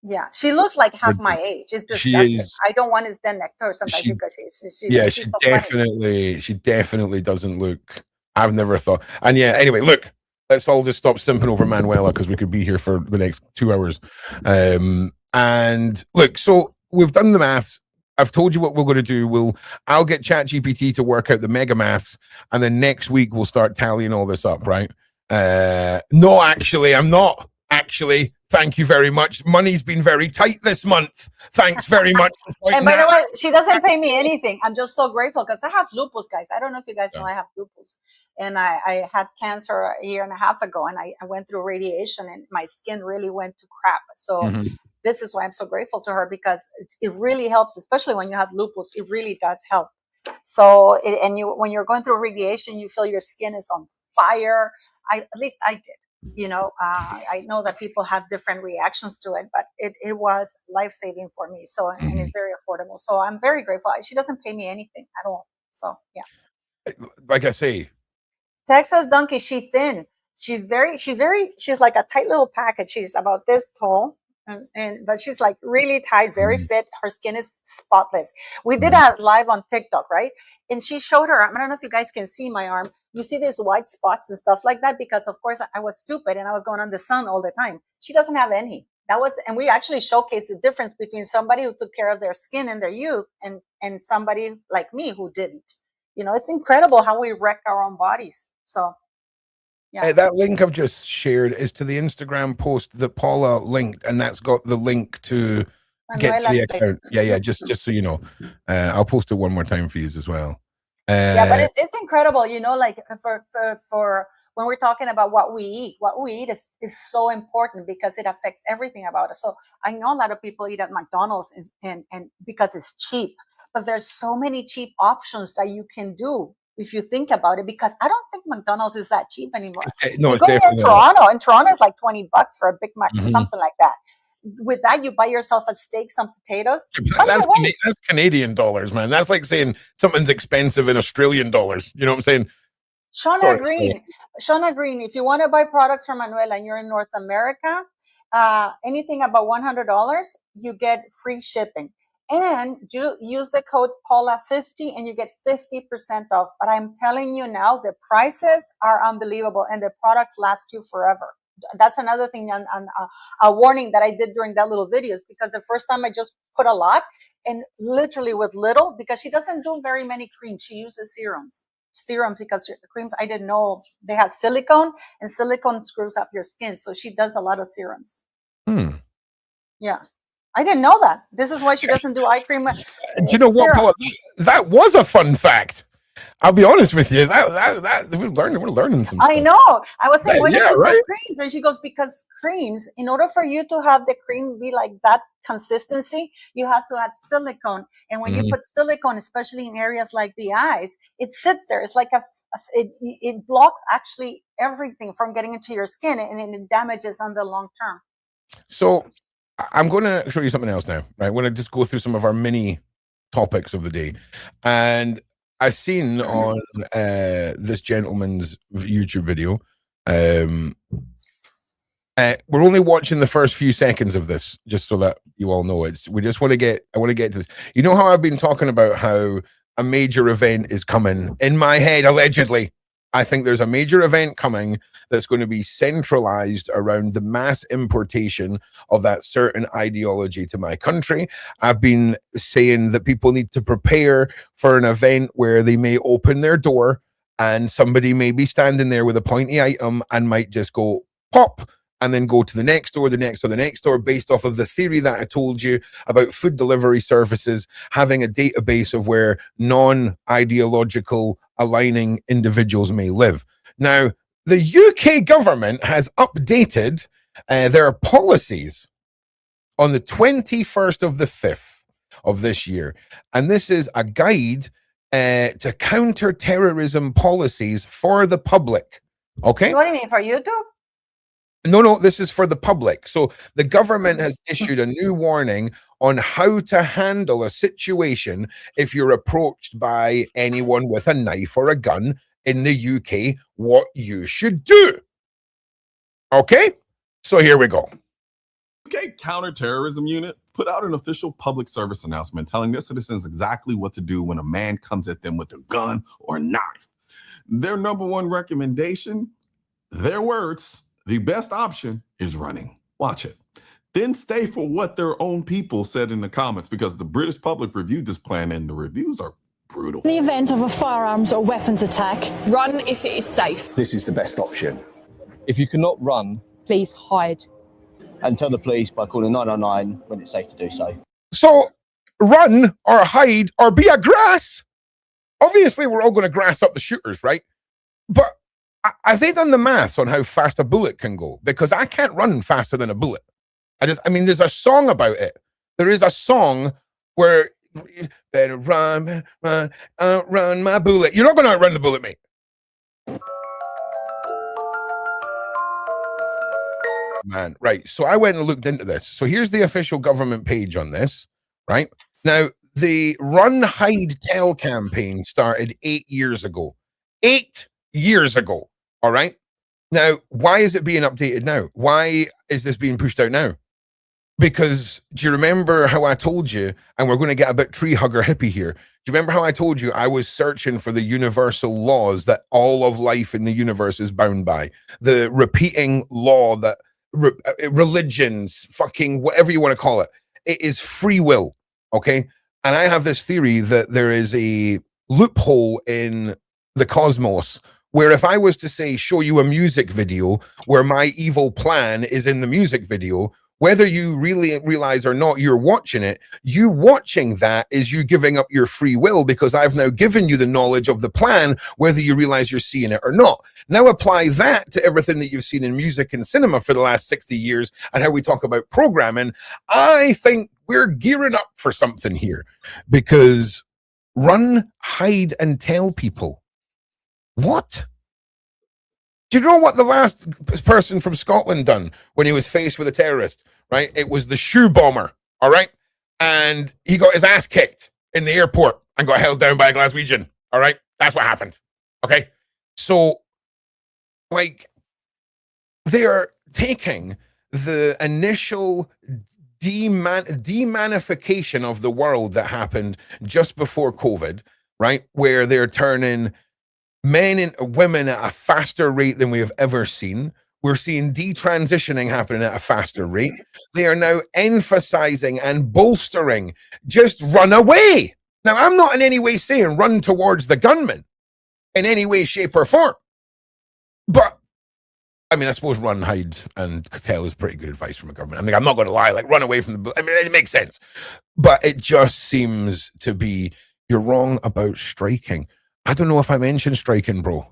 Yeah, she looks like half my age. It's disgusting. I don't want to stand next to her sometimes because she's so definitely funny. She definitely doesn't look. I've never thought. And yeah, anyway, look, let's all just stop simping over Manuela because we could be here for the next 2 hours. And look, so we've done the maths. I've told you what we're going to do. I'll get ChatGPT to work out the mega maths, and then next week we'll start tallying all this up, right? No, actually, I'm not. Actually, thank you very much. Money's been very tight this month. Thanks very much. And by the way, she doesn't pay me anything. I'm just so grateful because I have lupus, guys. I don't know if you guys know I have lupus. And I had cancer a year and a half ago, and I went through radiation, and my skin really went to crap. So this is why I'm so grateful to her, because it really helps, especially when you have lupus. It really does help. So, when you're going through radiation, you feel your skin is on fire. At least I did. I know that people have different reactions to it, but it was life-saving for me. So, and it's very affordable. So I'm very grateful. She doesn't pay me anything at all. So, yeah. Like I say, Texas Donkey, she's thin. She's like a tight little package. She's about this tall. But she's like really tight, very fit. Her skin is spotless. We did a live on TikTok, right? And she showed her, I don't know if you guys can see my arm. You see these white spots and stuff like that, because of course I was stupid and I was going on the sun all the time. She doesn't have any. And we actually showcased the difference between somebody who took care of their skin in their youth and somebody like me who didn't. It's incredible how we wreck our own bodies. So yeah. That link I've just shared is to the Instagram post that Paula linked, and that's got the link to get to the account. Yeah, just so you know. I'll post it one more time for you as well. Yeah, but it's incredible, like for when we're talking about what we eat is so important because it affects everything about us. So I know a lot of people eat at Macdonalds and because it's cheap, but there's so many cheap options that you can do if you think about it, because I don't think McDonald's is that cheap anymore. No, it's definitely Toronto, and Toronto is like $20 for a Big Mac or something like that. With that, you buy yourself a steak, some potatoes. That's Canadian dollars, man. That's like saying something's expensive in Australian dollars. You know what I'm saying? Shauna Green, if you want to buy products from Manuela and you're in North America, anything about $100, you get free shipping. And use the code Paula50 and you get 50% off. But I'm telling you now, the prices are unbelievable and the products last you forever. That's another thing, a warning that I did during that little video, is because the first time I just put a lot, and literally with little, because she doesn't do very many creams. She uses serums because the creams, I didn't know they have silicone, and silicone screws up your skin. So she does a lot of serums. Yeah. I didn't know that. This is why she doesn't do eye cream. Do you know what, Paula? That was a fun fact. I'll be honest with you. That we're learning some stuff. I know. I was thinking, when did you do creams? And she goes, because creams, in order for you to have the cream be like that consistency, you have to add silicone. And when you put silicone, especially in areas like the eyes, it sits there. It's like it blocks actually everything from getting into your skin, and it damages on the long term. So I'm going to show you something else now, right? I'm going to just go through some of our mini topics of the day. And I've seen on this gentleman's YouTube video, we're only watching the first few seconds of this, just so that you all know it. We just want to get, I want to get to this. You know how I've been talking about how a major event is coming in my head, allegedly. I think there's a major event coming that's going to be centralized around the mass importation of that certain ideology to my country. I've been saying that people need to prepare for an event where they may open their door and somebody may be standing there with a pointy item and might just go pop and then go to the next door, the next door, the next door, based off of the theory that I told you about food delivery services having a database of where non-ideological aligning individuals may live. Now, the UK government has updated their policies on the 21st of the 5th of this year. And this is a guide to counter-terrorism policies for the public. Okay? What do you mean, for YouTube? No, this is for the public. So the government has issued a new warning on how to handle a situation if you're approached by anyone with a knife or a gun in the UK, what you should do. Okay? So here we go. UK Counterterrorism Unit put out an official public service announcement telling their citizens exactly what to do when a man comes at them with a gun or a knife. Their number one recommendation, their words, the best option is running. Watch it. Then stay for what their own people said in the comments, because the British public reviewed this plan and the reviews are brutal. In the event of a firearms or weapons attack, run if it is safe. This is the best option. If you cannot run, please hide. And tell the police by calling 999 when it's safe to do so. So run or hide or be a grass. Obviously, we're all going to grass up the shooters, right? But have they done the maths on how fast a bullet can go? Because I can't run faster than a bullet. I mean, there's a song about it. There is a song where better run my bullet. You're not going to outrun the bullet, mate. Man, right. So I went and looked into this. So here's the official government page on this, right? Now, the Run, Hide, Tell campaign started 8 years ago. 8 years ago. All right. Now, why is it being updated now? Why is this being pushed out now? Because do you remember how I told you, and we're going to get a bit tree hugger hippie here. Do you remember how I told you I was searching for the universal laws that all of life in the universe is bound by? The repeating law that religions, fucking whatever you want to call it, it is free will. Okay. And I have this theory that there is a loophole in the cosmos where if I was to say, show you a music video where my evil plan is in the music video, whether you really realize or not, you're watching it. You watching that is you giving up your free will, because I've now given you the knowledge of the plan, whether you realize you're seeing it or not. Now apply that to everything that you've seen in music and cinema for the last 60 years and how we talk about programming. I think we're gearing up for something here, because run, hide, and tell people. What? Do you know what the last person from Scotland done when he was faced with a terrorist, right? It was the shoe bomber, all right? And he got his ass kicked in the airport and got held down by a Glaswegian, all right? That's what happened, okay? So, like, they are taking the initial demanification of the world that happened just before COVID, right? Where they're turning men into women at a faster rate than we have ever seen. We're seeing detransitioning happening at a faster rate. They are now emphasizing and bolstering just run away. Now, I'm not in any way saying run towards the gunman in any way, shape, or form. But, I mean, I suppose run, hide, and tell is pretty good advice from a government. I mean, I'm not going to lie, like run away from the... I mean, it makes sense. But it just seems to be, you're wrong about striking. I don't know if I mentioned striking, bro.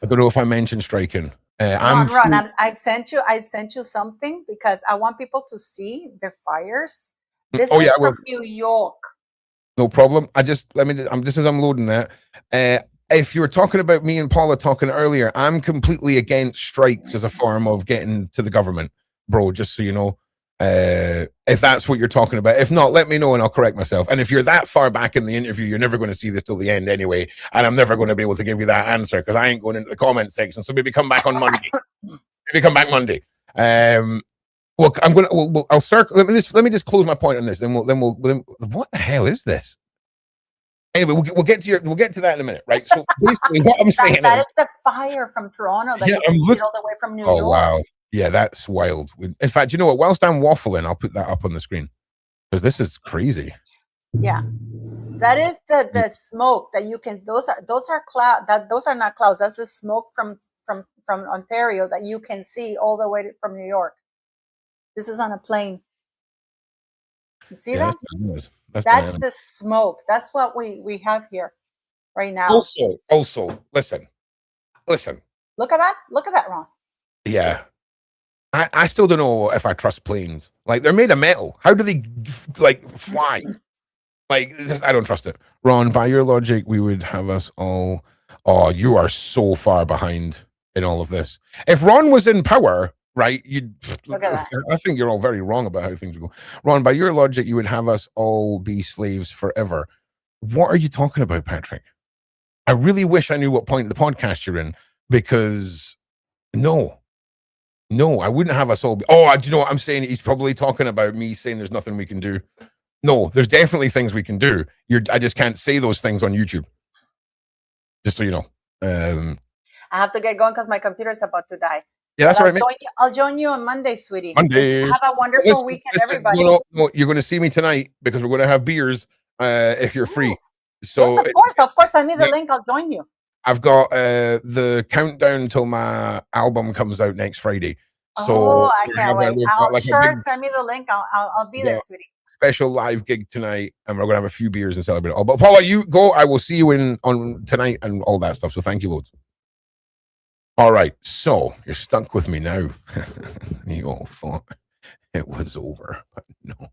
I don't know if I mentioned striking. Ron, I sent you something because I want people to see the fires. This is from New York. No problem. Just as I'm loading that. If you were talking about me and Paula talking earlier, I'm completely against strikes as a form of getting to the government, bro. Just so you know. If that's what you're talking about. If not, let me know and I'll correct myself. And if you're that far back in the interview, you're never going to see this till the end anyway, and I'm never going to be able to give you that answer because I ain't going into the comment section. So maybe come back on Monday. Maybe come back Monday. Look, I'll circle. Let me just close my point on this. Then we'll what the hell is this? Anyway, we'll get to that in a minute, right? So basically, what I'm saying that is the fire from Toronto that you can see it all the way from New York. Oh wow, yeah, that's wild. In fact, you know what? Whilst I'm waffling, I'll put that up on the screen because this is crazy. Yeah, that is the smoke that you can. Those are cloud. Those are not clouds. That's the smoke from Ontario that you can see all the way from New York. This is on a plane. You see that? That's the smoke. That's what we have here right now. Also, listen. Look at that, Ron. Yeah. I still don't know if I trust planes. Like, they're made of metal. How do they like fly? Like, I don't trust it. Ron, by your logic, we would have us all. Oh, you are so far behind in all of this. If Ron was in power, right, you'd look at that. I think you're all very wrong about how things go. Ron, by your logic, you would have us all be slaves forever. What are you talking about, Patrick? I really wish I knew what point of the podcast you're in, because no, I wouldn't have us all be. Oh, do you know what I'm saying? He's probably talking about me saying there's nothing we can do. No, there's definitely things we can do. I just can't say those things on YouTube. Just so you know. I have to get going because my computer's about to die. Yeah, that's right. I'll join you on Monday, sweetie. Monday. Have a wonderful weekend, everybody. No, you're going to see me tonight because we're going to have beers if you're free. So yes, of course. Send me the link. I'll join you. I've got the countdown till my album comes out next Friday. So I can't wait. Send me the link. I'll be there, sweetie. Special live gig tonight, and we're gonna have a few beers and celebrate it all. But Paula, you go. I will see you on tonight and all that stuff. So thank you loads. All right, so you're stuck with me now. You all thought it was over, but no,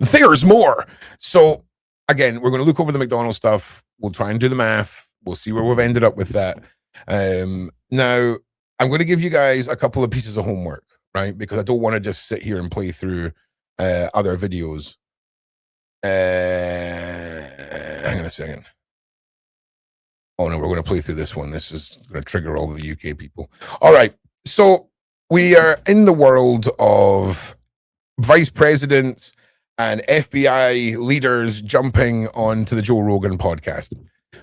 there's more. So again, we're gonna look over the Macdonalds stuff. We'll try and do the math. We'll see where we've ended up with that. Now I'm going to give you guys a couple of pieces of homework, right? Because I don't want to just sit here and play through other videos. Hang on a second. Oh no, we're going to play through this one. This is going to trigger all the UK people. All right. So we are in the world of vice presidents and FBI leaders jumping onto the Joe Rogan podcast.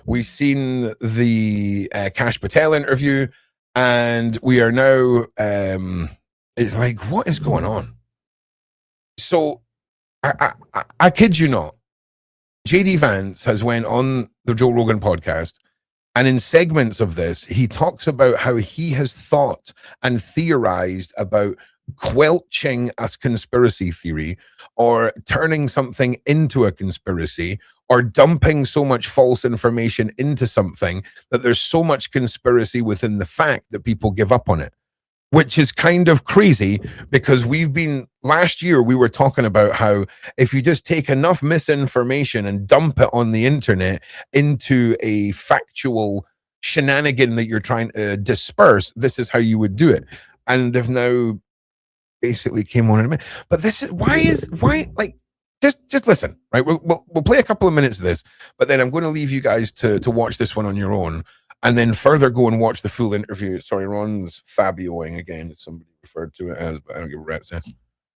We've seen the Kash Patel interview, and we are now it's like, what is going on? So I kid you not, JD Vance has went on the Joe Rogan podcast, and in segments of this, he talks about how he has thought and theorized about quelching a conspiracy theory, or turning something into a conspiracy, or dumping so much false information into something that there's so much conspiracy within the fact that people give up on it, which is kind of crazy, because last year we were talking about how if you just take enough misinformation and dump it on the internet into a factual shenanigan that you're trying to disperse, this is how you would do it. And they've now basically came on in a minute. But this is why like just listen, right? We'll play a couple of minutes of this, but then I'm going to leave you guys to watch this one on your own, and then further go and watch the full interview. Sorry, Ron's Fabioing again. Somebody referred to it as, but I don't give a rat's ass.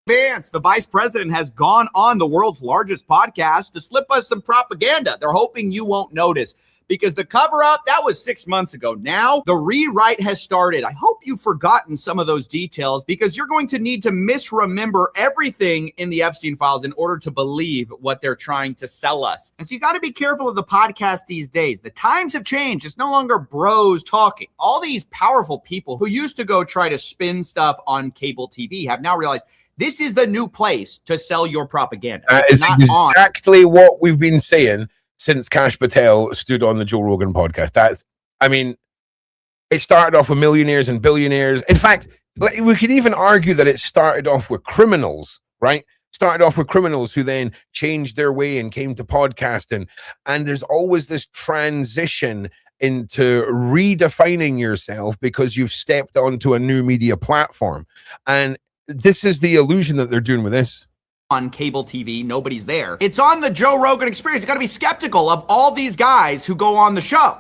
Vance, the vice president, has gone on the world's largest podcast to slip us some propaganda. They're hoping you won't notice, because the cover-up, that was 6 months ago. Now, the rewrite has started. I hope you've forgotten some of those details, because you're going to need to misremember everything in the Epstein files in order to believe what they're trying to sell us. And so you got to be careful of the podcast these days. The times have changed. It's no longer bros talking. All these powerful people who used to go try to spin stuff on cable TV have now realized this is the new place to sell your propaganda. It's not exactly what we've been saying since Kash Patel stood on the Joe Rogan podcast. It started off with millionaires and billionaires. In fact, we could even argue that it started off with criminals, right? Started off with criminals who then changed their way and came to podcasting. And there's always this transition into redefining yourself because you've stepped onto a new media platform. And this is the illusion that they're doing with this. On cable TV, nobody's there. It's on the Joe Rogan Experience. You got to be skeptical of all these guys who go on the show.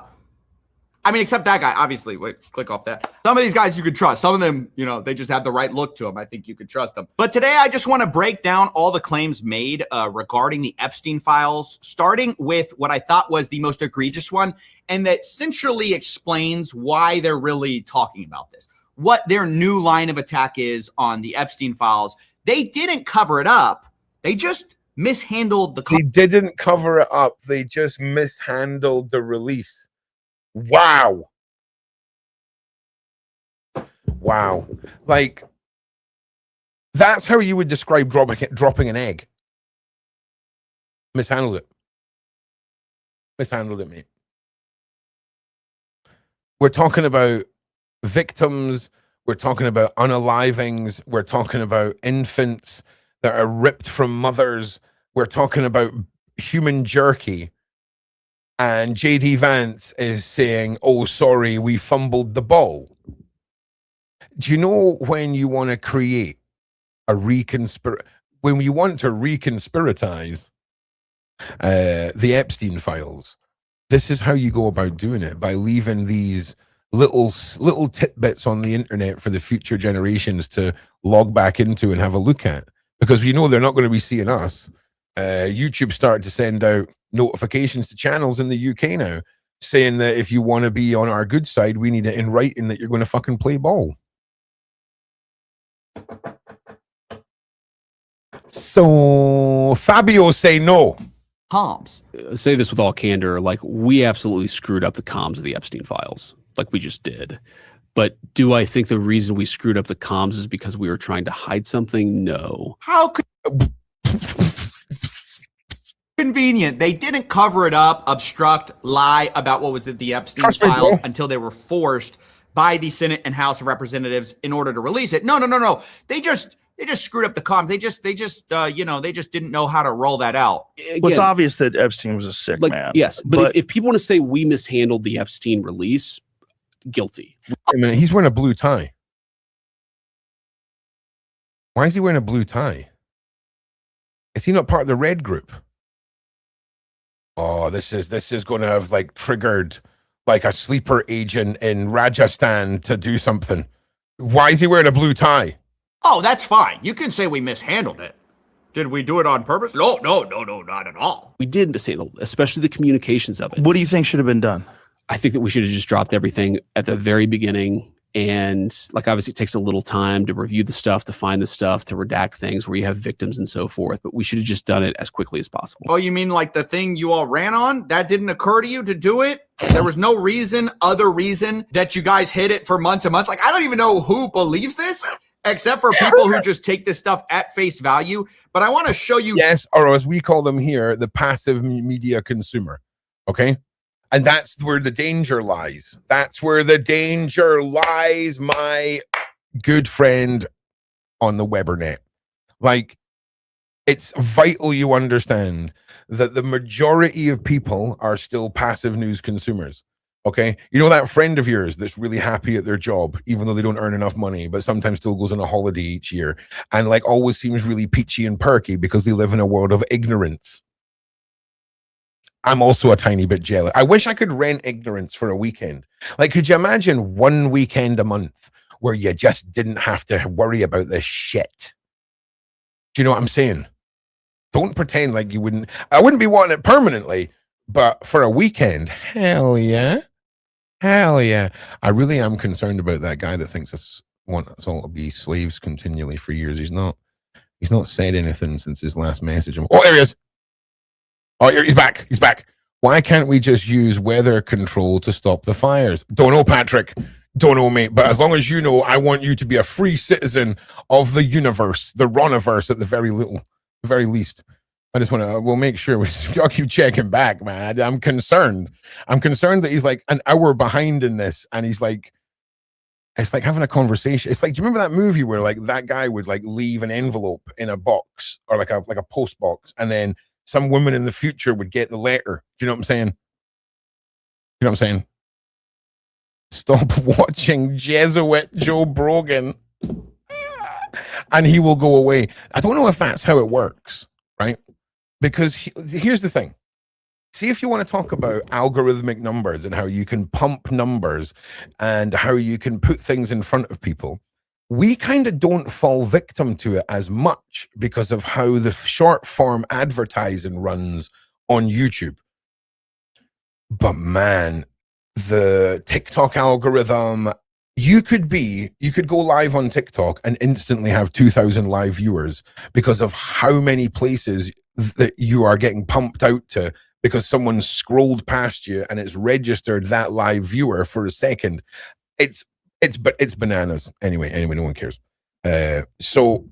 I mean, except that guy, obviously. Wait, click off that. Some of these guys you could trust. Some of them, they just have the right look to them. I think you could trust them. But today, I just want to break down all the claims made regarding the Epstein files, starting with what I thought was the most egregious one, and that centrally explains why they're really talking about this, what their new line of attack is on the Epstein files. They didn't cover it up. They just mishandled the... They didn't cover it up. They just mishandled the release. Wow. Wow. Like, that's how you would describe dropping an egg. Mishandled it. Mishandled it, mate. We're talking about victims. We're talking about unalivings. We're talking about infants that are ripped from mothers. We're talking about human jerky. And JD Vance is saying, oh, sorry, we fumbled the ball. Do you know when you want to create a when you want to reconspiratize the Epstein files, this is how you go about doing it, by leaving these little tidbits on the internet for the future generations to log back into and have a look at. Because we know they're not going to be seeing us. YouTube started to send out notifications to channels in the UK now, saying that if you want to be on our good side, we need it in writing that you're going to fucking play ball. So Fabio say no. Comms. Say this with all candor, like, we absolutely screwed up the comms of the Epstein files, like we just did. But do I think the reason we screwed up the comms is because we were trying to hide something? No. How could... Convenient. They didn't cover it up, obstruct, lie about what was in the Epstein files until they were forced by the Senate and House of Representatives in order to release it. No. They just screwed up the comms. They just didn't know how to roll that out. Again, well, it's obvious that Epstein was a sick man. Yes, but if people want to say we mishandled the Epstein release, guilty. Wait a minute, he's wearing a blue tie. Why is he wearing a blue tie? Is he not part of the red group? Oh, this is going to have like triggered like a sleeper agent in Rajasthan to do something. Why is he wearing a blue tie? Oh, that's fine. You can say we mishandled it. Did we do it on purpose? No, not at all. We did mishandle, especially the communications of it. What do you think should have been done? I think that we should have just dropped everything at the very beginning. And like, obviously it takes a little time to review the stuff, to find the stuff, to redact things where you have victims and so forth. But we should have just done it as quickly as possible. Oh, you mean like the thing you all ran on? That didn't occur to you to do it? There was no other reason that you guys hid it for months and months. Like, I don't even know who believes this, except for people who just take this stuff at face value. But I want to show you. Yes, or as we call them here, the passive media consumer. Okay? And that's where the danger lies. That's where the danger lies, my good friend on the Webernet. Like, it's vital you understand that the majority of people are still passive news consumers. Okay? You know that friend of yours that's really happy at their job, even though they don't earn enough money, but sometimes still goes on a holiday each year and like always seems really peachy and perky because they live in a world of ignorance. I'm also a tiny bit jealous. I wish I could rent ignorance for a weekend. Like, could you imagine one weekend a month where you just didn't have to worry about this shit? Do you know what I'm saying? Don't pretend like you wouldn't. I wouldn't be wanting it permanently, but for a weekend, hell yeah. Hell yeah. I really am concerned about that guy that thinks us all to be slaves continually for years. He's not said anything since his last message. Oh, there he is. Oh, he's back. He's back. Why can't we just use weather control to stop the fires? Don't know, Patrick. Don't know, mate. But as long as you know, I want you to be a free citizen of the universe, the Roniverse at the very least. I just want to, we'll make sure I'll keep checking back, man. I'm concerned. I'm concerned that he's like an hour behind in this. And he's like, it's like having a conversation. It's like, do you remember that movie where like that guy would like leave an envelope in a box or like a post box, and then some woman in the future would get the letter? Do you know what I'm saying? You know what I'm saying? Stop watching Jesuit Joe Brogan and he will go away. I don't know if that's how it works, right? Because here's the thing. See, if you want to talk about algorithmic numbers and how you can pump numbers and how you can put things in front of people, we kind of don't fall victim to it as much because of how the short form advertising runs on YouTube. But man, the TikTok algorithm, you could go live on TikTok and instantly have 2,000 live viewers because of how many places that you are getting pumped out to, because someone scrolled past you and it's registered that live viewer for a second. It's bananas. Anyway, no one cares. So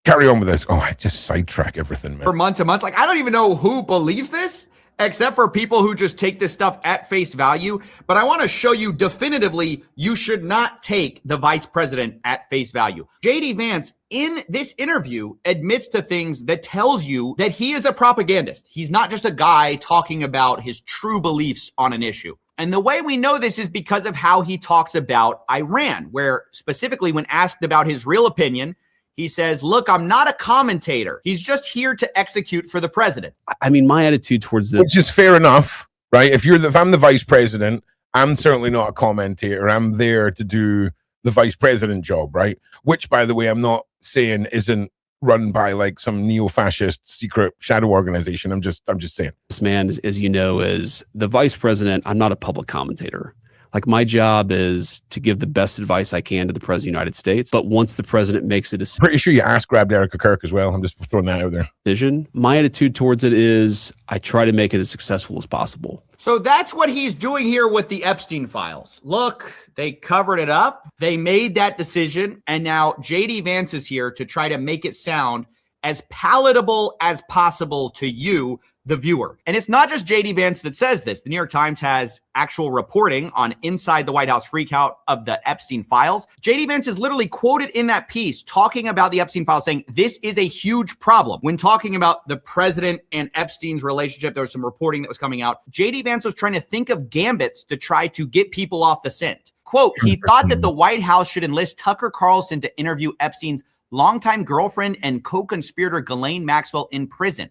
carry on with this. Oh, I just sidetrack everything, man. For months and months. Like, I don't even know who believes this, except for people who just take this stuff at face value. But I want to show you definitively, you should not take the vice president at face value. JD Vance, in this interview, admits to things that tells you that he is a propagandist. He's not just a guy talking about his true beliefs on an issue. And the way we know this is because of how he talks about Iran, where specifically when asked about his real opinion, he says, look, I'm not a commentator. He's just here to execute for the president. I mean, my attitude towards this, which is fair enough, right? If I'm the vice president, I'm certainly not a commentator. I'm there to do the vice president job, right? Which, by the way, I'm not saying isn't run by like some neo-fascist secret shadow organization. I'm just saying. This man, as you know, is the vice president. I'm not a public commentator. Like, my job is to give the best advice I can to the president of the United States. But once the president makes a decision, pretty sure you grabbed Erika Kirk as well. I'm just throwing that out there. My attitude towards it is I try to make it as successful as possible. So that's what he's doing here with the Epstein files. Look, they covered it up. They made that decision. And now JD Vance is here to try to make it sound as palatable as possible to you, the viewer. And it's not just JD Vance that says this. The New York Times has actual reporting on Inside the White House freakout of the Epstein files. JD Vance is literally quoted in that piece talking about the Epstein files, saying this is a huge problem. When talking about the president and Epstein's relationship, there was some reporting that was coming out. JD Vance was trying to think of gambits to try to get people off the scent. Quote, he thought that the White House should enlist Tucker Carlson to interview Epstein's longtime girlfriend and co-conspirator Ghislaine Maxwell in prison.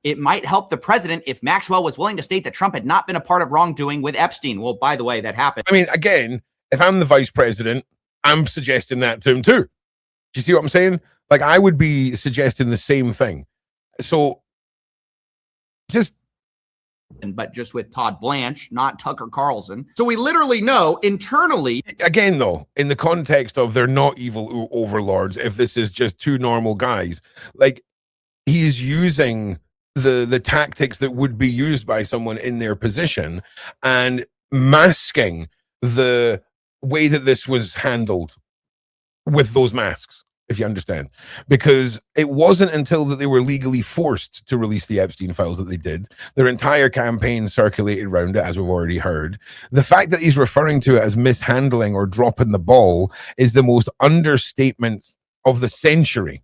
It might help the president if Maxwell was willing to state that Trump had not been a part of wrongdoing with Epstein. Well, by the way, that happened. I mean, again, if I'm the vice president, I'm suggesting that to him too. Do you see what I'm saying? Like, I would be suggesting the same thing. So but just with Todd Blanche, not Tucker Carlson. So we literally know internally. Again, though, in the context of they're not evil overlords, if this is just two normal guys, like, he's using the tactics that would be used by someone in their position and masking the way that this was handled with those masks, if you understand. Because it wasn't until that they were legally forced to release the Epstein files that they did. Their entire campaign circulated around it, as we've already heard. The fact that he's referring to it as mishandling or dropping the ball is the most understatement of the century.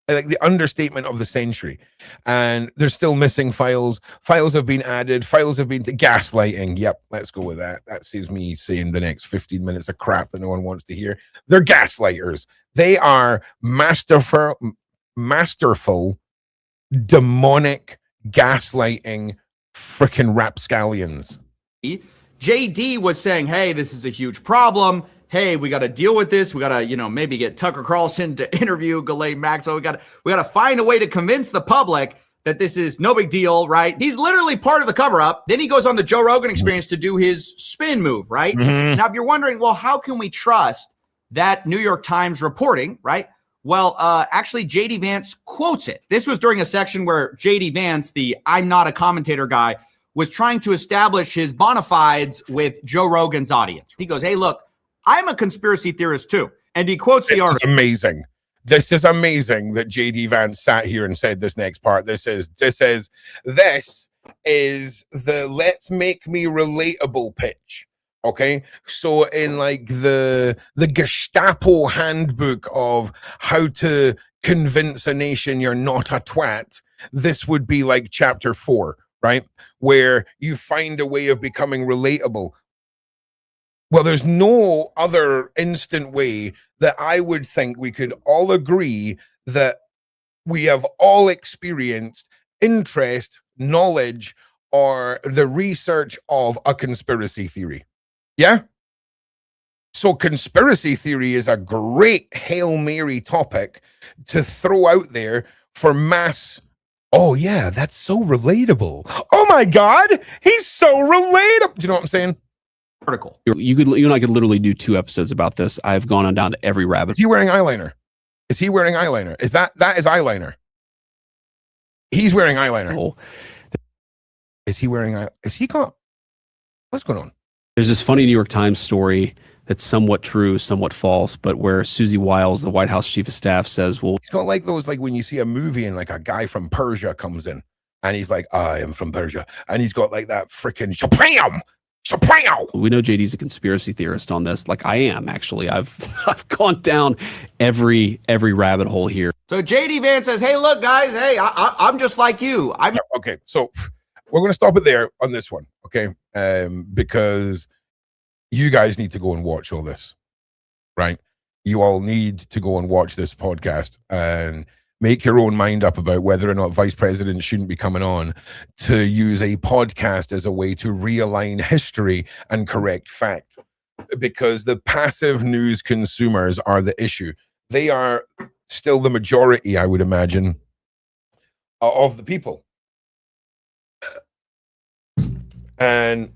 Like, the understatement of the century. And there's still missing files. Files have been added. Files have been to gaslighting. Yep, let's go with that. That saves me saying the next 15 minutes of crap that no one wants to hear. They're gaslighters. They are masterful, demonic, gaslighting, freaking rapscallions. JD was saying, hey, this is a huge problem. Hey, we got to deal with this. We got to, maybe get Tucker Carlson to interview Ghislaine Maxwell. We got to find a way to convince the public that this is no big deal, right? He's literally part of the cover up. Then he goes on the Joe Rogan Experience to do his spin move, right? Mm-hmm. Now, if you're wondering, well, how can we trust that New York Times reporting, right? Well, actually, JD Vance quotes it. This was during a section where JD Vance, the I'm not a commentator guy, was trying to establish his bona fides with Joe Rogan's audience. He goes, hey, look, I'm a conspiracy theorist too. And he quotes the article. Amazing. This is amazing that JD Vance sat here and said this next part. This is the let's make me relatable pitch. Okay. So in like the Gestapo handbook of how to convince a nation you're not a twat, this would be like chapter 4, right? Where you find a way of becoming relatable. Well, there's no other instant way that I would think we could all agree that we have all experienced interest, knowledge, or the research of a conspiracy theory. Yeah? So conspiracy theory is a great Hail Mary topic to throw out there for mass. Oh yeah, that's so relatable. Oh my God, he's so relatable. Do you know what I'm saying? Article. You and I could literally do 2 episodes about this. I've gone on down to every rabbit. Is he wearing eyeliner? Is he wearing eyeliner? Is that is eyeliner? He's wearing eyeliner. Oh. Is he wearing is he got what's going on? There's this funny New York Times story that's somewhat true, somewhat false, but where Susie Wiles, the White House chief of staff, says, well, he's got like those, like when you see a movie and like a guy from Persia comes in and he's like, I am from Persia. And he's got like that freaking Soprano. We know JD's a conspiracy theorist on this. Like I am, actually. I've gone down every rabbit hole here. So JD Vance says, hey, look, guys, hey, I'm just like you. Okay, so we're going to stop it there on this one, okay? Because you guys need to go and watch all this, right? You all need to go and watch this podcast and make your own mind up about whether or not vice presidents shouldn't be coming on to use a podcast as a way to realign history and correct fact. Because the passive news consumers are the issue. They are still the majority, I would imagine, of the people. And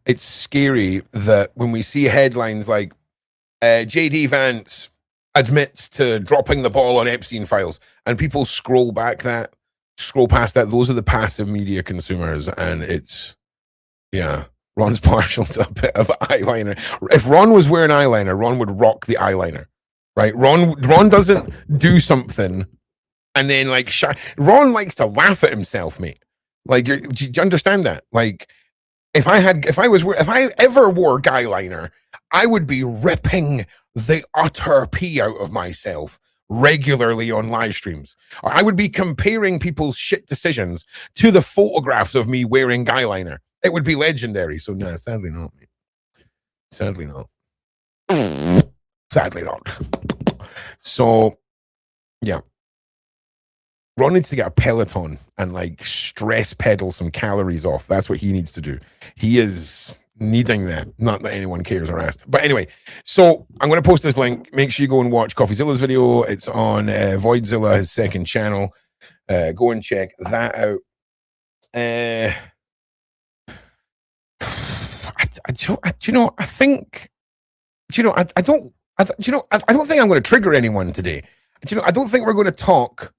it's scary that when we see headlines like JD Vance admits to dropping the ball on Epstein files, and people scroll past that, those are the passive media consumers. And it's, yeah, Ron's partial to a bit of eyeliner. If Ron was wearing eyeliner, Ron would rock the eyeliner, right? Ron doesn't do something and then like Ron likes to laugh at himself, mate. Like, do you understand that? Like, if I ever wore guyliner, I would be ripping the utter pee out of myself regularly on live streams. Or I would be comparing people's shit decisions to the photographs of me wearing guyliner. It would be legendary. So no, sadly not, mate. Sadly not. Sadly not. So, yeah. Ron needs to get a Peloton and like stress pedal some calories off. That's what he needs to do. He is needing that. Not that anyone cares or asked. But anyway, so I'm going to post this link. Make sure you go and watch CoffeeZilla's video. It's on Voidzilla, his second channel. Go and check that out. I don't think I'm going to trigger anyone today. I don't think we're going to talk.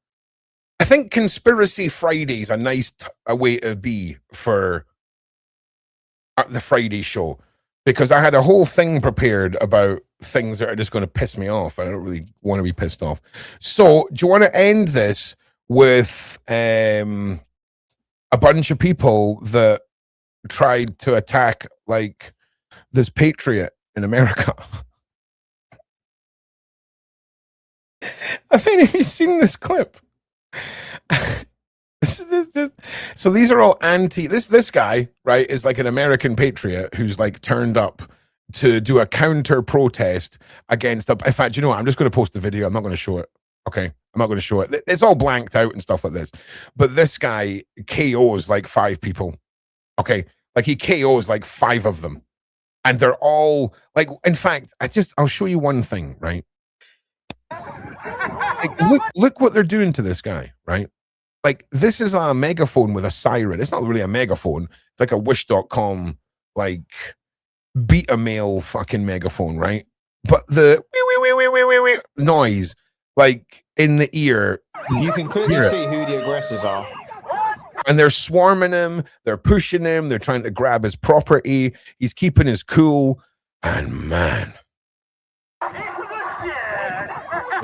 I think Conspiracy Friday is a nice way to be for the Friday show, because I had a whole thing prepared about things that are just going to piss me off. I don't really want to be pissed off. So do you want to end this with a bunch of people that tried to attack like this patriot in America? Have any of you seen this clip? So these are all this guy, right, is like an American patriot who's like turned up to do a counter protest against in fact, you know what, I'm just going to post the video. I'm not going to show it. Okay, I'm not going to show it. It's all blanked out and stuff like this. But this guy KOs like 5 people. Okay, like he KOs like 5 of them, and they're all like, in fact, I'll show you one thing, right? Like, look what they're doing to this guy, right? Like, this is a megaphone with a siren. It's not really a megaphone. It's like a wish.com, like, beta mail fucking megaphone, right? But the noise, like, in the ear. You can clearly see who the aggressors are. And they're swarming him. They're pushing him. They're trying to grab his property. He's keeping his cool. And, man.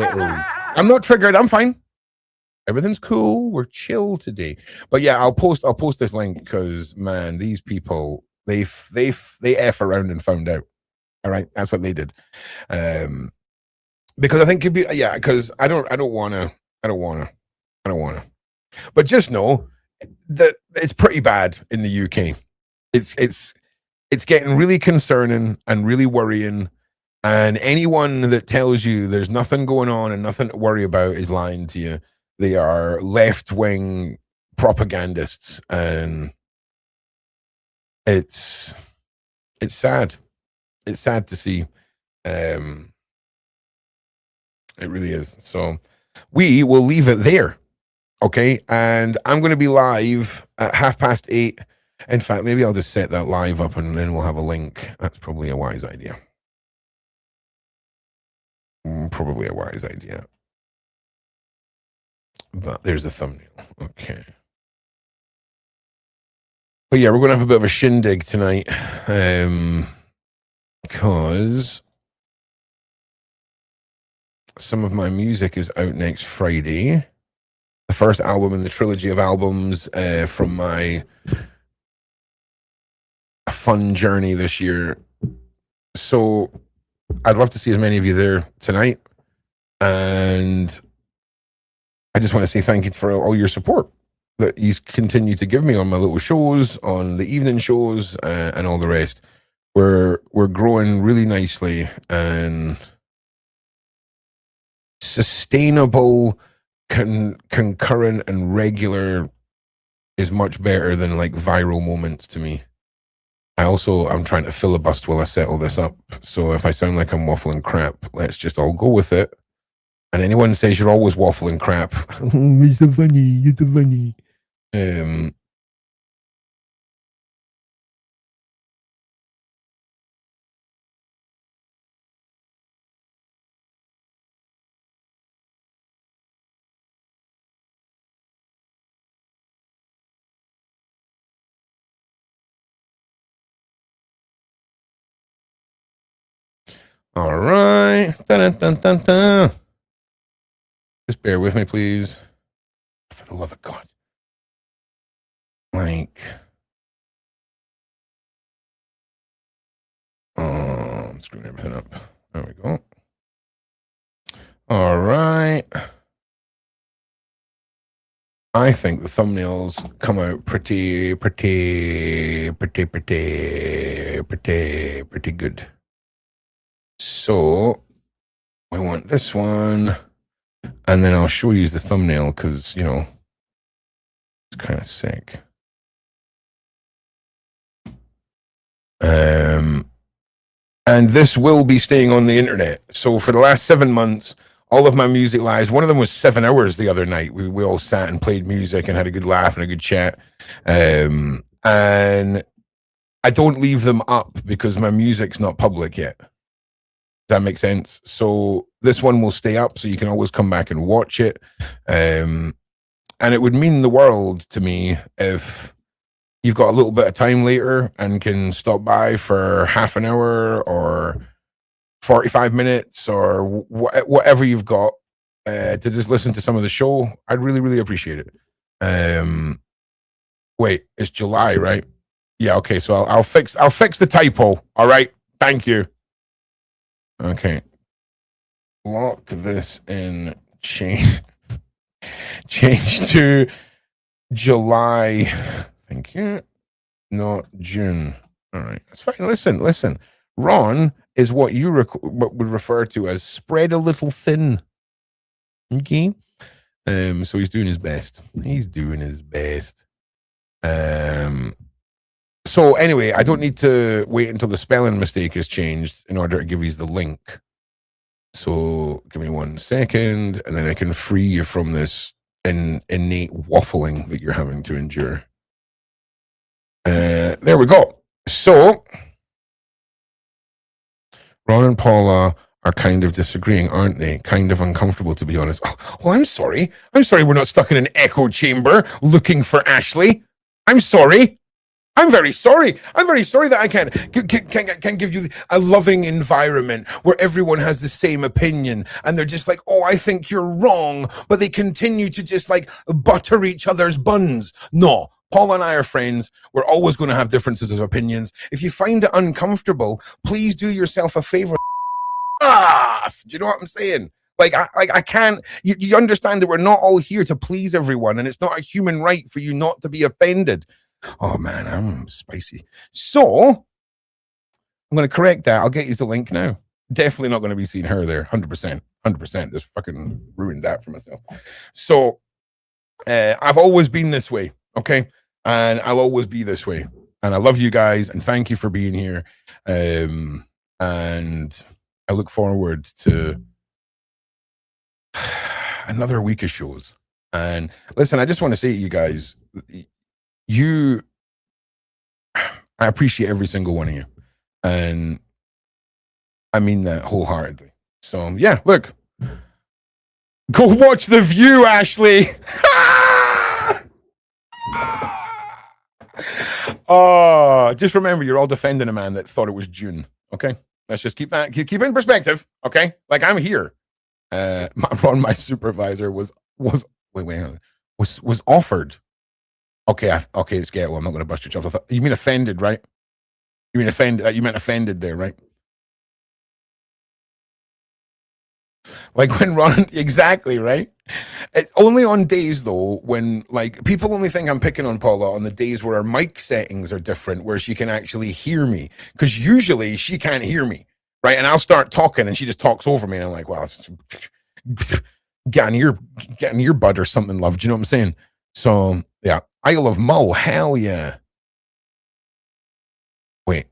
It is. I'm not triggered. I'm fine. Everything's cool. We're chill today. But yeah, I'll post this link because, man, these people, they F around and found out. All right, that's what they did. Because I think it'd be, yeah, because I don't wanna. But just know that it's pretty bad in the UK. It's getting really concerning and really worrying. And anyone that tells you there's nothing going on and nothing to worry about is lying to you. They are left-wing propagandists, and it's sad. It's sad to see. It really is. So we will leave it there. Okay. And I'm going to be live at 8:30. In fact, maybe I'll just set that live up and then we'll have a link. That's probably a wise idea. Probably a wise idea. But there's the thumbnail. Okay. But yeah, we're going to have a bit of a shindig tonight. Because some of my music is out next Friday. The first album in the trilogy of albums from my fun journey this year. So I'd love to see as many of you there tonight. And I just want to say thank you for all your support that you continue to give me on my little shows, on the evening shows, and all the rest. We're growing really nicely, and sustainable, concurrent, and regular is much better than like viral moments to me. I'm trying to filibust while I settle this up. So if I sound like I'm waffling crap, let's just all go with it. And anyone says you're always waffling crap, you're so funny, you're so funny. All right. Dun, dun, dun, dun. Just bear with me, please. For the love of God. Like, I'm screwing everything up. There we go. All right. I think the thumbnails come out pretty good. So I want this one, and then I'll show you the thumbnail because, you know, it's kind of sick. And this will be staying on the internet. So for the last 7 months, all of my music lives, one of them was 7 hours the other night. We all sat and played music and had a good laugh and a good chat. And I don't leave them up because my music's not public yet. Does that make sense? So this one will stay up so you can always come back and watch it. And it would mean the world to me if you've got a little bit of time later and can stop by for half an hour or 45 minutes or whatever you've got to just listen to some of the show. I'd really, really appreciate it. Wait, it's July, right? Yeah, okay. So I'll fix the typo. All right. Thank you. Okay. Lock this in. Change to July. Thank you. Not June. All right. That's fine. Listen. Ron is what you what would refer to as spread a little thin. Okay. So he's doing his best. So anyway, I don't need to wait until the spelling mistake is changed in order to give you the link. So give me 1 second, and then I can free you from this innate waffling that you're having to endure. There we go. So Ron and Paula are kind of disagreeing, aren't they? Kind of uncomfortable, to be honest. Oh, I'm sorry. We're not stuck in an echo chamber looking for Ashley. I'm sorry. I'm very sorry. I'm very sorry that I can't give you a loving environment where everyone has the same opinion and they're just like, oh, I think you're wrong, but they continue to just like butter each other's buns. No, Paul and I are friends. We're always going to have differences of opinions. If you find it uncomfortable, please do yourself a favor. Do you know what I'm saying? Like I can't. You understand that we're not all here to please everyone, and it's not a human right for you not to be offended. Oh man, I'm spicy. So I'm going to correct that. I'll get you the link now. Definitely not going to be seeing her there. 100%. Just fucking ruined that for myself. So I've always been this way, okay? And I'll always be this way. And I love you guys, and thank you for being here. And I look forward to another week of shows. And listen, I just want to say to you guys, I appreciate every single one of you. And I mean that wholeheartedly. So yeah, look. Go watch The View, Ashley. Oh, just remember, you're all defending a man that thought it was June. Okay, let's just keep it in perspective. Okay, like I'm here. My supervisor was offered. Okay, it's get. Well, I'm not going to bust your chops. You mean offended, right? You mean offended? You meant offended there, right? Like when Ron, exactly, right? It's only on days though when like people only think I'm picking on Paula on the days where our mic settings are different, where she can actually hear me, because usually she can't hear me, right? And I'll start talking and she just talks over me, and I'm like, wow, get on your butt or something, love. Do you know what I'm saying? So yeah, Isle of Mull, hell yeah. Wait,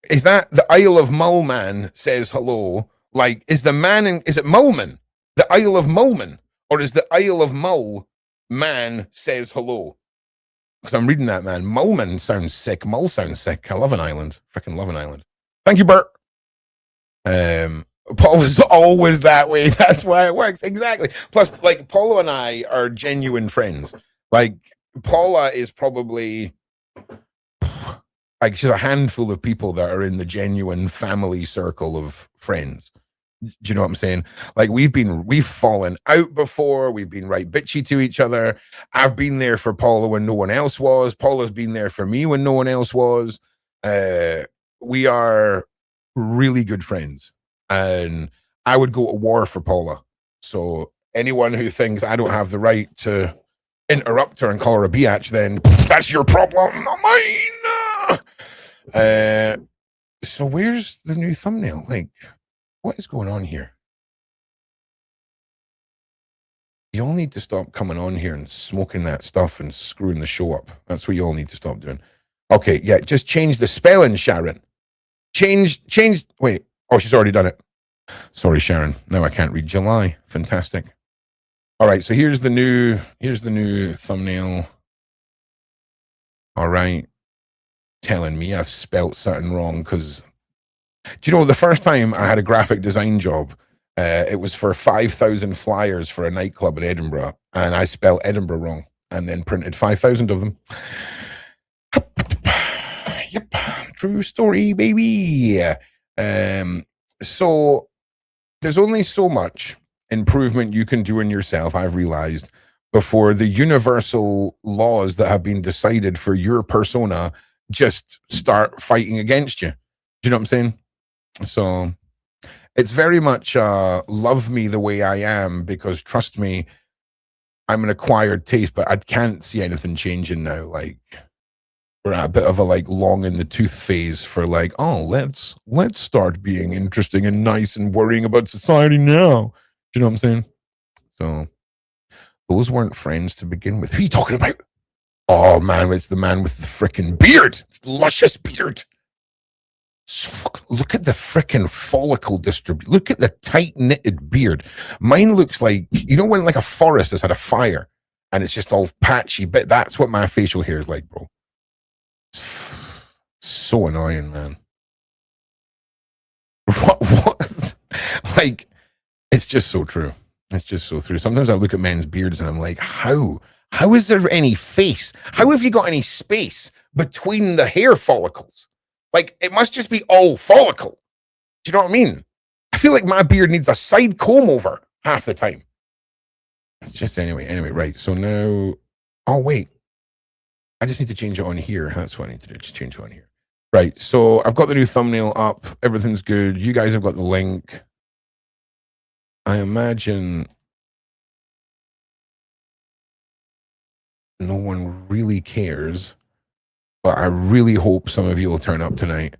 is that the Isle of Mull man says hello? Like, is it Mullman? The Isle of Mullman? Or is the Isle of Mull man says hello? Because I'm reading that, man. Mullman sounds sick. Mull sounds sick. I love an island. Freaking love an island. Thank you, Bert. Paul is always that way. That's why it works. Exactly. Plus, like, Paula and I are genuine friends. Like, Paula is probably... like, she's a handful of people that are in the genuine family circle of friends. Do you know what I'm saying? Like we've fallen out before. We've been right bitchy to each other. I've been there for Paula when no one else was. Paula's been there for me when no one else was. We are really good friends, and I would go to war for Paula. So anyone who thinks I don't have the right to interrupt her and call her a biatch, then that's your problem, not mine. So where's the new thumbnail? Like, what is going on here? You all need to stop coming on here and smoking that stuff and screwing the show up. That's what you all need to stop doing. Okay, yeah, just change the spelling, Sharon. Change. Wait, oh, she's already done it. Sorry, Sharon. Now I can't read July. Fantastic. All right, so here's the new thumbnail. All right. Telling me I've spelt something wrong because... Do you know, the first time I had a graphic design job, it was for 5,000 flyers for a nightclub in Edinburgh, and I spelled Edinburgh wrong and then printed 5,000 of them. Yep, true story, baby. So there's only so much improvement you can do in yourself, I've realized, before the universal laws that have been decided for your persona just start fighting against you. Do you know what I'm saying? So it's very much love me the way I am, because trust me, I'm an acquired taste, but I can't see anything changing now. Like, we're at a bit of a like long in the tooth phase for like, oh, let's start being interesting and nice and worrying about society now. Do you know what I'm saying? So those weren't friends to begin with. Who are you talking about? Oh man, it's the man with the freaking beard. It's luscious beard. Look at the freaking follicle distribution. Look at the tight knitted beard. Mine looks like, you know, when like a forest has had a fire and it's just all patchy, but that's what my facial hair is like, bro. So annoying, man. What? Like, it's just so true. It's just so true. Sometimes I look at men's beards and I'm like, how is there any face? How have you got any space between the hair follicles? Like, it must just be all follicle. Do you know what I mean? I feel like my beard needs a side comb over half the time. It's just anyway, right. So now, oh wait, I just need to change it on here. That's what I need to do. Just change it on here. Right. So I've got the new thumbnail up. Everything's good. You guys have got the link. I imagine no one really cares, but I really hope some of you will turn up tonight.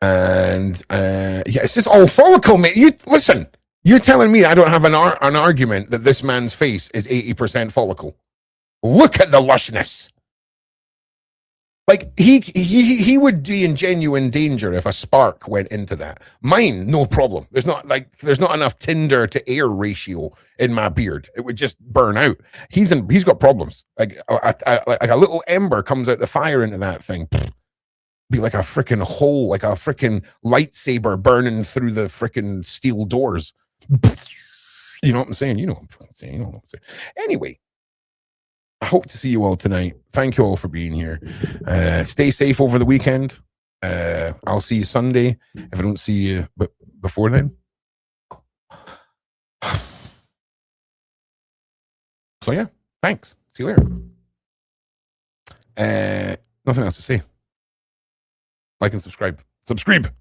And yeah, it's just all follicle, mate. You listen. You're telling me I don't have an argument that this man's face is 80% follicle. Look at the lushness. Like he would be in genuine danger if a spark went into that. Mine, no problem. There's not enough tinder to air ratio in my beard. It would just burn out. He's got problems. Like a little ember comes out the fire into that thing. Be like a freaking hole, like a freaking lightsaber burning through the freaking steel doors. You know what I'm saying? You know what I'm fucking saying. You know what I'm saying. Anyway, I hope to see you all tonight. Thank you all for being here. Stay safe over the weekend. I'll see you Sunday if I don't see you before then. So yeah, thanks. See you later. Nothing else to say. Like and subscribe. Subscribe.